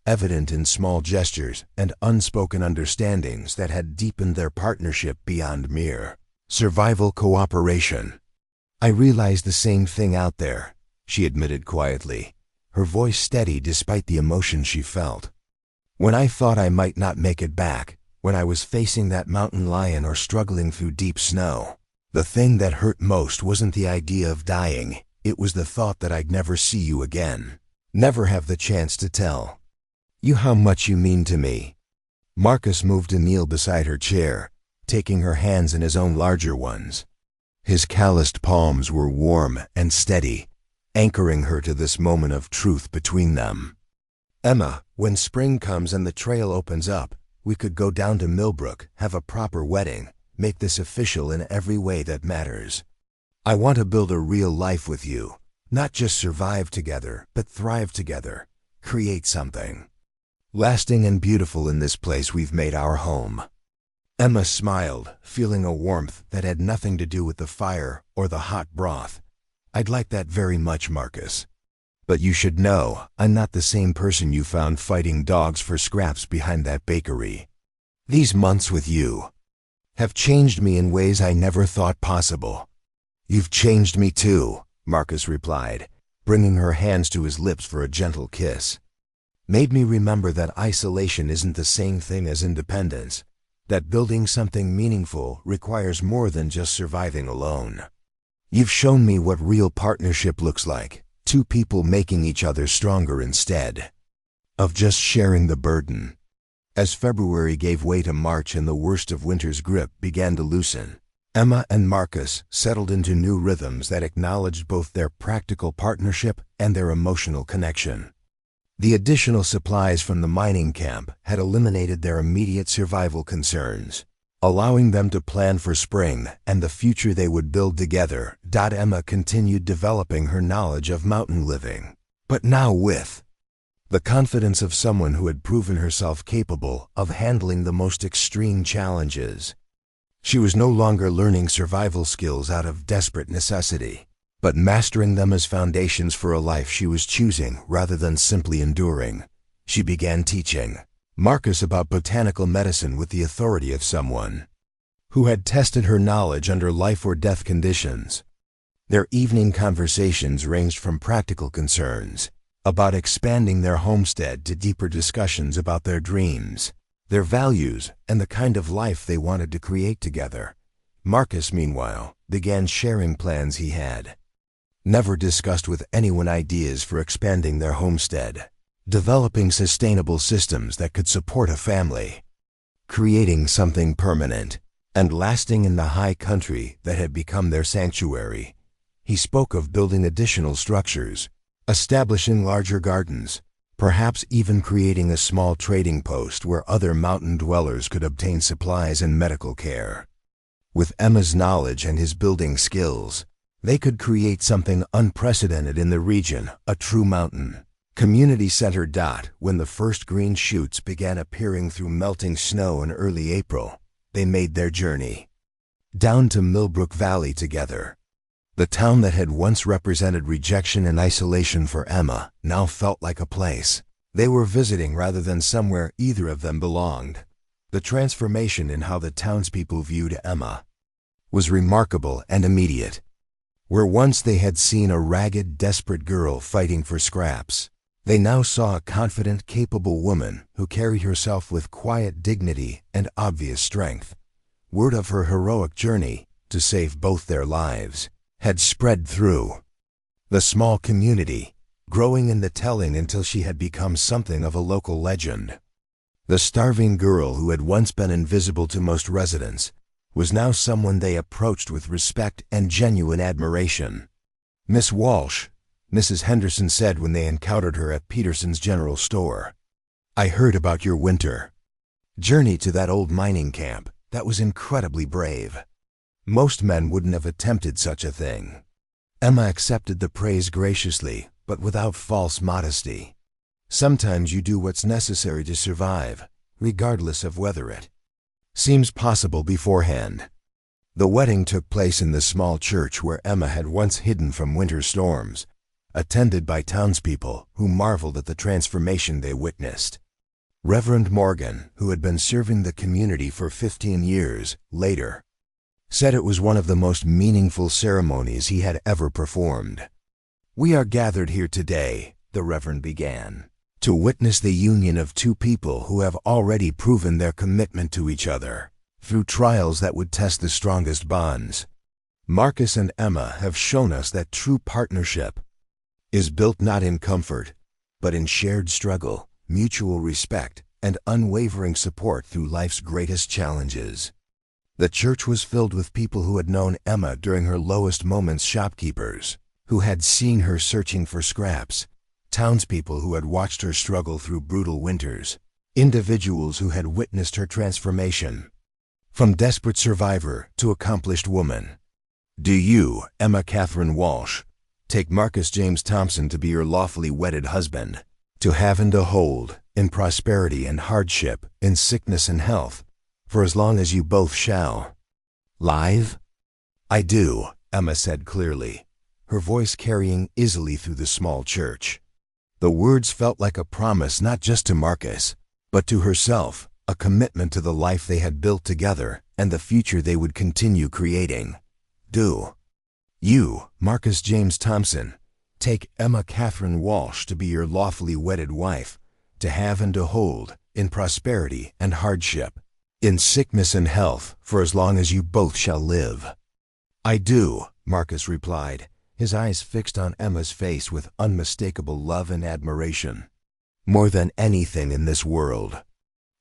evident in small gestures and unspoken understandings that had deepened their partnership beyond mere survival cooperation. I realized the same thing out there, she admitted quietly, her voice steady despite the emotion she felt. When I thought I might not make it back, when I was facing that mountain lion or struggling through deep snow, the thing that hurt most wasn't the idea of dying, it was the thought that I'd never see you again, never have the chance to tell you how much you mean to me. Marcus moved to kneel beside her chair, taking her hands in his own larger ones. His calloused palms were warm and steady, anchoring her to this moment of truth between them. Emma, when spring comes and the trail opens up, we could go down to Millbrook, have a proper wedding, make this official in every way that matters. I want to build a real life with you, not just survive together, but thrive together, create something lasting and beautiful in this place we've made our home. Emma smiled, feeling a warmth that had nothing to do with the fire or the hot broth. I'd like that very much, Marcus. But you should know, I'm not the same person you found fighting dogs for scraps behind that bakery. These months with you have changed me in ways I never thought possible. You've changed me too, Marcus replied, bringing her hands to his lips for a gentle kiss. Made me remember that isolation isn't the same thing as independence, that building something meaningful requires more than just surviving alone. You've shown me what real partnership looks like, two people making each other stronger instead of just sharing the burden. As February gave way to March and the worst of winter's grip began to loosen, Emma and Marcus settled into new rhythms that acknowledged both their practical partnership and their emotional connection. The additional supplies from the mining camp had eliminated their immediate survival concerns, allowing them to plan for spring and the future they would build together. Emma continued developing her knowledge of mountain living, but now with the confidence of someone who had proven herself capable of handling the most extreme challenges. She was no longer learning survival skills out of desperate necessity, but mastering them as foundations for a life she was choosing rather than simply enduring. She began teaching Marcus about botanical medicine with the authority of someone who had tested her knowledge under life or death conditions. Their evening conversations ranged from practical concerns about expanding their homestead to deeper discussions about their dreams, their values, and the kind of life they wanted to create together. Marcus, meanwhile, began sharing plans he had never discussed with anyone, ideas for expanding their homestead, developing sustainable systems that could support a family, creating something permanent and lasting in the high country that had become their sanctuary. He spoke of building additional structures, establishing larger gardens, perhaps even creating a small trading post where other mountain dwellers could obtain supplies and medical care. With Emma's knowledge and his building skills, they could create something unprecedented in the region, a true mountain community center. When the first green shoots began appearing through melting snow in early April, they made their journey down to Millbrook Valley together. The town that had once represented rejection and isolation for Emma now felt like a place they were visiting rather than somewhere either of them belonged. The transformation in how the townspeople viewed Emma was remarkable and immediate. Where once they had seen a ragged, desperate girl fighting for scraps, they now saw a confident, capable woman who carried herself with quiet dignity and obvious strength. Word of her heroic journey to save both their lives had spread through the small community, growing in the telling until she had become something of a local legend. The starving girl who had once been invisible to most residents was now someone they approached with respect and genuine admiration. "Miss Walsh," Mrs. Henderson said when they encountered her at Peterson's General Store. "I heard about your winter journey to that old mining camp. That was incredibly brave. Most men wouldn't have attempted such a thing." Emma accepted the praise graciously, but without false modesty. "Sometimes you do what's necessary to survive, regardless of whether it seems possible beforehand." The wedding took place in the small church where Emma had once hidden from winter storms, attended by townspeople who marveled at the transformation they witnessed. Reverend Morgan, who had been serving the community for 15 years, later said it was one of the most meaningful ceremonies he had ever performed. "We are gathered here today," the Reverend began, "to witness the union of two people who have already proven their commitment to each other through trials that would test the strongest bonds. Marcus and Emma have shown us that true partnership is built not in comfort, but in shared struggle, mutual respect, and unwavering support through life's greatest challenges." The church was filled with people who had known Emma during her lowest moments, shopkeepers who had seen her searching for scraps, townspeople who had watched her struggle through brutal winters, individuals who had witnessed her transformation from desperate survivor to accomplished woman. "Do you, Emma Catherine Walsh, take Marcus James Thompson to be your lawfully wedded husband, to have and to hold, in prosperity and hardship, in sickness and health, for as long as you both shall live?" "I do," Emma said clearly, her voice carrying easily through the small church. The words felt like a promise not just to Marcus, but to herself, a commitment to the life they had built together and the future they would continue creating. "Do you, Marcus James Thompson, take Emma Catherine Walsh to be your lawfully wedded wife, to have and to hold, in prosperity and hardship, in sickness and health, for as long as you both shall live?" "I do," Marcus replied, his eyes fixed on Emma's face with unmistakable love and admiration. "More than anything in this world."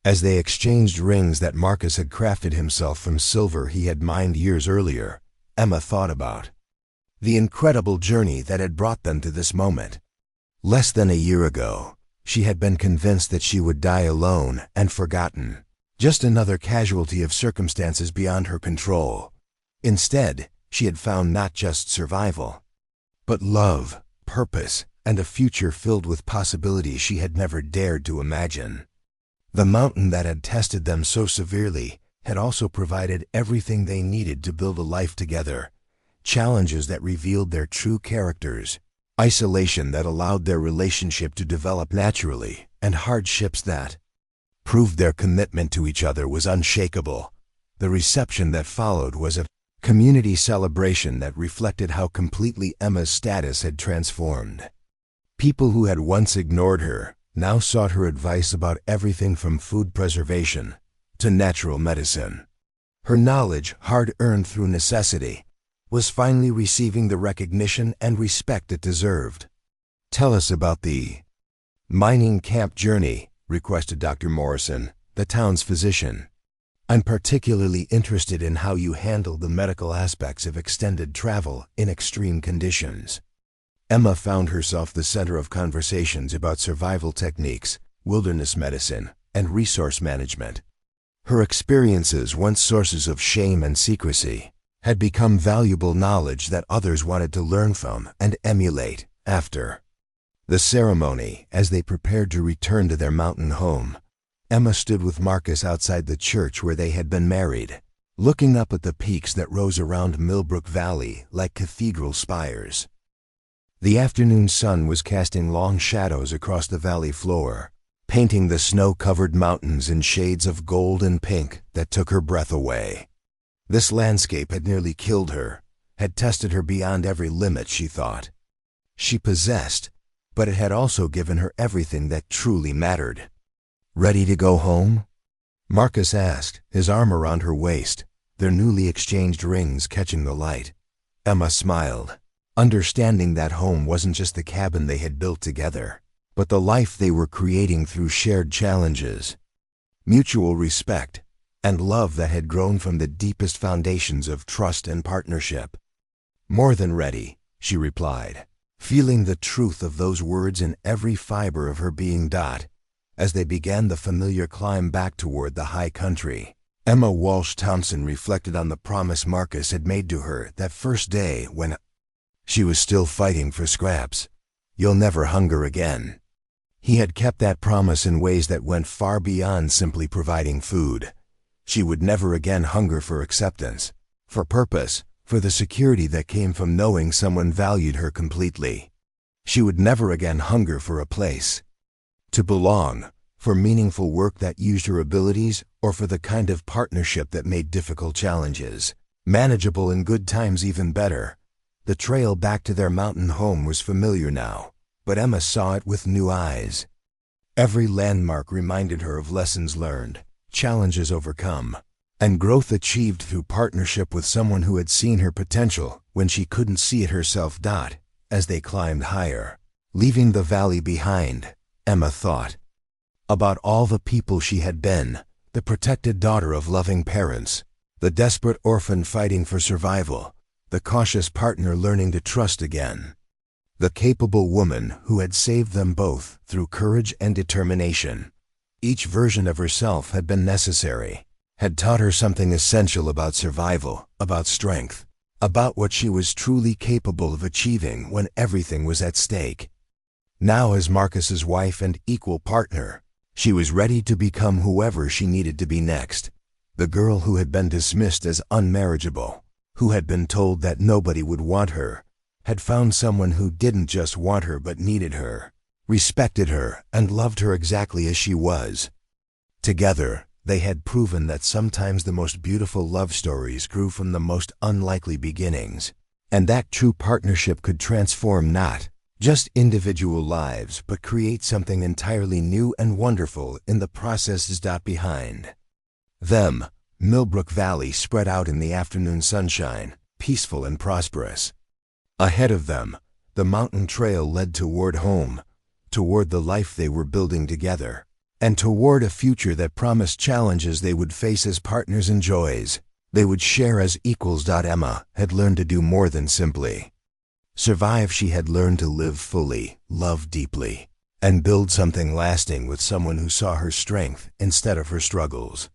As they exchanged rings that Marcus had crafted himself from silver he had mined years earlier, Emma thought about the incredible journey that had brought them to this moment. Less than a year ago, she had been convinced that she would die alone and forgotten, just another casualty of circumstances beyond her control. Instead, she had found not just survival, but love, purpose, and a future filled with possibilities she had never dared to imagine. The mountain that had tested them so severely had also provided everything they needed to build a life together: challenges that revealed their true characters, isolation that allowed their relationship to develop naturally, and hardships that proved their commitment to each other was unshakable. The reception that followed was a community celebration that reflected how completely Emma's status had transformed. People who had once ignored her now sought her advice about everything from food preservation to natural medicine. Her knowledge, hard-earned through necessity, was finally receiving the recognition and respect it deserved. "Tell us about the mining camp journey," requested Dr. Morrison, the town's physician. "I'm particularly interested in how you handled the medical aspects of extended travel in extreme conditions." Emma found herself the center of conversations about survival techniques, wilderness medicine, and resource management. Her experiences, once sources of shame and secrecy, had become valuable knowledge that others wanted to learn from and emulate. After the ceremony, as they prepared to return to their mountain home, Emma stood with Marcus outside the church where they had been married, looking up at the peaks that rose around Millbrook Valley like cathedral spires. The afternoon sun was casting long shadows across the valley floor, painting the snow-covered mountains in shades of gold and pink that took her breath away. This landscape had nearly killed her, had tested her beyond every limit she thought she possessed, but it had also given her everything that truly mattered. "Ready to go home?" Marcus asked, his arm around her waist, their newly exchanged rings catching the light. Emma smiled, understanding that home wasn't just the cabin they had built together, but the life they were creating through shared challenges. mutual respect, and love that had grown from the deepest foundations of trust and partnership. "More than ready," she replied, feeling the truth of those words in every fiber of her being. As they began the familiar climb back toward the high country, Emma Walsh Thompson reflected on the promise Marcus had made to her that first day when she was still fighting for scraps. "You'll never hunger again." He had kept that promise in ways that went far beyond simply providing food. She would never again hunger for acceptance, for purpose, for the security that came from knowing someone valued her completely. She would never again hunger for a place to belong, for meaningful work that used her abilities, or for the kind of partnership that made difficult challenges manageable and good times even better. The trail back to their mountain home was familiar now, but Emma saw it with new eyes. Every landmark reminded her of lessons learned, challenges overcome, and growth achieved through partnership with someone who had seen her potential when she couldn't see it herself. As they climbed higher, leaving the valley behind, Emma thought about all the people she had been, the protected daughter of loving parents, the desperate orphan fighting for survival, the cautious partner learning to trust again, the capable woman who had saved them both through courage and determination. Each version of herself had been necessary, had taught her something essential about survival, about strength, about what she was truly capable of achieving when everything was at stake. Now, as Marcus's wife and equal partner, she was ready to become whoever she needed to be next. The girl who had been dismissed as unmarriageable, who had been told that nobody would want her, had found someone who didn't just want her but needed her, respected her, and loved her exactly as she was. Together, they had proven that sometimes the most beautiful love stories grew from the most unlikely beginnings, and that true partnership could transform not just individual lives but create something entirely new and wonderful in the processes. Behind them, Millbrook Valley spread out in the afternoon sunshine, peaceful and prosperous. Ahead of them, the mountain trail led toward home, toward the life they were building together, and toward a future that promised challenges they would face as partners and joys they would share as equals. Emma had learned to do more than simply survive. She had learned to live fully, love deeply, and build something lasting with someone who saw her strength instead of her struggles.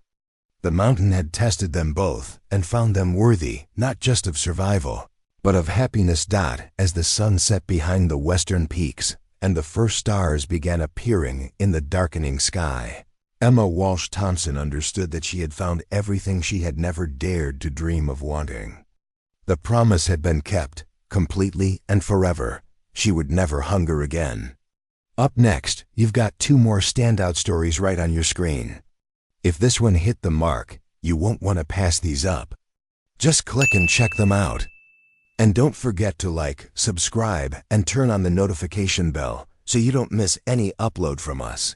The mountain had tested them both and found them worthy not just of survival, but of happiness. As the sun set behind the western peaks and the first stars began appearing in the darkening sky, Emma Walsh Thompson understood that she had found everything she had never dared to dream of wanting. The promise had been kept, completely and forever. She would never hunger again. Up next, you've got 2 more standout stories right on your screen. If this one hit the mark, you won't want to pass these up. Just click and check them out. And don't forget to like, subscribe, and turn on the notification bell so you don't miss any upload from us.